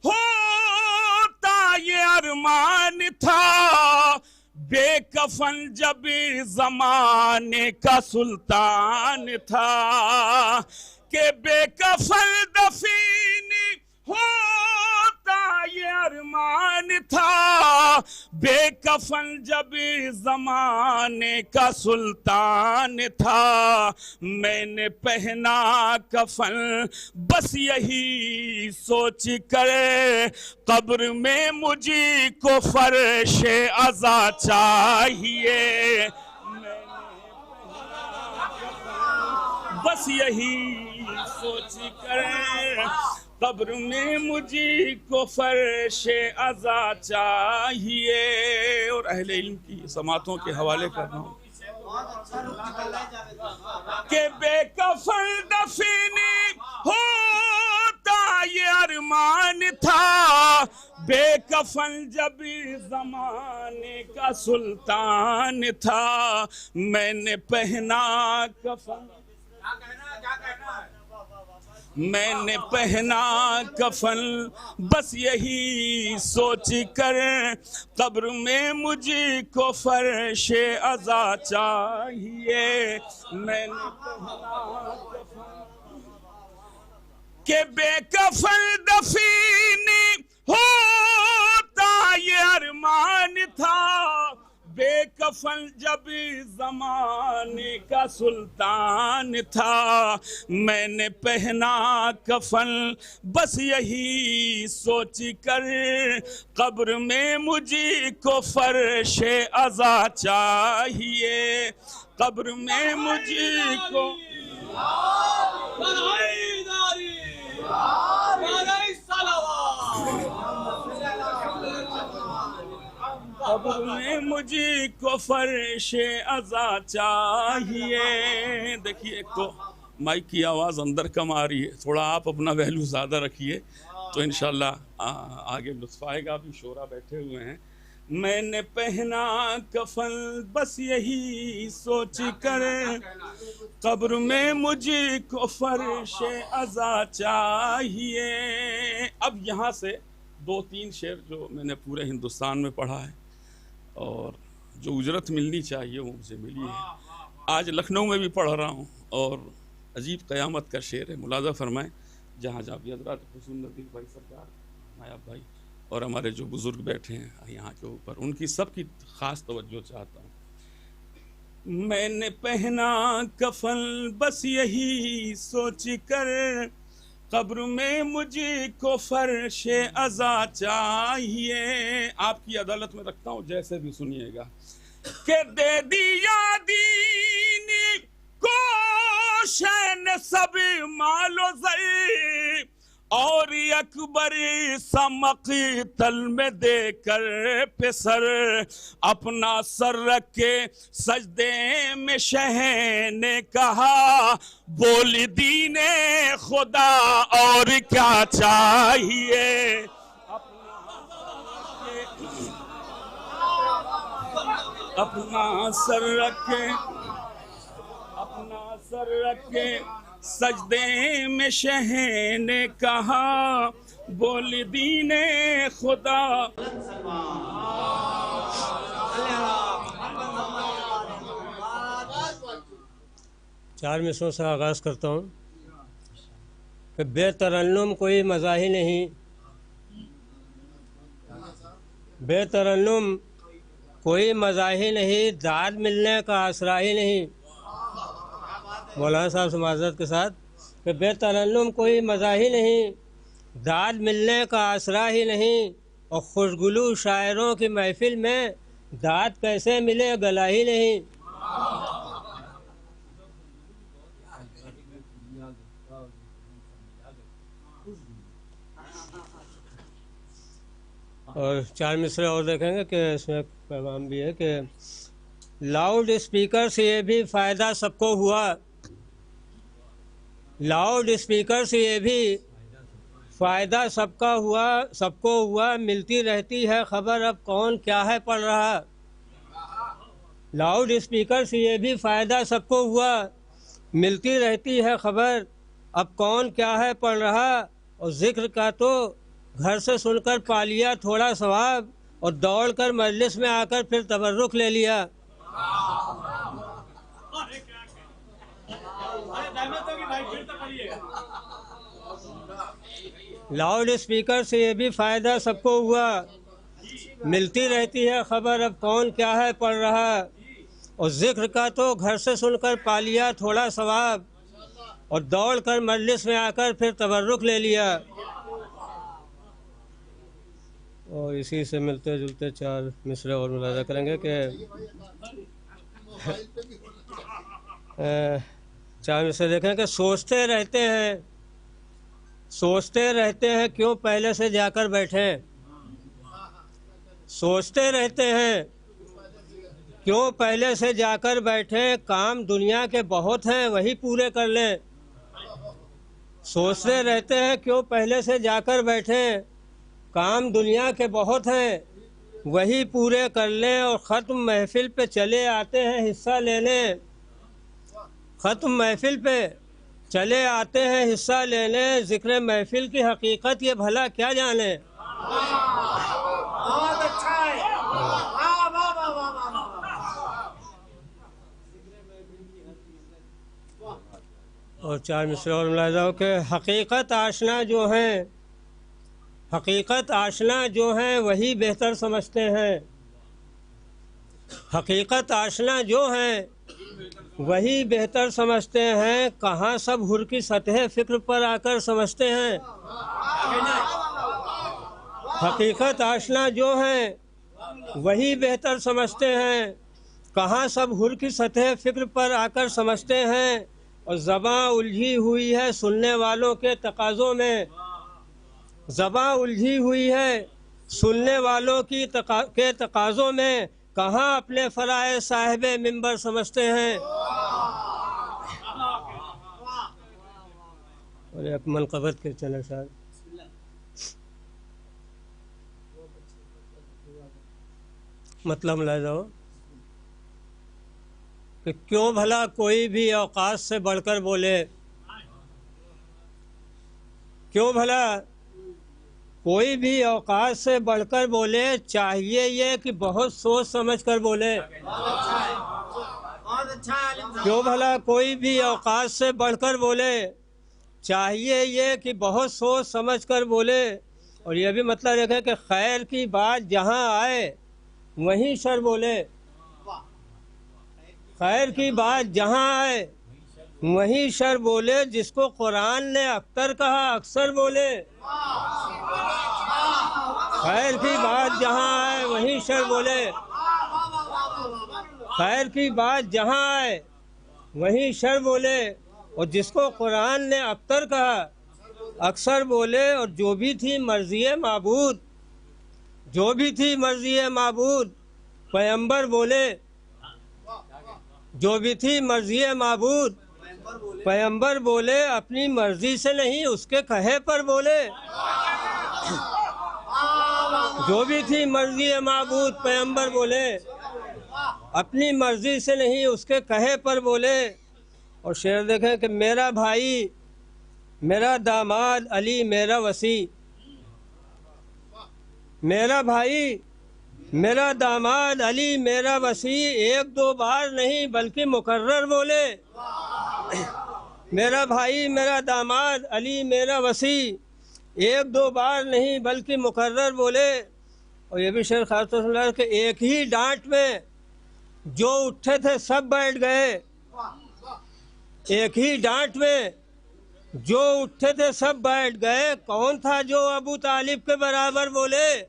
ہوتا یہ ارمان تھا، بے کفن جب زمانے کا سلطان تھا، کہ بے کفن دفین ہوتا یہ ارمان تھا، بے کفن جب زمانے کا سلطان تھا میں نے پہنا کفن بس یہی سوچ کر قبر میں مجھے کو فرش عزا چاہیے بس یہی سوچ کر قبر میں مجھے کو فرش عزا چاہیے. اور اہل علم کی سماعتوں کے حوالے کر رہا ہوں کہ بے کفن دفنی ہوتا یہ ارمان تھا بے کفن جب زمانے کا سلطان تھا میں نے پہنا کفن میں نے پہنا کفن بس یہی سوچ کر قبر میں مجھے کو فرش عزا چاہیے. میں نے پہنا کفن کہ بے کفن دفینی ہوتا یہ ارمان تھا بے کفن جب زمانے کا سلطان تھا میں نے پہنا کفن بس یہی سوچ کر قبر میں مجھے کو فرش عزا چاہیے قبر میں مجھے کو قبر میں مجھے کو فرش عزا چاہیے. دیکھیے ایک تو مائک کی آواز اندر کم آ رہی ہے تھوڑا آپ اپنا ویلیو زیادہ رکھیے تو انشاءاللہ آگے لطف آئے گا. ابھی شورا بیٹھے ہوئے ہیں. میں نے پہنا کفن بس یہی سوچ کر قبر میں مجھے کو فرش عزا چاہیے. اب یہاں سے 2-3 شعر جو میں نے پورے ہندوستان میں پڑھا ہے اور جو اجرت ملنی چاہیے وہ مجھے ملی ہے. آج لکھنؤ میں بھی پڑھ رہا ہوں اور عجیب قیامت کا شعر ہے. ملاحظہ فرمائیں جہاں بھی حضرات حسین ندیم بھائی سرکار نایاب بھائی اور ہمارے جو بزرگ بیٹھے ہیں یہاں کے اوپر ان کی سب کی خاص توجہ چاہتا ہوں. میں نے پہنا کفن بس یہی سوچ کر قبر میں مجھے کو فرش عزا چاہیے. آپ کی عدالت میں رکھتا ہوں جیسے بھی سنیے گا کہ دے دیا دین کو شین سب مال و زر اور اکبر مقتل میں دے کر پسر اپنا سر رکھ کے سجدے میں شہ نے کہا بول دین خدا اور کیا چاہیے. اپنا سر رکھ کے سجدے میں شہ نے کہا بول دین خدا. چار مصروں سے آغاز کرتا ہوں کہ بے ترنم کوئی مزہ ہی نہیں بے ترنم کوئی مزہ ہی نہیں داد ملنے کا آسرا ہی نہیں. مولانا صاحب سے معذرت کے ساتھ کہ بے ترنم کوئی مزہ ہی نہیں داد ملنے کا آسرا ہی نہیں اور خوشگلو شاعروں کی محفل میں داد کیسے ملے گلا ہی نہیں. اور 4 مصرے اور دیکھیں گے کہ اس میں پیغام بھی ہے کہ لاؤڈ اسپیکر سے یہ بھی فائدہ سب کو ہوا لاؤڈ اسپیکر سے یہ بھی فائدہ سب کو ہوا ملتی رہتی ہے خبر اب کون کیا ہے پڑھ رہا. لاؤڈ اسپیکر سے یہ بھی فائدہ سب کو ہوا ملتی رہتی ہے خبر اب کون کیا ہے پڑھ رہا. اور ذکر کا تو گھر سے سن کر پا لیا تھوڑا ثواب اور دوڑ کر مجلس میں آ کر پھر تبرک لے لیا. لاؤڈ اسپیکر سے یہ بھی فائدہ سب کو ہوا ملتی رہتی ہے خبر اب کون کیا ہے پڑھ رہا، اور ذکر کا تو گھر سے سن کر پا لیا تھوڑا ثواب، اور دوڑ کر مجلس میں آ کر پھر تبرک لے لیا۔ اور اسی سے ملتے جلتے 4 مصرے اور ملاحظہ کریں گے کہ 4 مصرے دیکھیں کہ سوچتے رہتے ہیں کیوں پہلے سے جا کر بیٹھیں، سوچتے رہتے ہیں کیوں پہلے سے جا کر بیٹھیں، کام دنیا کے بہت ہیں وہی پورے کر لیں۔ سوچتے رہتے ہیں کیوں پہلے سے جا کر بیٹھیں، کام دنیا کے بہت ہیں وہی پورے کر لیں، اور ختم محفل پہ چلے آتے ہیں حصہ لینے، ختم محفل پہ چلے آتے ہیں حصہ لینے، ذکر محفل کی حقیقت یہ بھلا کیا جانے۔ بہت اچھا ہے، اور 4 مصرے اور ملاحظہ ہو کہ حقیقت آشنا جو ہیں وہی بہتر سمجھتے ہیں، حقیقت آشنا جو ہیں وہی بہتر سمجھتے ہیں، کہاں سب حر کی سطح فکر پر آ کر سمجھتے ہیں۔ حقیقت آشنا جو ہیں وہی بہتر سمجھتے ہیں، کہاں سب حر کی سطح فکر پر آ کر سمجھتے ہیں، اور زباں الجھی ہوئی ہے سننے والوں کے تقاضوں میں، زباں الجھی ہوئی ہے سننے والوں کے تقاضوں میں، کہاں اپنے فرائض صاحب منبر سمجھتے ہیں۔ اور ایک منقبت کے چلے صاحب مطلب ملاحظہ ہو کہ کیوں بھلا کوئی بھی اوقات سے بڑھ کر بولے، کیوں بھلا کوئی بھی اوقات سے بڑھ کر بولے، چاہیے یہ کہ بہت سوچ سمجھ کر بولے۔ کیوں بھلا کوئی بھی اوقات سے بڑھ کر بولے، چاہیے یہ کہ بہت سوچ سمجھ کر بولے، اور یہ بھی مطلب دیکھیں کہ خیر کی بات جہاں آئے وہیں شر بولے، خیر کی بات جہاں آئے وہیں شر بولے، جس کو قرآن نے اکثر کہا اکثر بولے، خیر کی بات جہاں آئے وہیں شر بولے، خیر کی بات جہاں آئے وہیں شر بولے، اور جس کو قرآن نے اکثر کہا اکثر بولے، اور جو بھی تھی مرضی معبود، جو بھی تھی مرضی معبود پیغمبر بولے، جو بھی تھی مرضی معبود پیغمبر بولے، اپنی مرضی سے نہیں اس کے کہے پر بولے، جو بھی تھی مرضی معبود پیغمبر بولے، اپنی مرضی سے نہیں اس کے کہے پر بولے۔ اور شعر دیکھیں کہ میرا بھائی میرا داماد علی میرا وسیع، میرا بھائی میرا داماد علی میرا وسیع، 1-2 بار نہیں بلکہ مکرر بولے، میرا بھائی میرا داماد علی میرا وسیع، 1-2 بار نہیں بلکہ مکرر بولے۔ اور یہ بھی شعر خاص طور سے کہ ایک ہی ڈانٹ میں جو اٹھے تھے سب بیٹھ گئے، ایک ہی ڈانٹ میں جو اٹھے تھے سب بیٹھ گئے، کون تھا جو ابو طالب کے برابر بولے،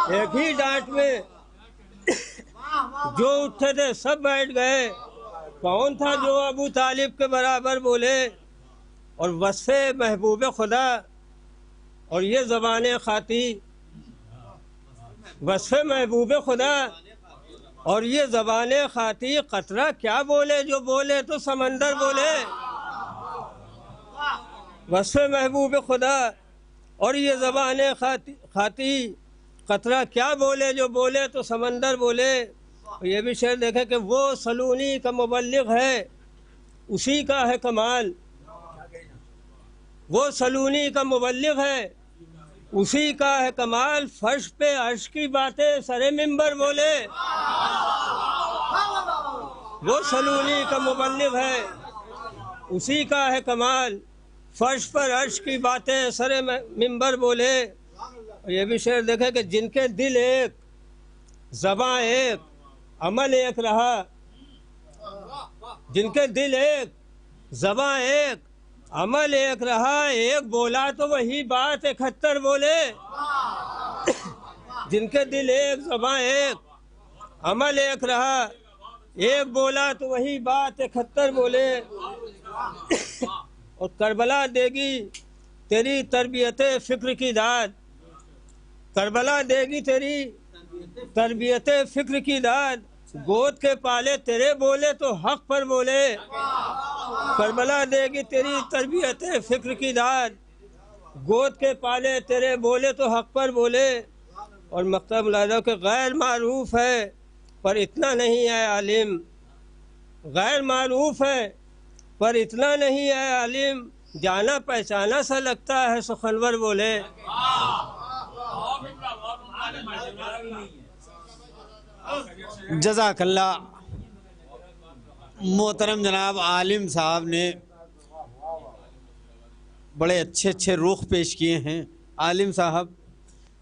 ایک ہی ڈانٹ میں جو اٹھے تھے سب بیٹھ گئے، کون تھا جو ابو طالب کے برابر بولے۔ اور وصف محبوب خدا اور یہ زبان خاطی، وصف محبوب خدا اور یہ زبان خاطی، قطرہ کیا بولے جو بولے تو سمندر بولے، وصف محبوب خدا اور یہ زبان خاطی، قطرہ کیا بولے جو بولے تو سمندر بولے۔ اور یہ بھی شعر دیکھیں کہ وہ سلونی کا مبلغ ہے اسی کا ہے کمال، وہ سلونی کا مبلغ ہے اسی کا ہے کمال، فرش پہ عرش کی باتیں سر منبر بولے، وہ سلونی کا مبلغ ہے اسی کا ہے کمال، فرش پر عرش کی باتیں سر منبر بولے۔ اور یہ بھی شعر دیکھیں کہ جن کے دل ایک زباں ایک عمل ایک رہا، جن کے دل ایک زباں ایک عمل ایک رہا، ایک بولا تو وہی بات 71 بولے۔ جن کے دل ایک زباں ایک عمل ایک رہا، ایک بولا تو وہی بات 71 بولے۔ اور کربلا دے گی تیری تربیت فکر کی داد، کربلا دے گی تیری تربیت فکر کی داد، گود کے پالے تیرے بولے تو حق پر بولے۔ کربلا دے گی تیری تربیت فکر کی داد، گود کے پالے تیرے بولے تو حق پر بولے۔ اور مکتب ملاحظہ کہ غیر معروف ہے پر اتنا نہیں ہے عالم، غیر معروف ہے پر اتنا نہیں ہے عالم، جانا پہچانا سا لگتا ہے سخنور بولے۔ جزاک اللہ۔ محترم جناب عالم صاحب نے بڑے اچھے اچھے رخ پیش کیے ہیں۔ عالم صاحب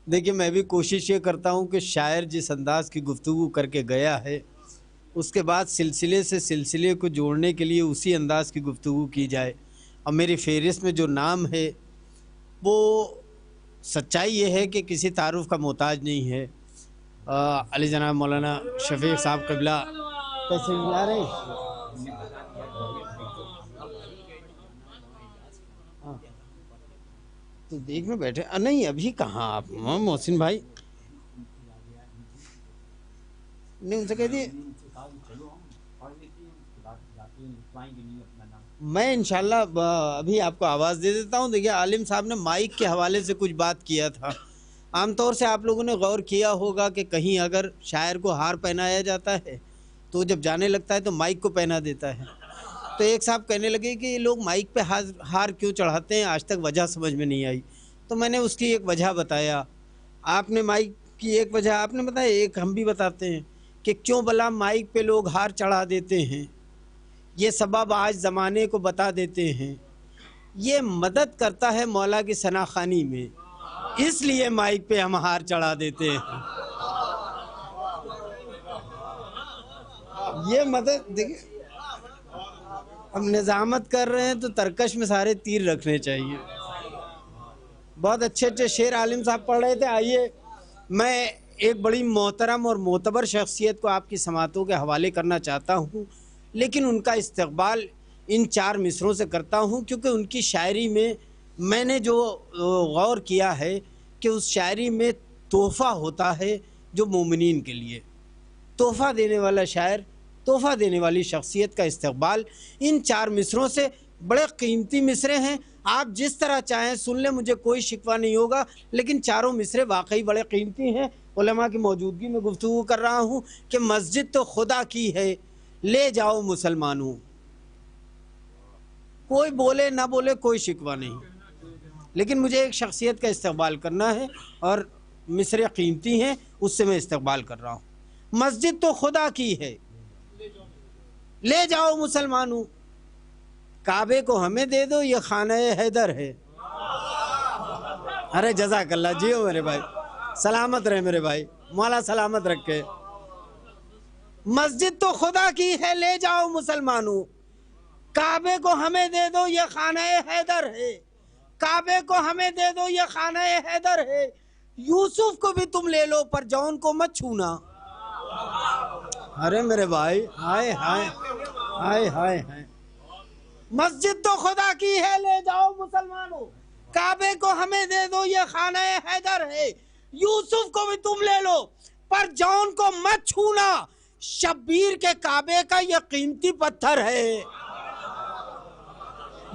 دیکھیے، میں بھی کوشش یہ کرتا ہوں کہ شاعر جس انداز کی گفتگو کر کے گیا ہے اس کے بعد سلسلے سے سلسلے کو جوڑنے کے لیے اسی انداز کی گفتگو کی جائے۔ اور میری فہرست میں جو نام ہے وہ سچائی یہ ہے کہ کسی تعارف کا محتاج نہیں ہے۔ علی جناب مولانا شفیق صاحب قبلہ کیسے ملا رہے ہیں؟ تو دیکھ میں بیٹھے نہیں، ابھی کہاں آپ محسن بھائی نہیں، ان سے کہہ دیے میں انشاءاللہ ابھی آپ کو آواز دے دیتا ہوں۔ دیکھیے، عالم صاحب نے مائک کے حوالے سے کچھ بات کیا تھا۔ عام طور سے آپ لوگوں نے غور کیا ہوگا کہ کہیں اگر شاعر کو ہار پہنایا جاتا ہے تو جب جانے لگتا ہے تو مائک کو پہنا دیتا ہے۔ تو ایک صاحب کہنے لگے کہ یہ لوگ مائک پہ ہار کیوں چڑھاتے ہیں، آج تک وجہ سمجھ میں نہیں آئی۔ تو میں نے اس کی ایک وجہ بتایا، آپ نے مائک کی ایک وجہ آپ نے بتایا، ایک ہم بھی بتاتے ہیں کہ کیوں بلا مائک پہ لوگ ہار چڑھا دیتے ہیں۔ یہ سبب آج زمانے کو بتا دیتے ہیں، یہ مدد کرتا ہے مولا کی ثنا خوانی میں، اس لیے مائک پہ ہم ہار چڑھا دیتے ہیں۔ یہ مدد دیکھیں، ہم نظامت کر رہے ہیں تو ترکش میں سارے تیر رکھنے چاہیے۔ بہت اچھے اچھے شعر عالم صاحب پڑھ رہے تھے۔ آئیے میں ایک بڑی محترم اور معتبر شخصیت کو آپ کی سماعتوں کے حوالے کرنا چاہتا ہوں، لیکن ان کا استقبال ان 4 مصروں سے کرتا ہوں کیونکہ ان کی شاعری میں نے جو غور کیا ہے کہ اس شاعری میں تحفہ ہوتا ہے جو مومنین کے لیے، تحفہ دینے والا شاعر، تحفہ دینے والی شخصیت کا استقبال ان 4 مصروں سے۔ بڑے قیمتی مصرے ہیں، آپ جس طرح چاہیں سن لیں، مجھے کوئی شکوہ نہیں ہوگا، لیکن چاروں مصرے واقعی بڑے قیمتی ہیں۔ علماء کی موجودگی میں گفتگو کر رہا ہوں کہ مسجد تو خدا کی ہے، لے جاؤ مسلمانوں۔ کوئی بولے نہ بولے کوئی شکوہ نہیں، لیکن مجھے ایک شخصیت کا استقبال کرنا ہے اور مصرے قیمتی ہیں، اس سے میں استقبال کر رہا ہوں۔ مسجد تو خدا کی ہے، لے جاؤ مسلمانوں، کعبے کو ہمیں دے دو، یہ خانہ حیدر ہے۔ ارے جزاک اللہ، جیو میرے بھائی، سلامت رہے میرے بھائی، مولا سلامت رکھے۔ مسجد تو خدا کی ہے، لے جاؤ مسلمانوں، کعبے کو ہمیں دے دو، یہ خانہ حیدر ہے، کعبے کو ہمیں دے دو، یہ خانہ حیدر ہے، یوسف کو بھی تم لے لو پر جون کو مت چھونا۔ ارے میرے بھائی، ہائے ہائے ہائے ہائے ہائے، مسجد تو خدا کی ہے، لے جاؤ مسلمانوں، کعبے کو ہمیں دے دو، یہ خانہ حیدر ہے، یوسف کو بھی تم لے لو پر جون کو مت چھونا، شبیر کے کعبے کا یہ قیمتی پتھر ہے۔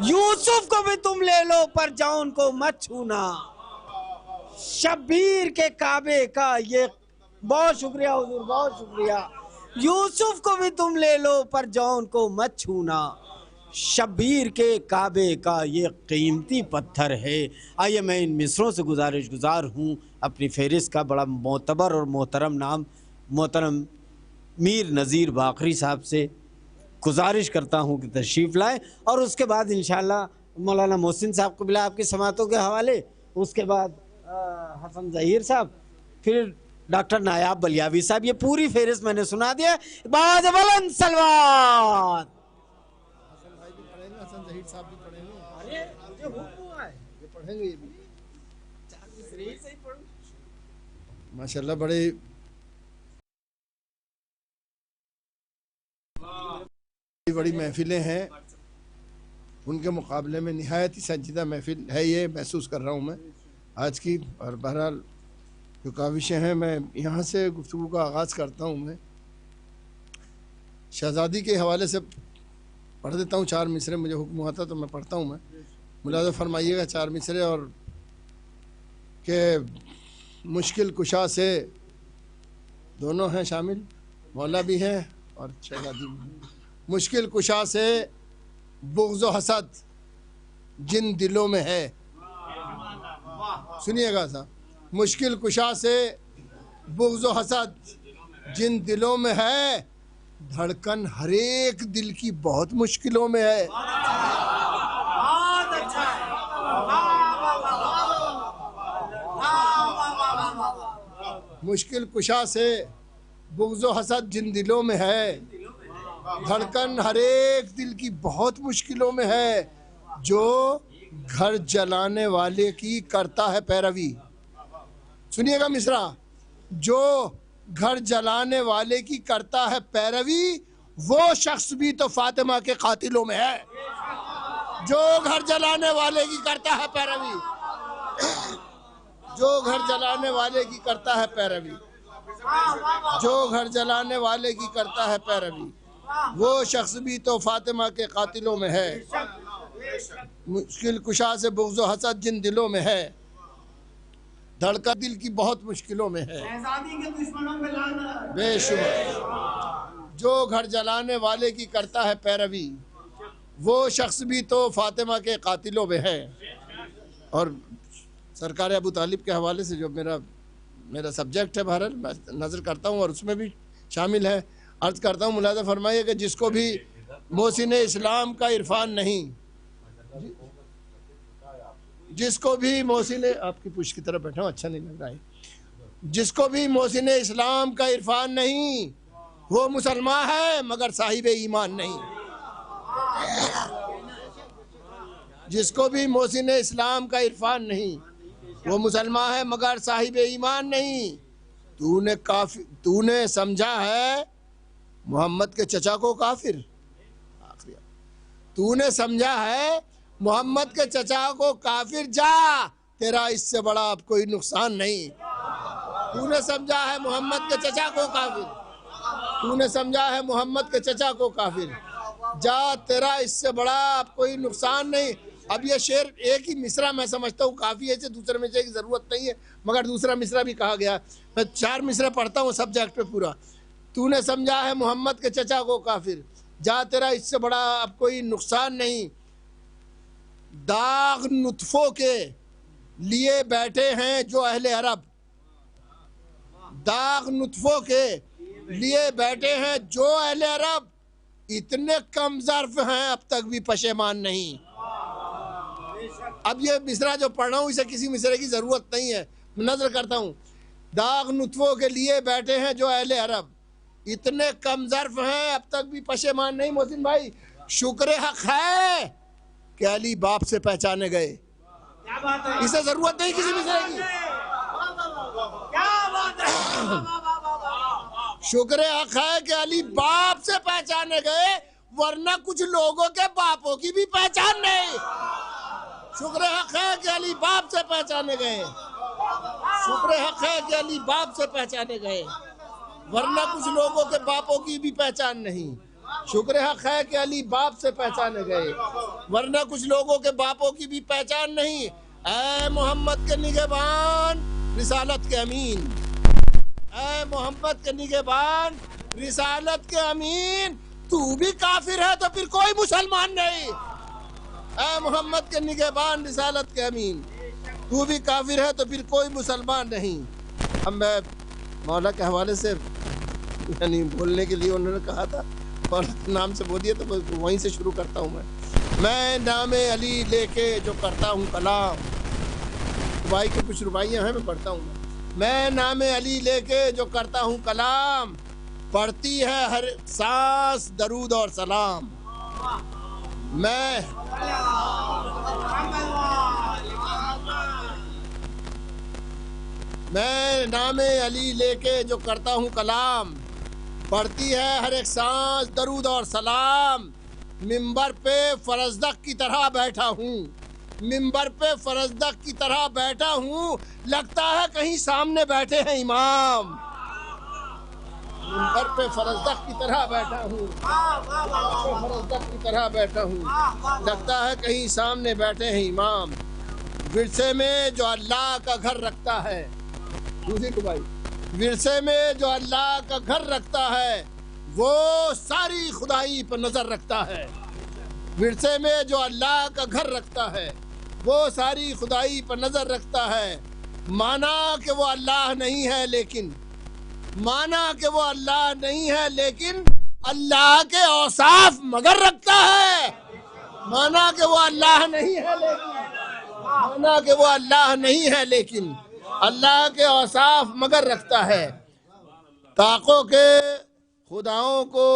یوسف کو بھی تم لے لو پر جون کو مت چھونا، شبیر کے کعبے کا یہ، بہت شکریہ حضور، بہت شکریہ، یوسف کو بھی تم لے لو پر جون کو مت چھونا، شبیر کے کعبے کا یہ قیمتی پتھر ہے۔ آئیے میں ان مصروں سے گزارش گزار ہوں اپنی فہرست کا بڑا معتبر اور محترم نام محترم میر نذیر باقری صاحب سے گزارش کرتا ہوں کہ تشریف لائیں، اور اس کے بعد انشاءاللہ مولانا محسن صاحب قبلہ آپ کی سماعتوں کے حوالے، اس کے بعد حسن ظہیر صاحب، پھر ڈاکٹر نایاب بلیاوی صاحب. یہ پوری فہرست میں نے سنا دیا. باز بلند سلوات. حسن ظہیر صاحب بھی پڑھیں گے. ارے مجھے حکم ہوا ہے یہ پڑھیں گے. یہ بھی صحیح پڑھو. ماشاءاللہ بڑے بڑی محفلیں ہیں، ان کے مقابلے میں نہایت ہی سنجیدہ محفل ہے یہ محسوس کر رہا ہوں میں آج کی. اور بہرحال جو کاوشیں ہیں، میں یہاں سے گفتگو کا آغاز کرتا ہوں. میں شہزادی کے حوالے سے پڑھ دیتا ہوں 4 مصرے. مجھے حکم ہوا تھا تو میں پڑھتا ہوں. میں ملاحظہ فرمائیے گا 4 مصرے. اور کہ مشکل کشا سے دونوں ہیں شامل، مولا بھی ہیں اور شہزادی بھی. مشکل کشا سے بغض و حسد جن دلوں میں ہے. سنیے گا صاحب. مشکل کشا سے بغض و حسد جن دلوں میں ہے، دھڑکن ہر ایک دل کی بہت مشکلوں میں ہے. مشکل کشا سے بغض و حسد جن دلوں میں ہے، دھڑکن ہر ایک دل کی بہت مشکلوں میں ہے. جو گھر جلانے والے کی کرتا ہے پیروی. سنیے گا مصرع. جو گھر جلانے والے کی کرتا ہے پیروی، وہ شخص بھی تو فاطمہ کے قاتلوں میں ہے. جو گھر جلانے والے کی کرتا ہے پیروی، جو گھر جلانے والے کی کرتا ہے پیروی، جو گھر جلانے والے کی کرتا ہے پیروی، وہ شخص بھی تو فاطمہ کے قاتلوں میں ہے. مشکل کشا سے بغض و حسد جن دلوں میں ہے، دھڑکا دل کی بہت مشکلوں میں ہے. بے شبہ جو گھر جلانے والے کی کرتا ہے پیروی، وہ شخص بھی تو فاطمہ کے قاتلوں میں ہے. اور سرکار ابو طالب کے حوالے سے جو میرا سبجیکٹ ہے، بہرحال میں نظر کرتا ہوں اور اس میں بھی شامل ہے. عرض کرتا ہوں، ملاحظہ فرمائیے کہ جس کو بھی محسن اسلام کا عرفان نہیں، جس کو بھی محسن، آپ کی پشت کی طرف بیٹھا ہوں اچھا نہیں لگ رہا ہے، جس کو بھی محسن اسلام کا عرفان نہیں، وہ مسلمان ہے مگر صاحب ایمان نہیں. جس کو بھی محسن اسلام کا عرفان نہیں، وہ مسلمان ہے مگر صاحب ایمان نہیں. تو نے سمجھا ہے محمد کے چچا کو کافر. تو نے سمجھا ہے محمد کے چچا کو کافر، جا تیرا اس سے بڑا اب کوئی نقصان نہیں. تو نے سمجھا ہے محمد کے چچا کو کافر، تو نے سمجھا ہے محمد کے چچا کو کافر، جا تیرا اس سے بڑا اب کوئی نقصان نہیں. اب یہ شعر ایک ہی مصرع میں سمجھتا ہوں کافی ہے، دوسرے مصرع کی ضرورت نہیں ہے، مگر دوسرا مصرع بھی کہا گیا. میں 4 مصرع پڑھتا ہوں سبجیکٹ پہ پورا. تو نے سمجھا ہے محمد کے چچا کو کافر، جا تیرا اس سے بڑا اب کوئی نقصان نہیں. داغ نطفوں کے لیے بیٹھے ہیں جو اہل عرب، داغ نطفوں کے لیے بیٹھے ہیں جو اہل عرب، اتنے کم ظرف ہیں اب تک بھی پشیمان نہیں. اب یہ مصرع جو پڑھ رہا ہوں اسے کسی مصرع کی ضرورت نہیں ہے، میں نظر کرتا ہوں. داغ نطفوں کے لیے بیٹھے ہیں جو اہل عرب، اتنے کم ظرف ہیں اب تک بھی پشیمان نہیں. محسن بھائی شکر حق ہے کہ علی باپ سے پہچانے گئے، اسے ضرورت نہیں کسی مصرع کی. شکر حق ہے کہ علی باپ سے پہچانے گئے، ورنہ کچھ لوگوں کے باپوں کی بھی پہچان نہیں. شکر حق ہے کہ علی باپ سے پہچانے گئے، شکر حق ہے کہ علی باپ سے پہچانے گئے، ورنہ کچھ لوگوں کے باپوں کی بھی پہچان نہیں. شکر حق ہے کہ علی باپ سے پہچانے گئے، ورنہ کچھ لوگوں کے باپوں کی بھی پہچان نہیں. اے محمد کے نگہبان رسالت کے امین، اے محمد کے نگہبان رسالت کے امین، تو بھی کافر ہے تو پھر کوئی مسلمان نہیں. اے محمد کے نگہبان رسالت کے امین، تو بھی کافر ہے تو پھر کوئی مسلمان نہیں. اب میں مولا کے حوالے سے یعنی بولنے کے لیے انہوں نے کہا تھا مولا کے نام سے بولیے تو وہیں سے شروع کرتا ہوں. میں نام علی لے کے جو کرتا ہوں کلام، بھائی کی کچھ رباعیاں ہیں، میں پڑھتا ہوں. میں نام علی لے کے جو کرتا ہوں کلام، پڑھتی ہے ہر سانس درود اور سلام. میں نام علی لے کے جو کرتا ہوں کلام، پڑھتی ہے ہر ایک سانس درود اور سلام. منبر پہ فرزدق کی طرح بیٹھا ہوں، منبر پہ فرزدق کی طرح بیٹھا ہوں، لگتا ہے کہیں سامنے بیٹھے ہیں امام. منبر پہ فرزدق کی طرح بیٹھا ہوں، فرزدق کی طرح بیٹھا ہوں، لگتا ہے کہیں سامنے بیٹھے ہیں امام. ورثے میں جو اللہ کا گھر رکھتا ہے، دوسری کو بھائی، ورثے میں جو اللہ کا گھر رکھتا ہے وہ ساری خدائی پر نظر رکھتا ہے. ورثے میں جو اللہ کا گھر رکھتا ہے وہ ساری خدائی پر نظر رکھتا ہے. مانا کہ وہ اللہ نہیں ہے لیکن، مانا کہ وہ اللہ نہیں ہے لیکن اللہ کے اوصاف مگر رکھتا ہے. مانا کہ وہ اللہ نہیں ہے لیکن، مانا کہ وہ اللہ نہیں ہے لیکن اللہ کے اوصاف مگر رکھتا ہے. طاقوں کے خداؤں کو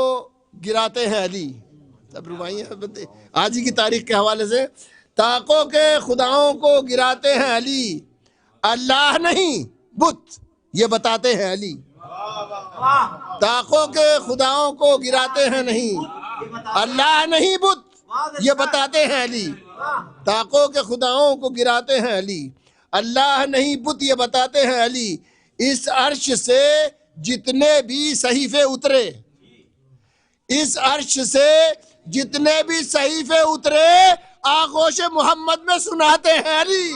گراتے ہیں علی. سب رباعیاں آج ہی کی تاریخ کے حوالے سے. طاقوں کے خداؤں کو گراتے ہیں علی، اللہ نہیں بت یہ بتاتے ہیں علی. طاقوں کے خداؤں کو گراتے ہیں نہیں، اللہ نہیں بت یہ بتاتے ہیں علی. طاقوں کے خداؤں کو گراتے ہیں علی، اللہ نہیں بت یہ بتاتے ہیں علی. اس عرش سے جتنے بھی صحیفے اترے، اس عرش سے جتنے بھی صحیفے اترے آغوش محمد میں سناتے ہیں علی.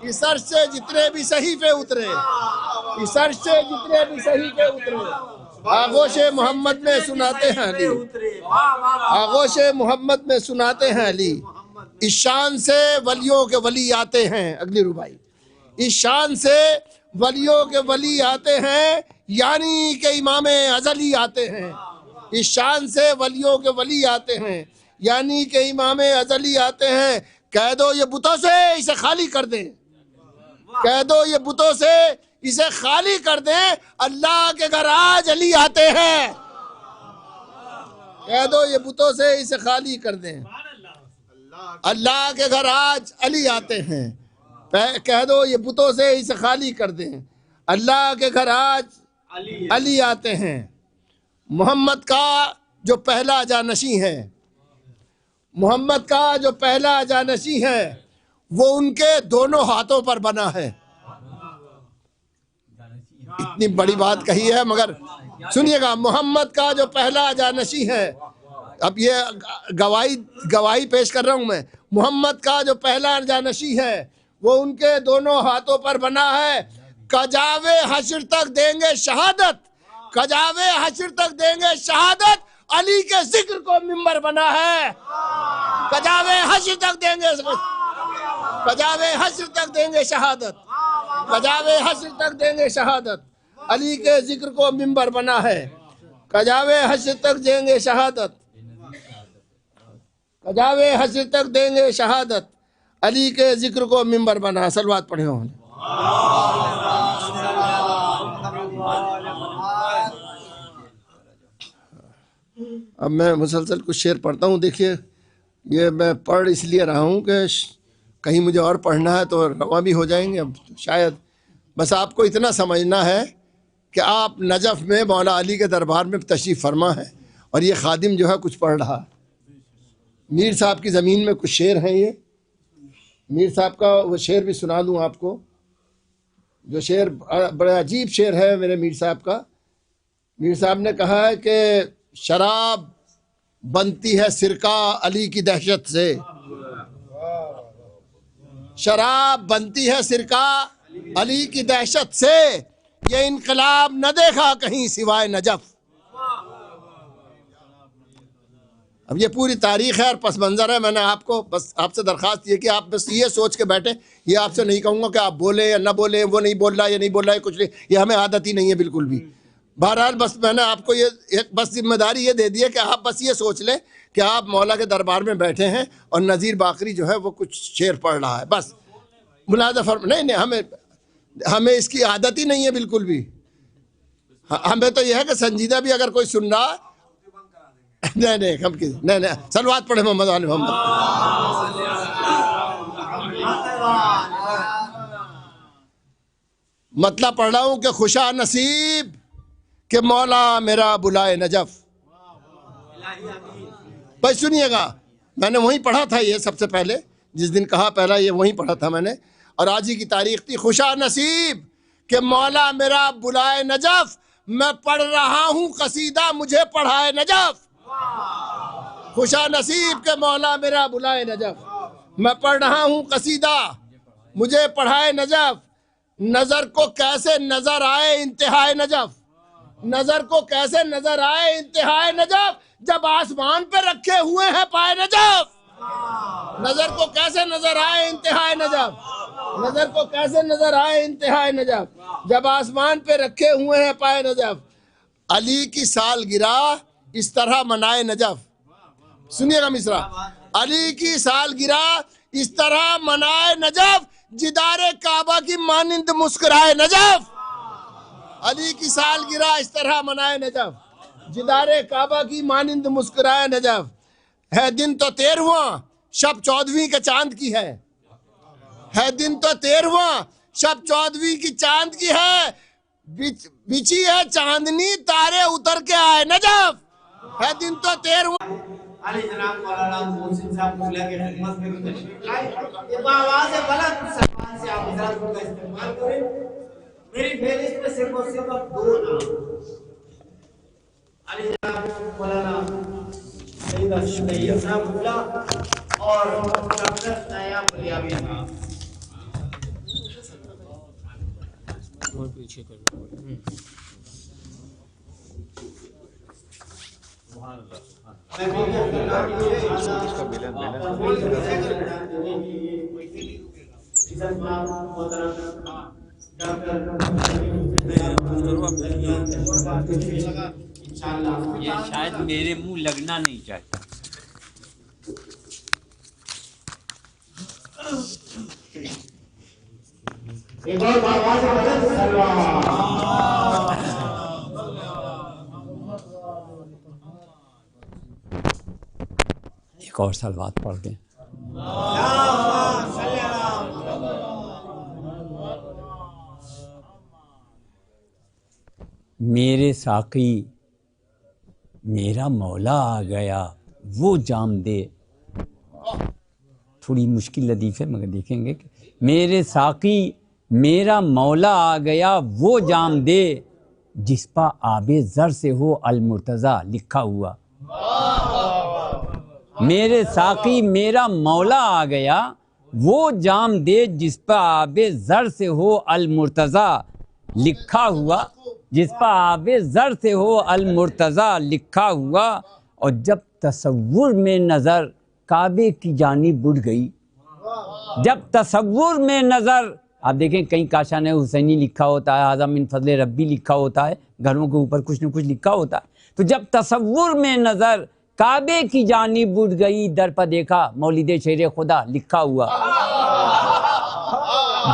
اس عرش سے جتنے بھی صحیفے اترے، اس عرش سے جتنے بھی صحیفے اترے آغوش محمد میں سناتے ہیں علی، آغوش محمد میں سناتے ہیں علی. اس شان سے ولیوں کے ولی آتے ہیں. اگلی ربائی. اس شان سے ولیوں کے ولی آتے ہیں یعنی کہ امام ازلی آتے ہیں. اس شان سے ولیوں کے ولی آتے ہیں یعنی کہ امام ازلی آتے ہیں. کہہ دو یہ بتوں سے اسے خالی کر دیں، کہہ دو یہ بتوں سے اسے خالی کر دیں، اللہ کے گھر آج علی آتے ہیں. کہہ دو یہ بتوں سے اسے خالی کر دیں، اللہ کے گھر آج علی آتے ہیں. کہہ دو یہ بتوں سے اسے خالی کر دیں، اللہ کے گھر آج علی آتے ہیں. محمد کا جو پہلا جانشین ہے، محمد کا جو پہلا جانشین ہے وہ ان کے دونوں ہاتھوں پر بنا ہے. اتنی بڑی بات کہی ہے مگر سنیے گا. محمد کا جو پہلا جانشین ہے، اب یہ گواہی پیش کر رہا ہوں میں. محمد کا جو پہلا جانشین ہے وہ ان کے دونوں ہاتھوں پر بنا ہے. کجاوے حشر تک دیں گے شہادت، کجاوے حشر تک دیں گے شہادت، علی کے ذکر کو منبر بنا ہے. کجاوے حشر تک دیں گے، کجاوے حشر تک دیں گے شہادت، کجاوے حشر تک دیں گے شہادت، علی کے ذکر کو منبر بنا ہے. کجاوے حشر تک دیں گے شہادت، کجاوے حشر تک دیں گے شہادت، علی کے ذکر کو منبر بنا. صلوات پڑھے ہوں. اب میں مسلسل کچھ شعر پڑھتا ہوں. دیکھیے یہ میں پڑھ اس لیے رہا ہوں کہ کہیں مجھے اور پڑھنا ہے تو رواں بھی ہو جائیں گے. اب شاید بس آپ کو اتنا سمجھنا ہے کہ آپ نجف میں مولا علی کے دربار میں تشریف فرما ہے اور یہ خادم جو ہے کچھ پڑھ رہا. میر صاحب کی زمین میں کچھ شعر ہیں. یہ میر صاحب کا وہ شعر بھی سنا دوں آپ کو، جو شعر بڑا عجیب شعر ہے میرے میر صاحب کا. میر صاحب نے کہا ہے کہ شراب بنتی ہے سرکہ علی کی دہشت سے، شراب بنتی ہے سرکہ علی کی دہشت سے، یہ انقلاب نہ دیکھا کہیں سوائے نجف. اب یہ پوری تاریخ ہے اور پس منظر ہے. میں نے آپ کو بس آپ سے درخواست یہ کہ آپ بس یہ سوچ کے بیٹھیں. یہ آپ سے نہیں کہوں گا کہ آپ بولیں یا نہ بولیں، وہ نہیں بول رہا یا نہیں بول رہا ہے، کچھ نہیں، یہ ہمیں عادت ہی نہیں ہے بالکل بھی. بہرحال بس میں نے آپ کو یہ بس ذمہ داری یہ دے دی ہے کہ آپ بس یہ سوچ لیں کہ آپ مولا کے دربار میں بیٹھے ہیں اور نذیر باقری جو ہے وہ کچھ شعر پڑھ رہا ہے. بس ملاحظہ نہیں ہمیں اس کی عادت ہی نہیں ہے بالکل بھی. ہمیں تو یہ ہے کہ سنجیدہ بھی اگر کوئی سن رہا نہیں صلوات پڑھے محمد علی محمد. مطلب پڑھ رہا ہوں کہ خوشا نصیب کہ مولا میرا بلائے نجف. بھائی سنیے گا، میں نے وہیں پڑھا تھا، یہ سب سے پہلے جس دن کہا پہلا یہ وہیں پڑھا تھا میں نے، اور آج ہی کی تاریخ تھی. خوشا نصیب کہ مولا میرا بلائے نجف، میں پڑھ رہا ہوں قصیدہ مجھے پڑھائے نجف. خوشا نصیب کہ مولا میرا بلائے نجف، میں پڑھ رہا ہوں قصیدہ مجھے پڑھائے نجف. نظر کو کیسے نظر آئے انتہائے نجف، نظر کو کیسے نظر آئے انتہائے نجف، جب آسمان پہ رکھے ہوئے ہیں پائے نجف. نظر کو کیسے نظر آئے انتہائے نجف، نظر کو کیسے نظر آئے انتہائے نجف، جب آسمان پہ رکھے ہوئے ہیں پائے نجف. علی کی سالگرہ اس طرح منائے نجف. سنیے گا مصرع. علی کی سالگرہ اس طرح منائے نجف، جدار کعبہ کی مانند مسکرائے نجف. علی کی سالگرہ اس طرح منائے نجف، جدار کعبہ کی مانند مسکرائے نجف. ہے دن تو 13واں شب 14ویں کے چاند کی ہے دن تو 13واں شب 14ویں کی چاند کی ہے، بچھی ہے چاندنی تارے اتر کے آئے نجف. ہے دن تو 13واں. علی جناب مولانا محسن صاحب مغلیہ کی خدمت میں بھی تشریف لائے. یہ بآواز بلند سلمان سے آپ حضرات کا استعمال کریں. میری فہرست میں صرف اور صرف 2 نام، علی جناب مولانا سید اشرف صاحب مغلیہ اور ڈاکٹر نایاب بلیابی صاحب. اور پیچھے کر یہ شاید میرے منہ لگنا نہیں چاہتا. ایک اور صلوات پڑھ دیں. میرے ساقی میرا مولا آ گیا وہ جام دے. تھوڑی مشکل لطیف ہے مگر دیکھیں گے کہ میرے ساقی میرا مولا آ گیا وہ جام دے، جس پا آب زر سے ہو المرتضیٰ لکھا ہوا. میرے ساقی میرا مولا آ گیا وہ جام دے، جس پا آب زر سے ہو المرتضیٰ لکھا ہوا، جس پا آب زر سے ہو المرتضیٰ لکھا ہوا. اور جب تصور میں نظر کعبے کی جانب اٹھ گئی، جب تصور میں نظر، آپ دیکھیں کہیں کاشان حسینی لکھا ہوتا ہے، ھذا من فضل ربی لکھا ہوتا ہے، گھروں کے اوپر کچھ نہ کچھ لکھا ہوتا ہے. تو جب تصور میں نظر کعبے کی جانب اٹھ گئی، در پہ دیکھا مولد شیر خدا لکھا ہوا.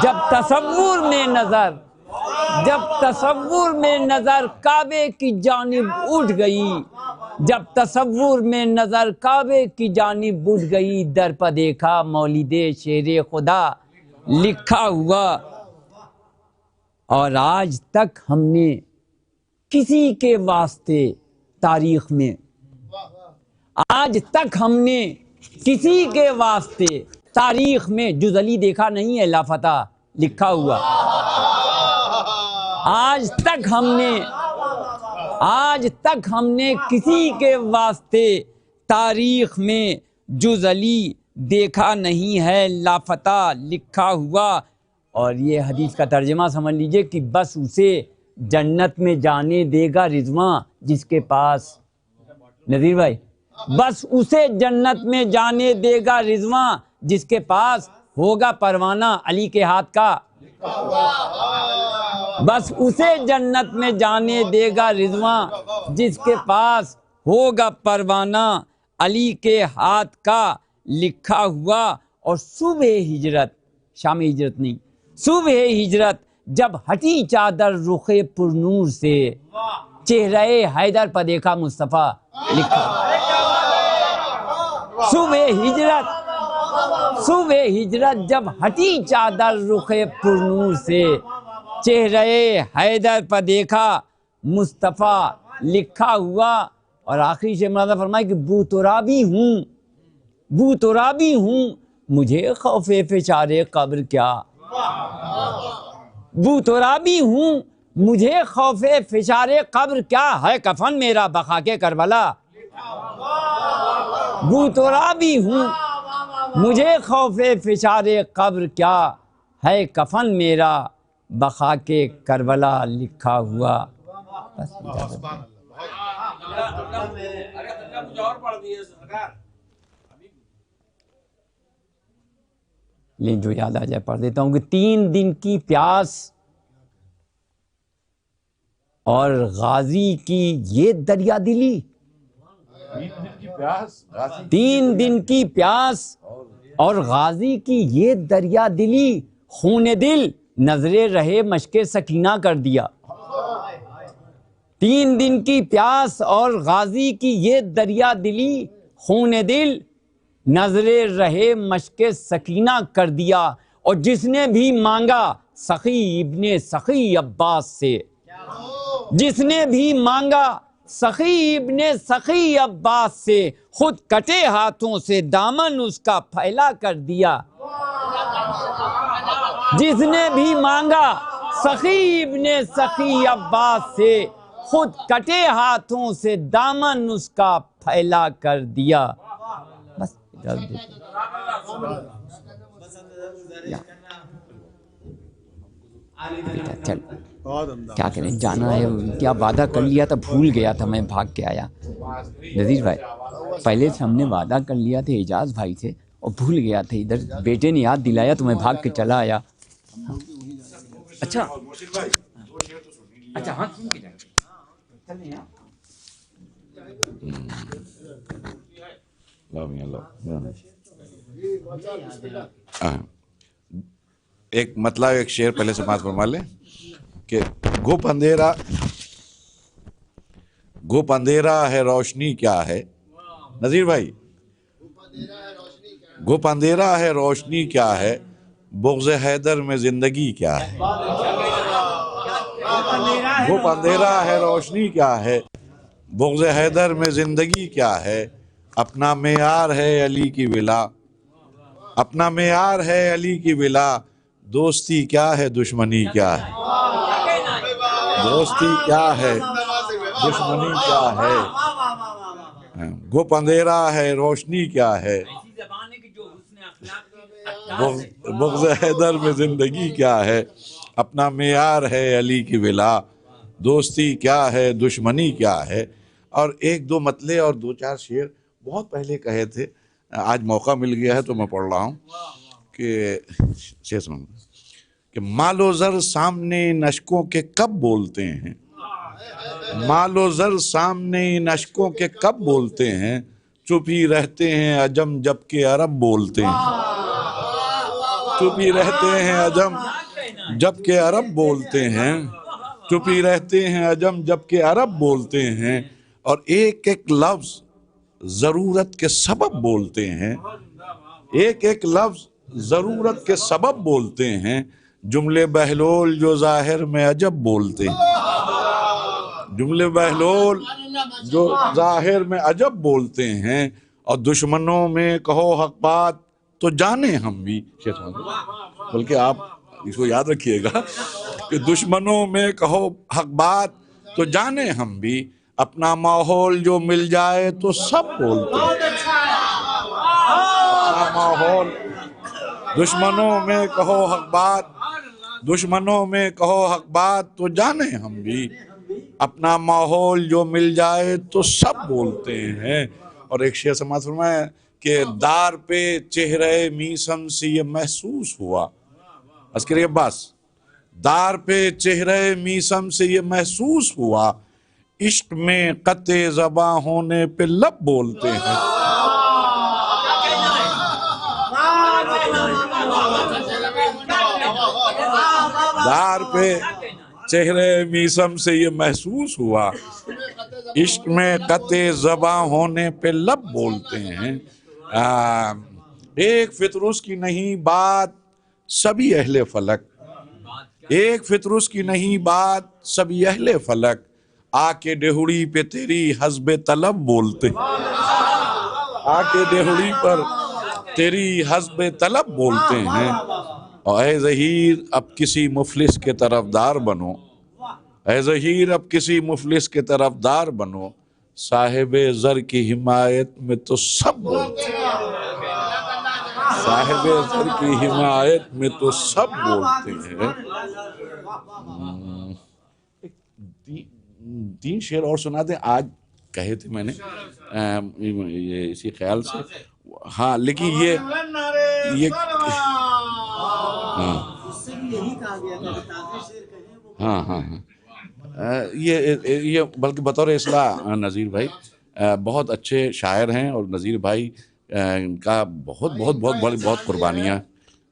جب تصور میں نظر، جب تصور میں نظر کعبے کی جانب اٹھ گئی، جب تصور میں نظر کعبے کی جانب اٹھ گئی، در پہ دیکھا مولد شیر خدا لکھا ہوا. اور آج تک ہم نے کسی کے واسطے تاریخ میں، آج تک ہم نے کسی کے واسطے تاریخ میں جز علی دیکھا نہیں ہے لافتہ لکھا ہوا. آج تک ہم نے کسی کے واسطے تاریخ میں جز علی دیکھا نہیں ہے لافتہ لکھا ہوا. اور یہ حدیث کا ترجمہ سمجھ لیجئے کہ بس اسے جنت میں جانے دے گا رضواں جس کے پاس، نذیر بھائی، بس اسے جنت میں جانے دے گا رضواں جس کے پاس ہوگا پروانہ علی کے ہاتھ کا. بس اسے جنت میں جانے دے گا رضواں جس کے پاس ہوگا پروانہ علی کے ہاتھ کا لکھا ہوا. اور صبح ہجرت شام ہجرت نہیں، صبح ہجرت جب ہٹی چادر رخ پرنور سے، چہرہ حیدر پر دیکھا مصطفیٰ لکھا۔ صبح ہجرت جب ہٹی چادر رخ پرنور سے، چہرہ حیدر پر دیکھا مصطفیٰ لکھا ہوا۔ اور آخری شعر مولانا فرمائے کہ بو ترابی ہوں مجھے خوف فشار قبر کیا، بو ترابی ہوں مجھے خوف فشار قبر کیا، ہے کفن میرا بخا کے کربلا، بو ترابی ہوں مجھے خوف فشار قبر کیا، ہے کفن میرا بخا کے کربلا لکھا ہوا۔ لیکن جو یاد آ جائے پڑھ دیتا ہوں کہ 3 دن کی پیاس اور غازی کی یہ دریا دلی، 3 دن کی پیاس اور غازی کی یہ دریا دلی، خون دل نظر رہے مشق سکینہ کر دیا، 3 دن کی پیاس اور غازی کی یہ دریا دلی، خون دل نظر رہے مشق سکینہ کر دیا۔ اور جس نے بھی مانگا سخی ابن سخی عباس سے، جس نے بھی مانگا سخی ابن سخی عباس سے، خود کٹے ہاتھوں سے دامن اس کا پھیلا کر دیا، جس نے بھی مانگا سخی ابن سخی عباس سے، خود کٹے ہاتھوں سے دامن اس کا پھیلا کر دیا۔ بس چل کیا کریں، جانا ہے، کیا وعدہ کر لیا تھا، بھول گیا تھا، میں بھاگ کے آیا۔ نذیر بھائی پہلے سے ہم نے وعدہ کر لیا تھا اعجاز بھائی سے، اور بھول گیا تھا، ادھر بیٹے نے یاد دلایا تو میں بھاگ کے چلا آیا۔ اچھا ہاں سن کے جائیں۔ ایک مطلب ایک شعر پہلے سماعت فرما لیں کہ گھپ اندھیرا ہے روشنی کیا ہے، نذیر بھائی گھپ اندھیرا ہے روشنی کیا ہے، بغض حیدر میں زندگی کیا ہے، گھپ اندھیرا ہے روشنی کیا ہے، بغض حیدر میں زندگی کیا ہے، اپنا معیار ہے علی کی ولا، اپنا معیار ہے علی کی ولا، دوستی کیا ہے دشمنی کیا ہے، دوستی کیا ہے دشمنی کیا ہے، گھپ اندھیرا ہے روشنی کیا ہے، بغض حیدر میں زندگی کیا ہے، اپنا معیار ہے علی کی ولا، دوستی کیا ہے دشمنی کیا ہے۔ اور 1-2 مطلع اور 2-4 شعر بہت پہلے کہے تھے، آج موقع مل گیا ہے تو میں پڑھ رہا ہوں کہ مال و زر سامنے ان اشکوں کے کب بولتے ہیں، مال و زر سامنے ان اشکوں کے کب بولتے ہیں، چپ ہی رہتے ہیں عجم جب کہ عرب بولتے ہیں، چپ ہی رہتے ہیں عجم جب کہ عرب بولتے ہیں، چپ ہی رہتے ہیں عجم جب کہ عرب بولتے ہیں، اور ایک ایک لفظ ضرورت کے سبب بولتے ہیں، ایک ایک لفظ ضرورت کے سبب بولتے ہیں، جملے بہلول جو ظاہر میں عجب بولتے ہیں، جملے بہلول جو ظاہر میں عجب بولتے ہیں، اور دشمنوں میں کہو حق بات تو جانے ہم بھی، بلکہ آپ اس کو یاد رکھیے گا کہ دشمنوں میں کہو حق بات تو جانے ہم بھی، اپنا ماحول جو مل جائے تو سب بولتے ہیں، اپنا ماحول دشمنوں میں کہو حق بات، دشمنوں میں کہو حق بات تو جانے ہم بھی، اپنا ماحول جو مل جائے تو سب بولتے ہیں۔ اور ایک شعر سماعت فرمایا کہ دار پہ چہرہ میسم سے یہ محسوس ہوا، عسکری عباس، دار پہ چہرہ میسم سے یہ محسوس ہوا، عشق میں قطع زباں ہونے پہ لب بولتے ہیں، دار پہ چہرے میسم سے یہ محسوس ہوا، عشق میں قطع زباں ہونے پہ لب بولتے ہیں۔ ایک فطرس کی نہیں بات سبھی اہل فلک، ایک فطرس کی نہیں بات سبھی اہل فلک، آ کے ڈہوڑی پہ تیری حسب طلب بولتے، آ کے ڈہوڑی پر تیری حسب طلب بولتے ہیں۔ اور اے ظہیر اب کسی مفلس کے طرفدار بنو، اے ظہیر اب کسی مفلس کے طرفدار بنو، صاحب زر کی حمایت میں تو سب بولتے ہیں، صاحب زر کی حمایت میں تو سب بولتے ہیں۔ تین شعر اور سنا دیں، آج کہے تھے میں نے اسی خیال سے، ہاں لیکن یہ یہ بلکہ بطور اصلاح نذیر بھائی بہت اچھے شاعر ہیں، اور نذیر بھائی کا بہت بہت بہت بہت بہت قربانیاں۔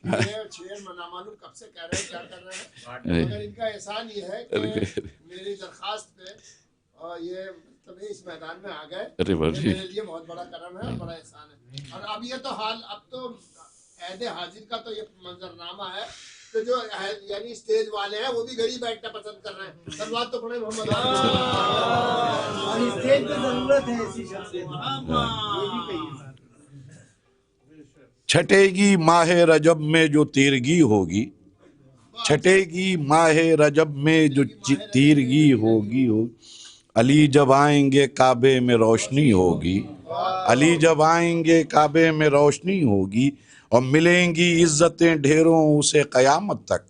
کب سے کہہ رہے ہیں کیا کر رہے ہیں، مگر ان کا احسان یہ ہے کہ میری درخواست پہ یہ تبھی اس میدان میں آ گئے، میرے لیے بہت بڑا کرم ہے اور بڑا احسان ہے۔ اور اب یہ تو حال، اب تو عہد حاضر کا تو یہ منظرنامہ ہے کہ جو یعنی اسٹیج والے ہیں وہ بھی گھڑی بیٹھنا پسند کر رہے ہیں۔ صلوات تو پڑھیں محمد اسٹیج پہ ضرورت ہے ایسی شخصیت، یہ بھی کہیے۔ چھٹے گی ماہ رجب میں جو تیرگی ہوگی، چھٹے گی ماہ رجب میں جو تیرگی ہوگی، علی جب آئیں گے کعبے میں روشنی ہوگی، علی جب آئیں گے کعبے میں روشنی ہوگی، اور ملیں گی عزتیں ڈھیروں اسے قیامت تک،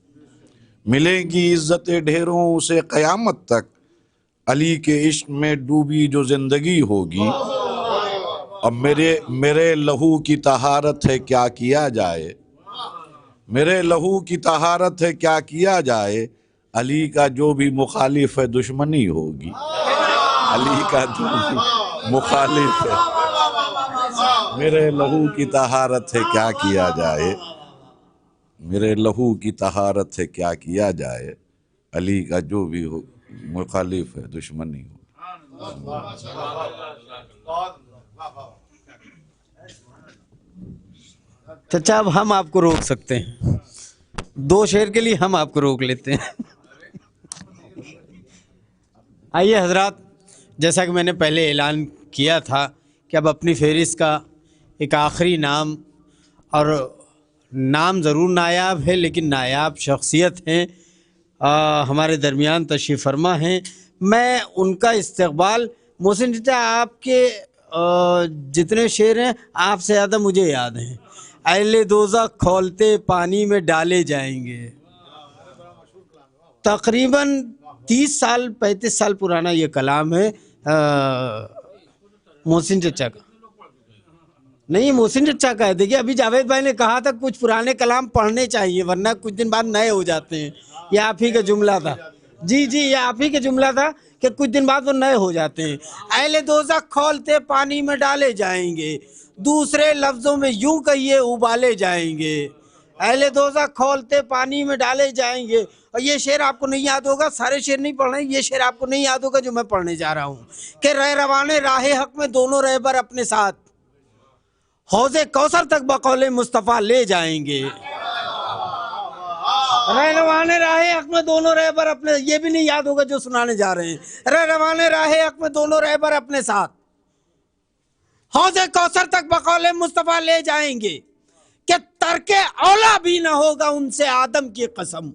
ملیں گی عزتیں ڈھیروں اسے قیامت تک، علی کے عشق میں ڈوبی جو زندگی ہوگی، اب میرے لہو کی طہارت ہے کیا کیا جائے، میرے لہو کی طہارت ہے کیا کیا جائے، علی کا جو بھی مخالف ہے دشمنی ہوگی، علی کا جو بھی مخالف ہے، میرے لہو کی طہارت ہے کیا کیا جائے، میرے لہو کی طہارت ہے کیا کیا جائے، علی کا جو بھی مخالف ہے دشمنی ہوگی۔ چچا اب ہم آپ کو روک سکتے ہیں، 2 شعر کے لیے ہم آپ کو روک لیتے ہیں۔ آئیے حضرات، جیسا کہ میں نے پہلے اعلان کیا تھا کہ اب اپنی فہرست کا ایک آخری نام، اور نام ضرور نایاب ہے لیکن نایاب شخصیت ہیں، ہمارے درمیان تشریف فرما ہیں، میں ان کا استقبال، محسن چچا آپ کے جتنے شعر ہیں آپ سے زیادہ مجھے یاد ہیں۔ اہل دوزخ کھولتے پانی میں ڈالے جائیں گے، تقریباً 30 سال 35 سال پرانا یہ کلام ہے محسن چچا کا، نہیں محسن چچا کا ہے۔ دیکھیے ابھی جاوید بھائی نے کہا تھا کچھ پرانے کلام پڑھنے چاہیے ورنہ کچھ دن بعد نئے ہو جاتے ہیں، یہ آپ ہی کا جملہ تھا، جی یہ آپ ہی کا جملہ تھا کہ کچھ دن بعد وہ نئے ہو جاتے ہیں۔ اہل دوزخ کھولتے پانی میں ڈالے جائیں گے، دوسرے لفظوں میں یوں کہیے ابالے جائیں گے، اہل دوزخ کھولتے پانی میں ڈالے جائیں گے۔ اور یہ شعر آپ کو نہیں یاد ہوگا، سارے شعر نہیں پڑھ رہے ہیں، یہ شعر آپ کو نہیں یاد ہوگا جو میں پڑھنے جا رہا ہوں کہ رہ روانے راہ حق میں دونوں رہبر اپنے ساتھ حوض کوثر تک بقول مصطفیٰ لے جائیں گے، رہ روانے راہ حق میں دونوں رہبر اپنے، یہ بھی نہیں یاد ہوگا جو سنانے جا رہے ہیں، رہ روانے راہ حق میں دونوں رہبر اپنے ساتھ حوض کوثر تک بقول مصطفیٰ لے جائیں گے، کہ ترک اولا بھی نہ ہوگا ان سے آدم کی قسم،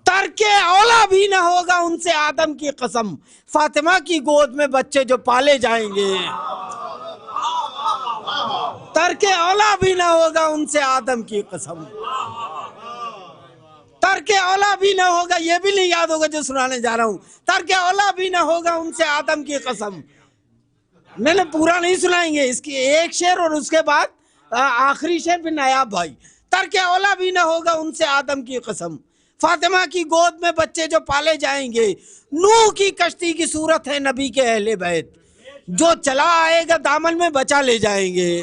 ترک اولا بھی نہ ہوگا ان سے آدم کی قسم، فاطمہ کی گود میں بچے جو پالے جائیں گے، ترک اولا بھی نہ ہوگا ان سے آدم کی قسم، ترک اولا بھی نہ ہوگا، یہ بھی نہیں یاد ہوگا جو سنانے جا رہا ہوں، ترک اولا بھی نہ ہوگا ان سے آدم کی قسم۔ میں نے پورا نہیں سنائیں گے، اس کی ایک شعر اور اس کے بعد آخری شعر بھی نایاب بھائی، ترک اولا بھی نہ ہوگا ان سے آدم کی قسم، فاطمہ کی گود میں بچے جو پالے جائیں گے، نوح کی کشتی کی صورت ہے نبی کے اہل بیت، جو چلا آئے گا دامن میں بچا لے جائیں گے،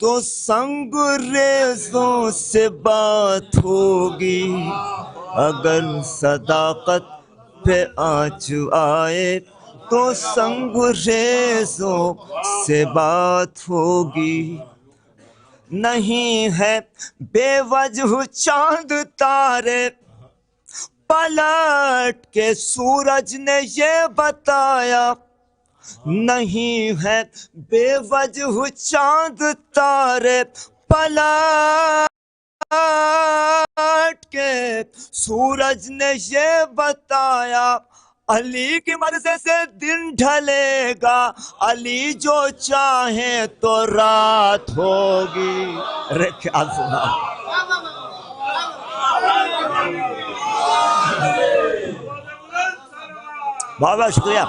تو سنگ ریزوں سے بات ہوگی، اگر صداقت پہ آنچ آئے تو سنگ ریزوں سے بات ہوگی۔ نہیں ہے بے وجہ چاند تارے، پلٹ کے سورج نے یہ بتایا، نہیں ہے بے وجہ چاند تارے، پلٹ کے سورج نے یہ بتایا، علی کی مرضی سے دن ڈھلے گا، علی جو چاہیں تو رات ہوگی۔ ارے کیا سنا، بہت بہت شکریہ۔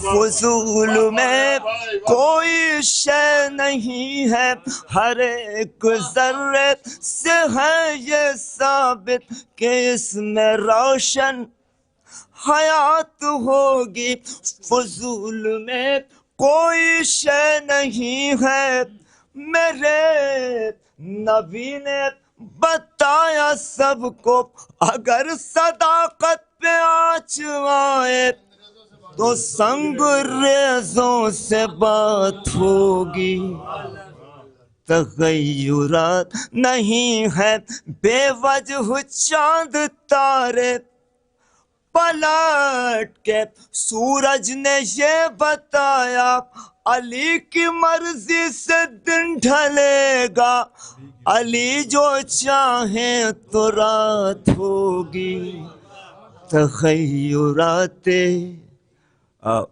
فضول میں کوئی شے نہیں ہے، ہر ایک ذرے سے ہے یہ ثابت کہ اس میں روشن حیات ہوگی۔ فضول میں کوئی شے نہیں ہے، میرے نبی نے بتایا سب کو، اگر صداقت پہ آنچ آئے تو سنگ ریزوں سے بات ہوگی۔ تغیرات نہیں ہے بے وجہ چاند تارے، پلٹ کے سورج نے یہ بتایا، علی کی مرضی سے دن ڈھلے گا، علی جو چاہیں تو رات ہوگی۔ تغیرات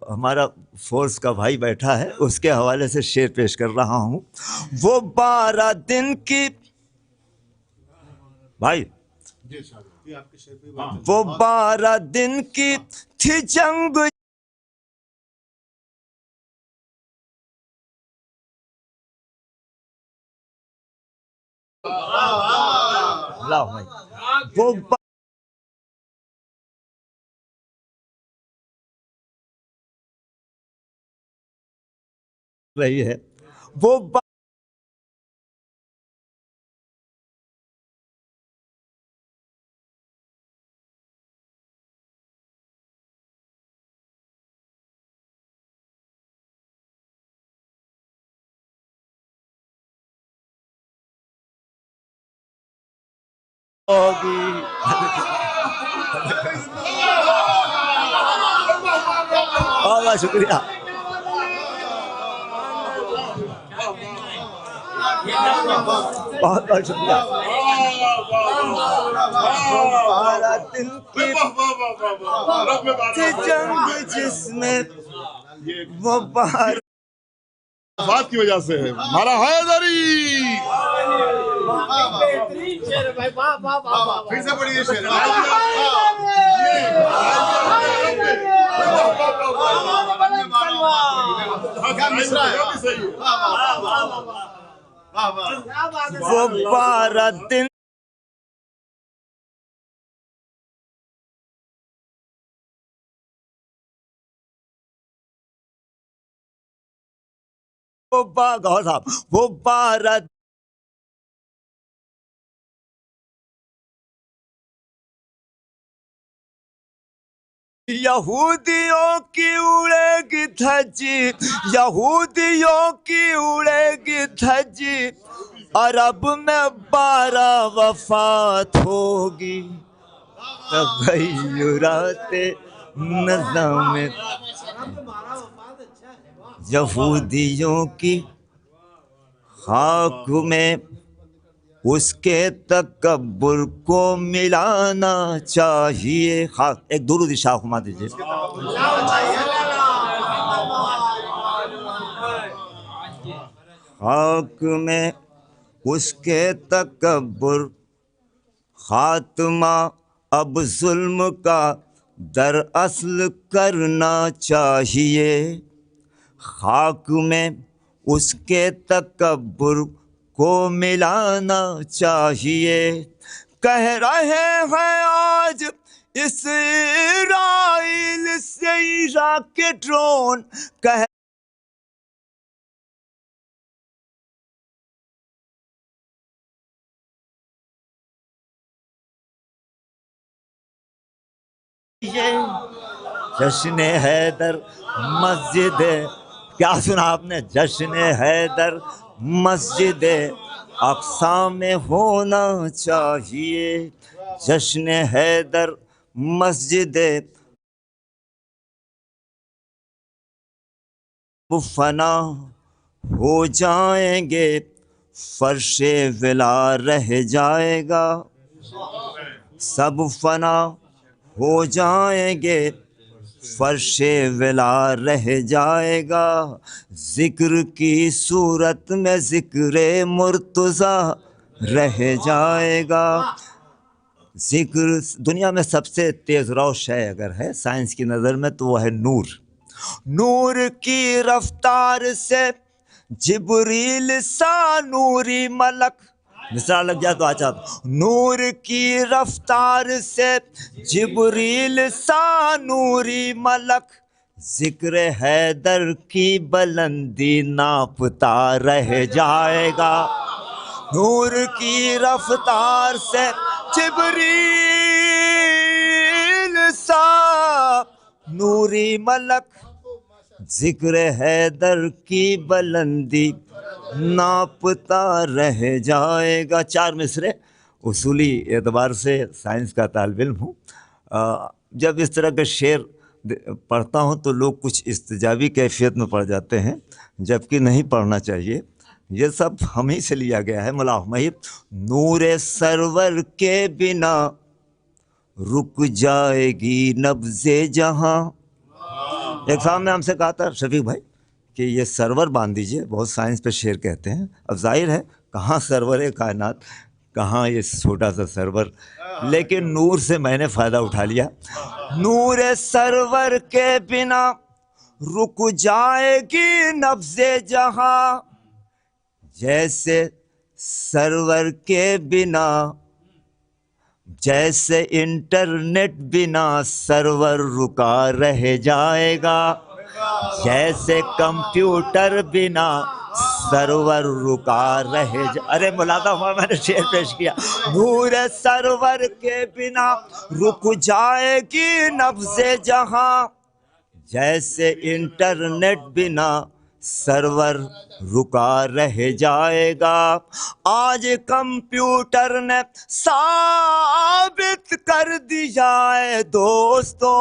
ہمارا فورس کا بھائی بیٹھا ہے، اس کے حوالے سے شعر پیش کر رہا ہوں۔ وہ 12 دن کی بھائی، وہ 12 دن کی تھی جنگ، وہ رہی ہے، وہ ہوگی۔ بہت شکریہ۔ بہت بہت شکریہ۔ 12 دن کی جنگ جس میں وہ باہر بات کی وجہ سے ہے ہمارا حیدری۔ پھر سے پڑھیے شعر۔ وہ 12 دن غور صاحب، وہ 12 یہودیوں کی اڑے گی دھجی، یہودیوں کی اڑے گی دھجی، عرب میں 12 وفات ہوگی۔ تغیرات نظام یہودیوں کی خاک میں اس کے تکبر کو ملانا چاہیے۔ خاک ایک درود شاہ فرما دیجیے۔ خاک میں اس کے تکبر، خاتمہ اب ظلم کا در اصل کرنا چاہیے۔ خاک میں اس کے تکبر کو ملانا چاہیے۔ کہہ رہے ہیں آج اسرائیل سے راکٹرون کہہ جشن حیدر مسجد، کیا سنا آپ نے؟ جشن حیدر مسجد اقصی میں ہونا چاہیے، جشن حیدر مسجد فنا ہو جائیں گے، فرش ولا رہ جائے گا، سب فنا ہو جائیں گے، فرش ولا رہ جائے گا، ذکر کی صورت میں ذکر مرتضی رہ جائے گا۔ ذکر دنیا میں سب سے تیز رو شے اگر ہے سائنس کی نظر میں تو وہ ہے نور۔ نور کی رفتار سے جبریل سا نوری ملک، مثال لگ جائے تو آ چاہتا ہوں، نور کی رفتار سے جبریل سا نوری ملک، ذکر حیدر کی بلندی ناپتا رہ جائے گا، نور کی رفتار سے جبریل سا نوری ملک، ذکر حیدر کی بلندی ناپتا رہ جائے گا۔ 4 مصرے اصولی اعتبار سے سائنس کا طالب علم ہوں، جب اس طرح کے شعر پڑھتا ہوں تو لوگ کچھ استجابی کیفیت میں پڑھ جاتے ہیں، جبکہ نہیں پڑھنا چاہیے، یہ سب ہم ہی سے لیا گیا ہے۔ مولا حمید، نور سرور کے بنا رک جائے گی نبض جہاں، ایک صاحب نے ہم سے کہا تھا شفیق بھائی کہ یہ سرور باندھ دیجئے، بہت سائنس پہ شعر کہتے ہیں، اب ظاہر ہے کہاں سرور کائنات، کہاں یہ چھوٹا سا سرور، لیکن نور سے میں نے فائدہ اٹھا لیا۔ نور سرور کے بنا رک جائے گی نبض جہاں، جیسے سرور کے بنا، جیسے انٹرنیٹ بنا سرور رکا رہ جائے گا، جیسے کمپیوٹر بنا سرور رکا رہ ارے ملاحظہ ہوا میں نے شعر پیش کیا، نور سرور کے بنا رک جائے گی نبض جہاں، جیسے انٹرنیٹ بنا سرور رکا رہ جائے گا۔ آج کمپیوٹر نے ثابت کر دیا ہے دوستو،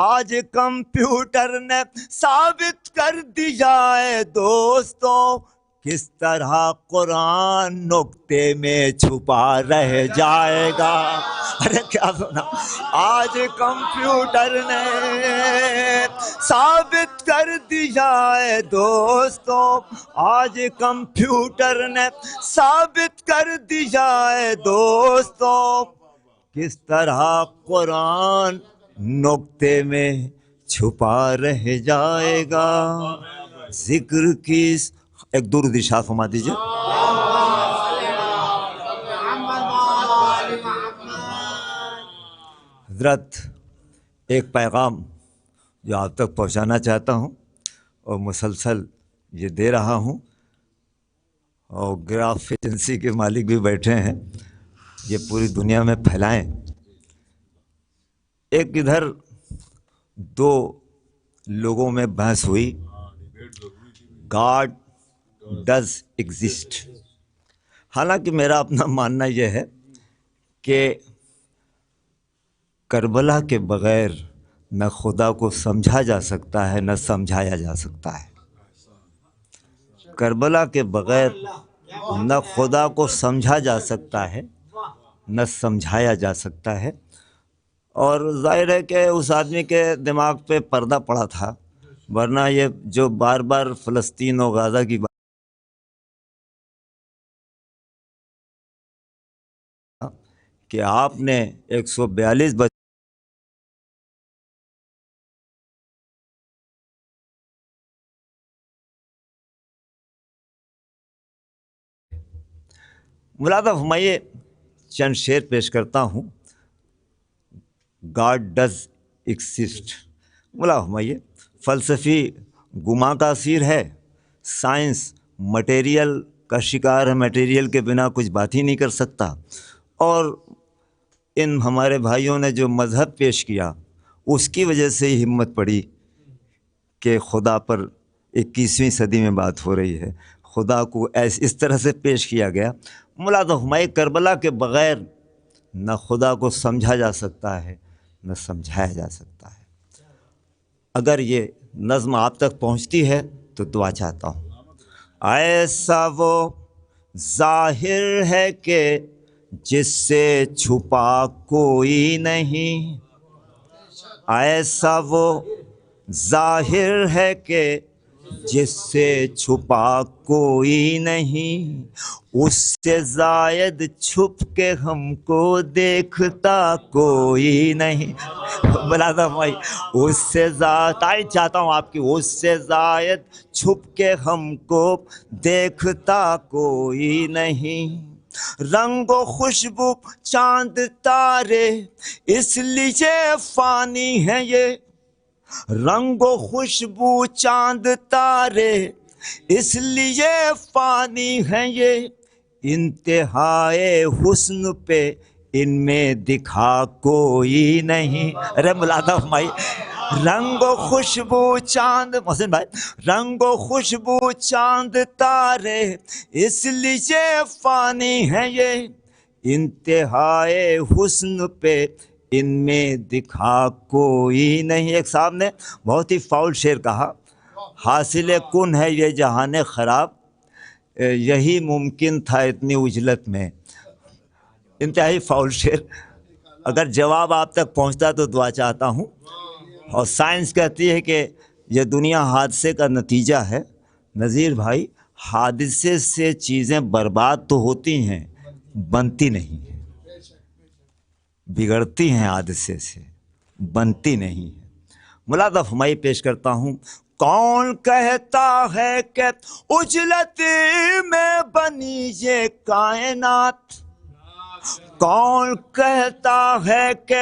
آج کمپیوٹر نے ثابت کر دیا ہے دوستو، کس طرح قرآن نکتے میں چھپا رہ جائے گا۔ ارے کیا سنا، آج کمپیوٹر نے ثابت کر دیا ہے دوستو، آج کمپیوٹر نے ثابت کر دیا ہے دوستو، کس طرح قرآن نکتے میں چھپا رہ جائے گا۔ ذکر کی ایک درود ارشاد فرما دیجیے۔ حضرت ایک پیغام جو آپ تک پہنچانا چاہتا ہوں اور مسلسل یہ دے رہا ہوں، اور گراف ایجنسی کے مالک بھی بیٹھے ہیں، یہ پوری دنیا میں پھیلائیں۔ ایک ادھر 2 لوگوں میں بحث ہوئی، گاڈ ڈز ایگزسٹ، حالانکہ میرا اپنا ماننا یہ ہے کہ کربلا کے بغیر نہ خدا کو سمجھا جا سکتا ہے نہ سمجھایا جا سکتا ہے، کربلا کے بغیر نہ خدا کو سمجھا جا سکتا ہے نہ سمجھایا جا سکتا ہے، اور ظاہر ہے کہ اس آدمی کے دماغ پہ پردہ پڑا تھا، ورنہ یہ جو بار بار فلسطین و غزہ کی بات کہ آپ نے 142 ملاحظہ فرمائیے، چند شعر پیش کرتا ہوں۔ God does exist. بولا ہمائیے فلسفی گما کا اسیر ہے، سائنس مٹیریل کا شکار ہے، مٹیریل کے بنا کچھ بات ہی نہیں کر سکتا. اور ان ہمارے بھائیوں نے جو مذہب پیش کیا اس کی وجہ سے ہی ہمت پڑی کہ خدا پر 21ویں صدی میں بات ہو رہی ہے، خدا کو اس طرح سے پیش کیا گیا. مولا ہمائے کربلا کے بغیر نہ خدا کو سمجھا جا سکتا ہے نہ سمجھایا جا سکتا ہے. اگر یہ نظم آپ تک پہنچتی ہے تو دعا چاہتا ہوں. ایسا وہ ظاہر ہے کہ جس سے چھپا کوئی نہیں، ایسا وہ ظاہر ہے کہ جس سے چھپا کوئی نہیں، اس سے زائد چھپ کے ہم کو دیکھتا کوئی نہیں. بلادا بھائی اس سے زائد چاہتا ہوں آپ کی، اس سے زائد چھپ کے ہم کو دیکھتا کوئی نہیں. رنگ و خوشبو چاند تارے اس لیے فانی ہے یہ، رنگ و خوشبو چاند تارے اس لیے فانی ہے یہ، انتہائے حسن پہ ان میں دکھا کوئی نہیں. ارے ملادا بھائی رنگ و خوشبو چاند، محسن بھائی رنگ و خوشبو چاند تارے اس لیے فانی ہے یہ، انتہائے حسن پہ ان میں دکھا کوئی نہیں. ایک صاحب نے بہت ہی فاؤل شعر کہا، حاصل کن ہے یہ جہان خراب، یہی ممکن تھا اتنی اجلت میں. انتہائی فاؤل شعر. اگر جواب آپ تک پہنچتا تو دعا چاہتا ہوں. اور سائنس کہتی ہے کہ یہ دنیا حادثے کا نتیجہ ہے. نذیر بھائی حادثے سے چیزیں برباد تو ہوتی ہیں، بنتی نہیں ہیں، بگڑتی ہیں حادثے سے، بنتی نہیں ہیں. ملادہ فرمائی پیش کرتا ہوں. کون کہتا ہے کہ اجلت میں بنی یہ کائنات، کون کہتا ہے کہ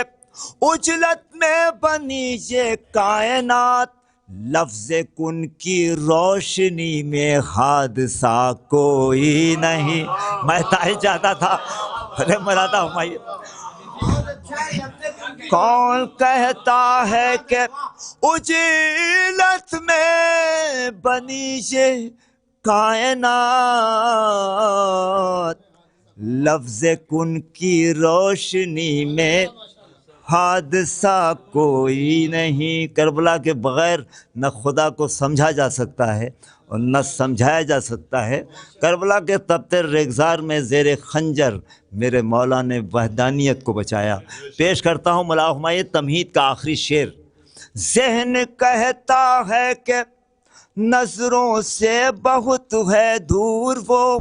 اجلت میں بنی یہ کائنات، لفظ کن کی روشنی میں حادثہ کوئی نہیں. میں تاہی چاہتا تھا. ارے مرادا ہمائی کون کہتا ہے کہ اجلت میں بنی یہ کائنات، لفظ کن کی روشنی میں حادثہ کوئی نہیں. کربلا کے بغیر نہ خدا کو سمجھا جا سکتا ہے اور نہ سمجھایا جا سکتا ہے. کربلا کے تپتے ریگزار میں زیر خنجر میرے مولا نے وحدانیت کو بچایا. پیش کرتا ہوں مولا ہمایوں تمہید کا آخری شعر. ذہن کہتا ہے کہ نظروں سے بہت ہے دور وہ،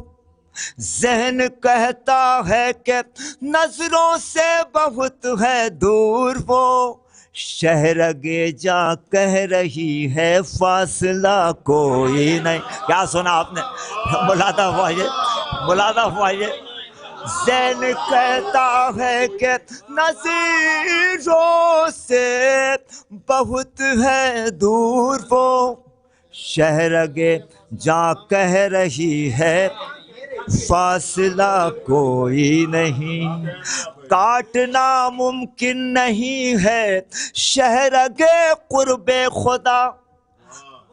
ذہن کہتا ہے کہ نظروں سے بہت ہے دور وہ، شہرگے جا کہہ رہی ہے فاصلہ کوئی نہیں. کیا سنا آپ نے؟ ملادہ ہوائیے. ذہن کہتا ہے کہ نظروں سے بہت ہے دور وہ، شہرگے جا کہہ رہی ہے فاصلہ کوئی نہیں. کاٹنا ممکن نہیں ہے شہرگے قرب خدا،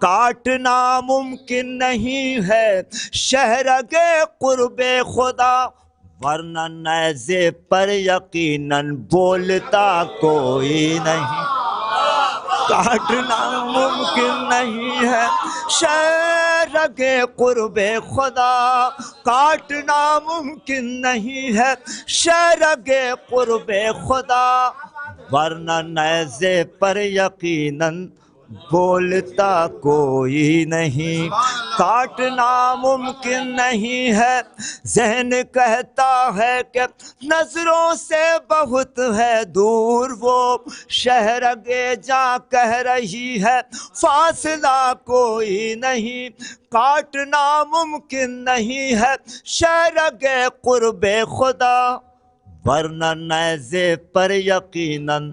کاٹنا ممکن نہیں ہے شہرگے قرب خدا، ورنہ نیزے پر یقیناً بولتا کوئی نہیں. کاٹنا ممکن نہیں ہے شہرگے قرب خدا، کاٹنا ممکن نہیں ہے شہرگے قرب خدا، ورنہ نیزے پر یقیناً بولتا کوئی نہیں. کاٹنا ممکن نہیں ہے. ذہن کہتا ہے کہ نظروں سے بہت ہے دور وہ، شہرگے جا کہہ رہی ہے فاصلہ کوئی نہیں. کاٹنا ممکن نہیں ہے شہرگے قرب خدا، ورنہ نیزے پر یقیناً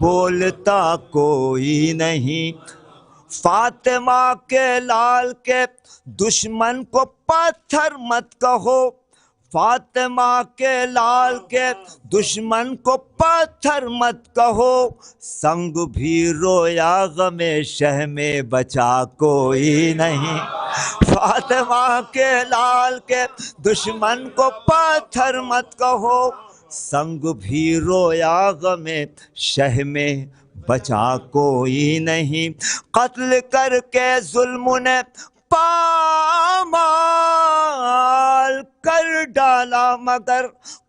بولتا کوئی نہیں، فاطمہ کے لال کے دشمن کو پتھر مت کہو، فاطمہ کے لال کے دشمن کو پتھر مت کہو، سنگ بھی رویا غم شہ میں بچا کوئی نہیں، فاطمہ کے لال کے دشمن کو پتھر مت کہو، سنگ بھی رویا غم شہ میں بچا کوئی نہیں، قتل کر کے ظلم نے پامال کر ڈالا مگر،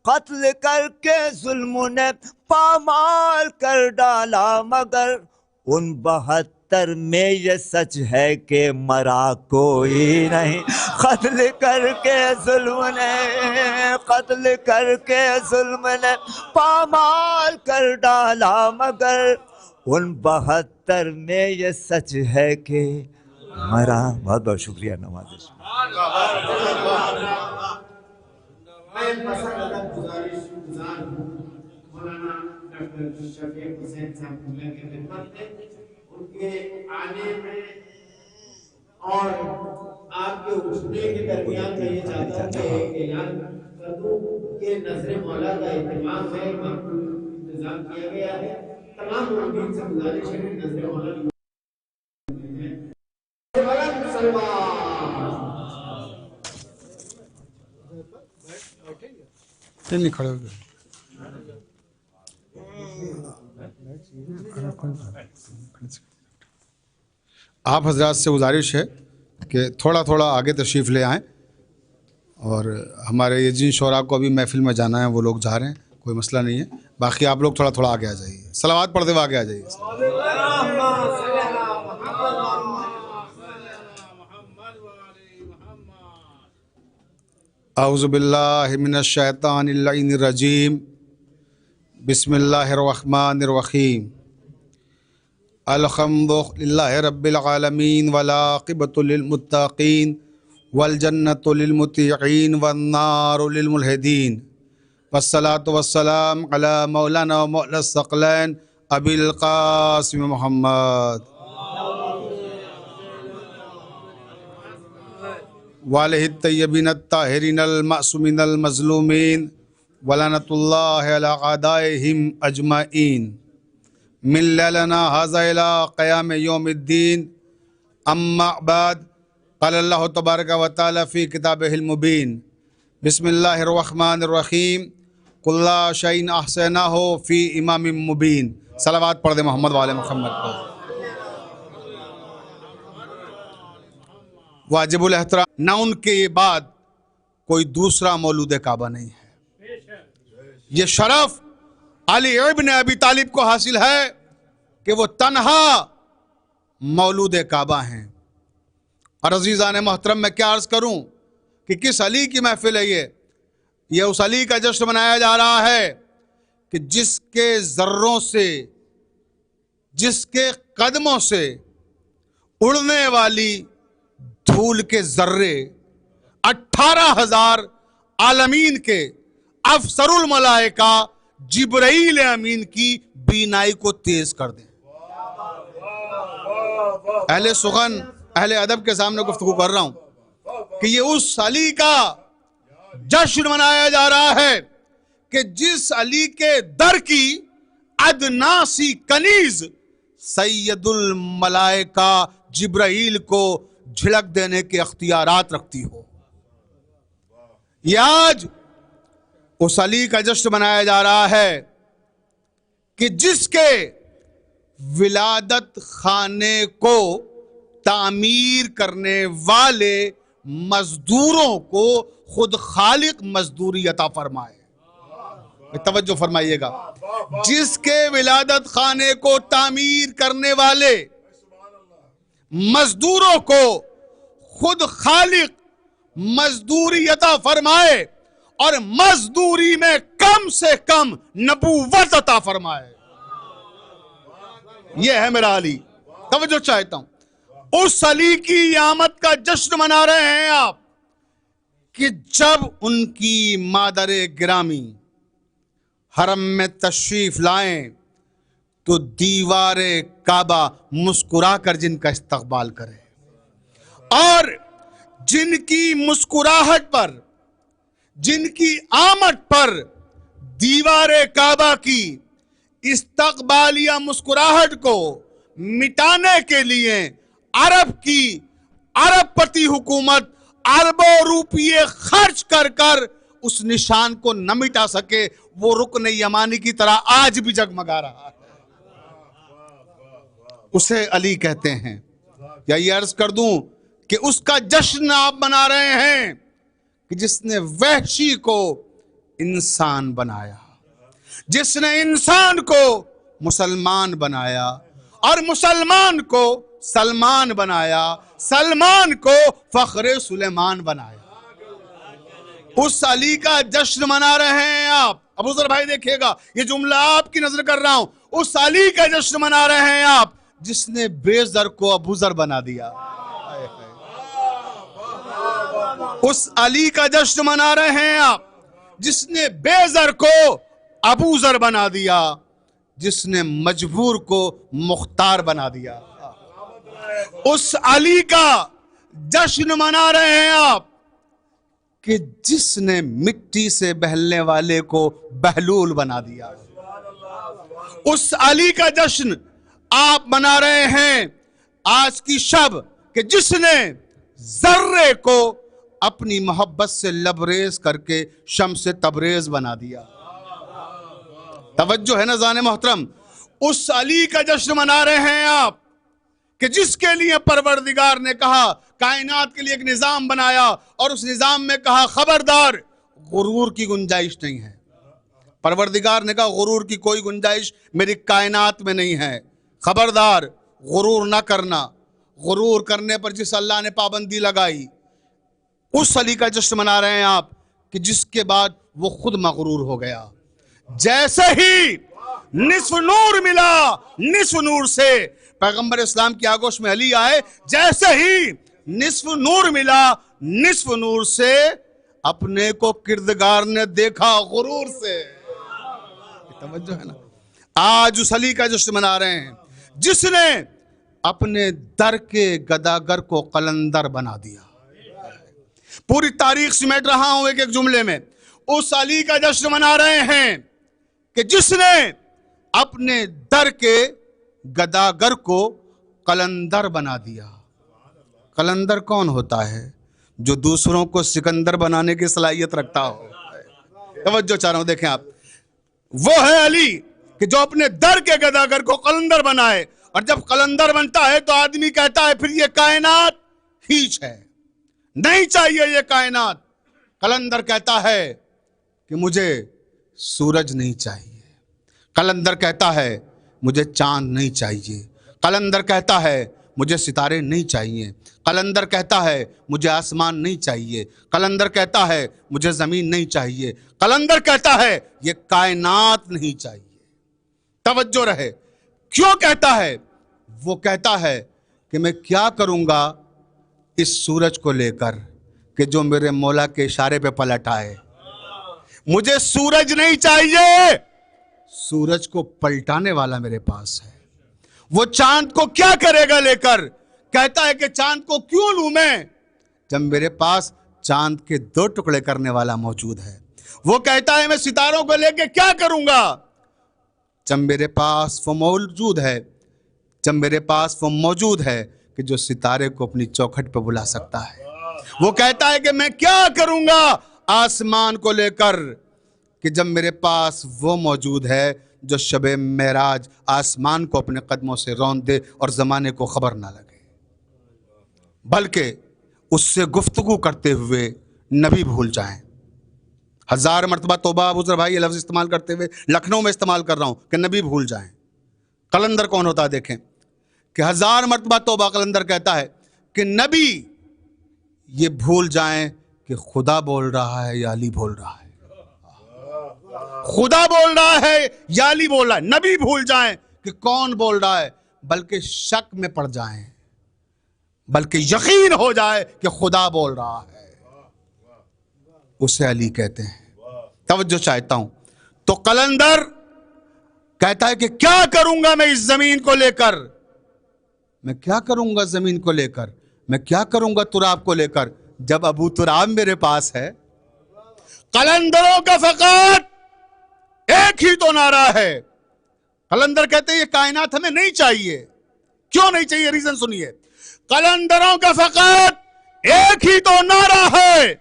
قتل کر کے ظلم نے پامال کر ڈالا مگر، ان 72 میں یہ سچ ہے کہ مرا کوئی نہیں، قتل کر کے ظلم نے، قتل کر کے ظلم نے پامال کر ڈالا مگر، ان 72 میں یہ سچ ہے کہ مرا۔ بہت بہت شکریہ نوازش۔ میں پسندیدہ گزار ہوں مولانا ڈاکٹر شفیق حسین صاحب اللہ کی خدمت میں، ان کے آنے میں اور آپ کے اٹھنے کے درمیان میں یہ چاہتا ہوں کہ ایک اعلان کر دوں کہ نظر مولا کا اہتمام ہے، انتظام کیا گیا ہے، تمام مردین سے گزارش ہے کہ نظر مولا کی نہیں کھڑے ہو گئے۔ آپ حضرات سے گزارش ہے کہ تھوڑا تھوڑا آگے تشریف لے آئیں، اور ہمارے یہ جن شعراء کو ابھی محفل میں جانا ہے وہ لوگ جا رہے ہیں، کوئی مسئلہ نہیں ہے، باقی آپ لوگ تھوڑا تھوڑا آگے آ جائیے، صلوات پڑھتے ہوئے آگے آ جائیے۔ اعوذ باللہ من الشیطان اللعین الرجیم، بسم اللہ الرحمن الرحیم، الحمد للہ رب العالمین والعاقبۃ للمتقین والجنۃ للمطیعین والنار للملحدین، والصلاۃ والسلام علی مولانا و مولا الثقلین ابی القاسم محمد وآلہ الطیبین الطاہرین المعصومین المظلومین ولعنۃ اللہ علی اعدائہم اجمعین، من لیلنا ھذا الی قیام یوم الدین، اما بعد، قال اللہ تبارک و تعالی فی کتابہ المبین، بسم اللہ الرحمن الرحیم، کل شیء احصیناہ فی امام مبین۔ صلوات پڑھ دے محمد وآل محمد پر۔ واجب الاحترام، نہ ان کے بعد کوئی دوسرا مولود کعبہ نہیں ہے۔ یہ شرف علی ابن ابی طالب کو حاصل ہے کہ وہ تنہا مولود کعبہ ہیں۔ اور عزیزان محترم، میں کیا عرض کروں کہ کس علی کی محفل ہے یہ اس علی کا جشن منایا جا رہا ہے کہ جس کے ذروں سے، جس کے قدموں سے اڑنے والی دھول کے ذرے 18,000 عالمین کے افسر الملائکہ جبرائیل امین کی بینائی کو تیز کر دیں۔ اہل سخن، اہل ادب کے سامنے گفتگو کر رہا ہوں کہ یہ اس علی کا جشن منایا جا رہا ہے کہ جس علی کے در کی ادنا سی کنیز سید الملائکہ جبرائیل کو جھڑک دینے کے اختیارات رکھتی ہو۔ یہ آج اس علی کا جشن منایا جا رہا ہے کہ جس کے ولادت خانے کو تعمیر کرنے والے مزدوروں کو خود خالق مزدوری عطا فرمائے۔ توجہ فرمائیے گا، جس کے ولادت خانے کو تعمیر کرنے والے مزدوروں کو خود خالق مزدوری عطا فرمائے اور مزدوری میں کم سے کم نبوت عطا فرمائے، یہ ہے میرا علی۔ توجہ چاہتا ہوں، اس علی کی آمد کا جشن منا رہے ہیں آپ کہ جب ان کی مادر گرامی حرم میں تشریف لائیں تو دیوار کعبہ مسکرا کر جن کا استقبال کرے، اور جن کی مسکراہٹ پر، جن کی آمد پر دیوار کعبہ کی استقبالیہ مسکراہٹ کو مٹانے کے لیے عرب پتی حکومت اربوں روپیے خرچ کر کر اس نشان کو نہ مٹا سکے، وہ رکن یمانی کی طرح آج بھی جگمگا رہا ہے، اسے علی کہتے ہیں۔ یا یہ عرض کر دوں کہ اس کا جشن آپ منا رہے ہیں کہ جس نے وحشی کو انسان بنایا، جس نے انسان کو مسلمان بنایا، اور مسلمان کو سلمان بنایا، سلمان کو فخر سلیمان بنایا۔ اس علی کا جشن منا رہے ہیں آپ۔ ابو ذر بھائی دیکھیے گا، یہ جملہ آپ کی نظر کر رہا ہوں، اس علی کا جشن منا رہے ہیں آپ جس نے بے ذر کو ابو ذر بنا دیا۔ اس علی کا جشن منا رہے ہیں آپ جس نے بے ذر کو ابو ذر بنا دیا، جس نے مجبور کو مختار بنا دیا۔ اس علی کا جشن منا رہے ہیں آپ کہ جس نے مٹی سے بہلنے والے کو بہلول بنا دیا۔ اس علی کا جشن آپ منا رہے ہیں آج کی شب کہ جس نے ذرے کو اپنی محبت سے لبریز کر کے شمس تبریز بنا دیا۔ توجہ ہے نا زان محترم، اس علی کا جشن منا رہے ہیں آپ کہ جس کے لیے پروردگار نے کہا، کائنات کے لیے ایک نظام بنایا اور اس نظام میں کہا خبردار غرور کی گنجائش نہیں ہے۔ پروردگار نے کہا غرور کی کوئی گنجائش میری کائنات میں نہیں ہے، خبردار غرور نہ کرنا۔ غرور کرنے پر جس اللہ نے پابندی لگائی، اس علی کا جشن منا رہے ہیں آپ کہ جس کے بعد وہ خود مغرور ہو گیا۔ جیسے ہی نصف نور ملا نصف نور سے، پیغمبر اسلام کی آگوش میں علی آئے، جیسے ہی نصف نور ملا نصف نور سے اپنے کو کردگار نے دیکھا غرور سے۔ توجہ ہے نا، آج اس علی کا جشن منا رہے ہیں جس نے اپنے در کے گداگر کو قلندر بنا دیا۔ پوری تاریخ سمیٹ رہا ہوں ایک ایک جملے میں، اس علی کا جشن منا رہے ہیں کہ جس نے اپنے در کے گداگر کو قلندر بنا دیا۔ قلندر کون ہوتا ہے؟ جو دوسروں کو سکندر بنانے کی صلاحیت رکھتا ہو۔ توجہ چاہ رہا ہوں، دیکھیں آپ، وہ ہے علی کہ جو اپنے در کے گداگر کو قلندر بنائے، اور جب قلندر بنتا ہے تو آدمی کہتا ہے پھر یہ کائنات ہیچ ہے، نہیں چاہیے یہ کائنات۔ قلندر کہتا ہے کہ مجھے سورج نہیں چاہیے، قلندر کہتا ہے مجھے چاند نہیں چاہیے، قلندر کہتا ہے مجھے ستارے نہیں چاہیے، قلندر کہتا ہے مجھے آسمان نہیں چاہیے، قلندر کہتا ہے مجھے زمین نہیں چاہیے، قلندر کہتا ہے یہ کائنات نہیں چاہیے۔ توجہ رہے، کیوں کہتا ہے؟ وہ کہتا ہے کہ میں کیا کروں گا اس سورج کو لے کر کہ جو میرے مولا کے اشارے پہ پلٹ آئے۔ مجھے سورج نہیں چاہیے، سورج کو پلٹانے والا میرے پاس ہے۔ وہ چاند کو کیا کرے گا لے کر؟ کہتا ہے کہ چاند کو کیوں لوں میں جب میرے پاس چاند کے 2 ٹکڑے کرنے والا موجود ہے۔ وہ کہتا ہے میں ستاروں کو لے کے کیا کروں گا جب میرے پاس وہ موجود ہے، جب میرے پاس وہ موجود ہے کہ جو ستارے کو اپنی چوکھٹ پہ بلا سکتا ہے۔ وہ کہتا ہے کہ میں کیا کروں گا آسمان کو لے کر کہ جب میرے پاس وہ موجود ہے جو شب معراج آسمان کو اپنے قدموں سے رون دے اور زمانے کو خبر نہ لگے، بلکہ اس سے گفتگو کرتے ہوئے نبی بھول جائیں۔ 1000 مرتبہ توبہ ابو ذر بھائی یہ لفظ استعمال کرتے ہوئے لکھنؤ میں استعمال کر رہا ہوں کہ نبی بھول جائیں۔ قلندر کون ہوتا ہے؟ دیکھیں کہ 1000 مرتبہ توبہ قلندر کہتا ہے کہ نبی یہ بھول جائیں کہ خدا بول رہا ہے یا علی بول رہا ہے، خدا بول رہا ہے یا علی بول رہا ہے۔ نبی بھول جائیں کہ کون بول رہا ہے، بلکہ شک میں پڑ جائیں، بلکہ یقین ہو جائے کہ خدا بول رہا ہے، اسے علی کہتے ہیں۔ توجہ چاہتا ہوں، تو قلندر کہتا ہے کہ کیا کروں گا میں اس زمین کو لے کر، میں کیا کروں گا زمین کو لے کر، میں کیا کروں گا تراب کو لے کر، جب ابو تراب میرے پاس ہے۔ قلندروں کا فقط ایک ہی تو نعرہ ہے۔ قلندر کہتے ہیں یہ کائنات ہمیں نہیں چاہیے۔ کیوں نہیں چاہیے؟ ریزن سنیے۔ قلندروں کا فقط ایک ہی تو نعرہ ہے،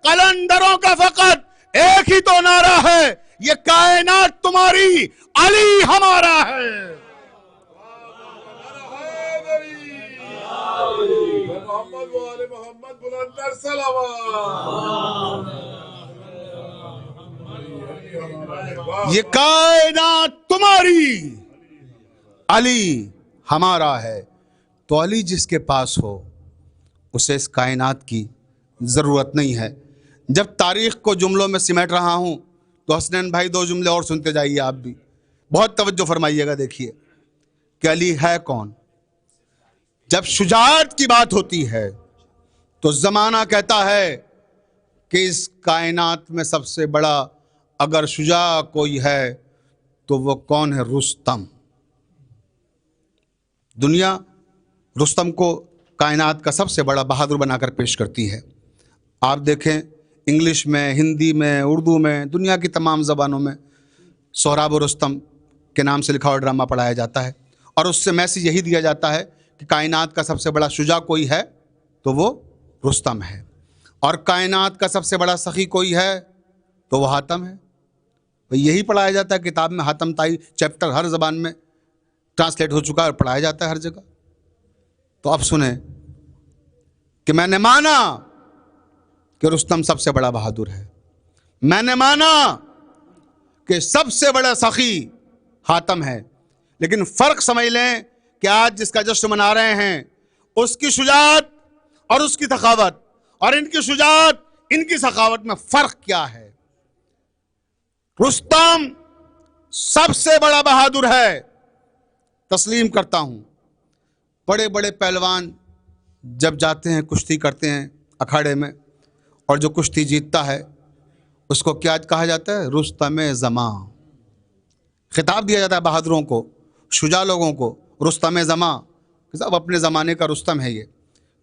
قلندروں کا فقط ایک ہی تو نعرہ ہے، یہ کائنات تمہاری، علی ہمارا ہے۔ یہ کائنات تمہاری، علی ہمارا ہے۔ تو علی جس کے پاس ہو اسے اس کائنات کی ضرورت نہیں ہے۔ جب تاریخ کو جملوں میں سمیٹ رہا ہوں تو حسنین بھائی دو جملے اور سنتے جائیے، آپ بھی بہت توجہ فرمائیے گا۔ دیکھیے کہ علی ہے کون۔ جب شجاعت کی بات ہوتی ہے تو زمانہ کہتا ہے کہ اس کائنات میں سب سے بڑا اگر شجاع کوئی ہے تو وہ کون ہے؟ رستم۔ دنیا رستم کو کائنات کا سب سے بڑا بہادر بنا کر پیش کرتی ہے۔ آپ دیکھیں انگلش میں، ہندی میں، اردو میں، دنیا کی تمام زبانوں میں سہراب و رستم کے نام سے لکھا ہوا ڈرامہ پڑھایا جاتا ہے، اور اس سے میسیج یہی دیا جاتا ہے کہ کائنات کا سب سے بڑا شجاع کوئی ہے تو وہ رستم ہے، اور کائنات کا سب سے بڑا سخی کوئی ہے تو وہ حاتم ہے۔ یہی پڑھایا جاتا ہے کتاب میں، حاتم طائی چیپٹر ہر زبان میں ٹرانسلیٹ ہو چکا ہے اور پڑھایا جاتا ہے ہر جگہ۔ تو اب سنیں کہ میں نے مانا کہ رستم سب سے بڑا بہادر ہے، میں نے مانا کہ سب سے بڑا سخی حاتم ہے، لیکن فرق سمجھ لیں کہ آج جس کا جشن منا رہے ہیں اس کی شجاعت اور اس کی سخاوت، اور ان کی شجاعت ان کی سخاوت میں فرق کیا ہے۔ رستم سب سے بڑا بہادر ہے، تسلیم کرتا ہوں۔ بڑے بڑے پہلوان جب جاتے ہیں کشتی کرتے ہیں اکھاڑے میں، اور جو کشتی جیتتا ہے اس کو کیا کہا جاتا ہے؟ رستم زماں۔ خطاب دیا جاتا ہے بہادروں کو، شجاع لوگوں کو، رستم زماں، سب اپنے زمانے کا رستم ہے یہ۔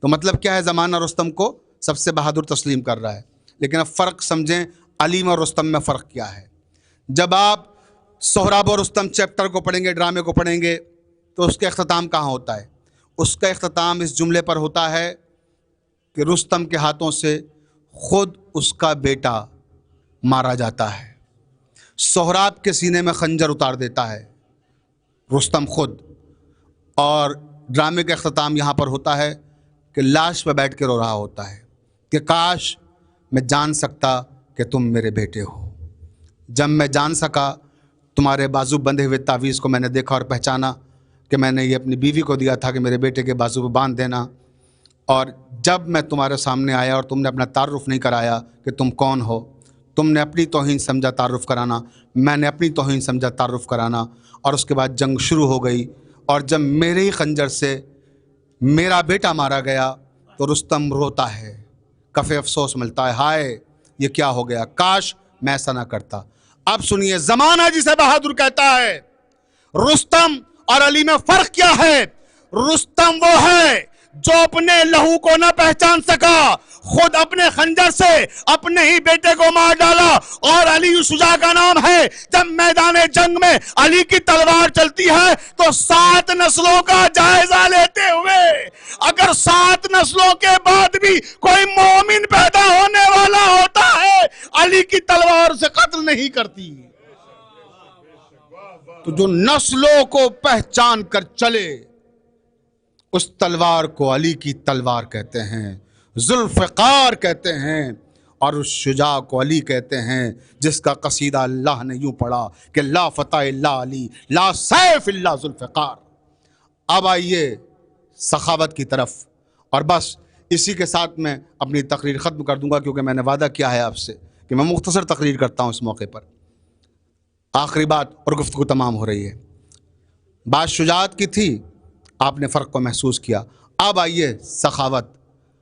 تو مطلب کیا ہے؟ زمانہ رستم کو سب سے بہادر تسلیم کر رہا ہے۔ لیکن اب فرق سمجھیں علیم اور رستم میں فرق کیا ہے۔ جب آپ سہراب و رستم چیپٹر کو پڑھیں گے، ڈرامے کو پڑھیں گے، تو اس کا اختتام کہاں ہوتا ہے؟ اس کا اختتام اس جملے پر ہوتا ہے کہ رستم کے ہاتھوں سے خود اس کا بیٹا مارا جاتا ہے، سہراب کے سینے میں خنجر اتار دیتا ہے رستم خود، اور ڈرامے کا اختتام یہاں پر ہوتا ہے کہ لاش پہ بیٹھ کے رو رہا ہوتا ہے کہ کاش میں جان سکتا کہ تم میرے بیٹے ہو۔ جب میں جان سکا، تمہارے بازو بندھے ہوئے تعویذ کو میں نے دیکھا اور پہچانا کہ میں نے یہ اپنی بیوی کو دیا تھا کہ میرے بیٹے کے بازو پہ باندھ دینا، اور جب میں تمہارے سامنے آیا اور تم نے اپنا تعارف نہیں کرایا کہ تم کون ہو، تم نے اپنی توہین سمجھا تعارف کرانا، میں نے اپنی توہین سمجھا تعارف کرانا، اور اس کے بعد جنگ شروع ہو گئی، اور جب میرے ہی خنجر سے میرا بیٹا مارا گیا تو رستم روتا ہے، کف افسوس ملتا ہے، ہائے یہ کیا ہو گیا، کاش میں ایسا نہ کرتا۔ اب سنیے زمانہ جسے بہادر کہتا ہے، رستم اور علی میں فرق کیا ہے؟ رستم وہ ہے جو اپنے لہو کو نہ پہچان سکا، خود اپنے خنجر سے اپنے ہی بیٹے کو مار ڈالا، اور علی شجاع کا نام ہے۔ جب میدان جنگ میں علی کی تلوار چلتی ہے تو 7 نسلوں کا جائزہ لیتے ہوئے اگر 7 نسلوں کے بعد بھی کوئی مومن پیدا ہونے والا ہوتا ہے، علی کی تلوار سے قتل نہیں کرتی۔ تو جو نسلوں کو پہچان کر چلے اس تلوار کو علی کی تلوار کہتے ہیں، ذوالفقار کہتے ہیں، اور اس شجاع کو علی کہتے ہیں، جس کا قصیدہ اللہ نے یوں پڑھا کہ لا فتح الا علی، لا سیف الا ذوالفقار۔ اب آئیے سخاوت کی طرف، اور بس اسی کے ساتھ میں اپنی تقریر ختم کر دوں گا، کیونکہ میں نے وعدہ کیا ہے آپ سے کہ میں مختصر تقریر کرتا ہوں اس موقع پر۔ آخری بات اور گفتگو تمام ہو رہی ہے۔ بات شجاعت کی تھی، آپ نے فرق کو محسوس کیا۔ اب آئیے سخاوت۔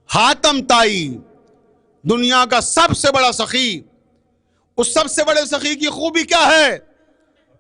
حاتم طائی دنیا کا سب سے بڑا سخی، اس سب سے بڑے سخی کی خوبی کیا ہے؟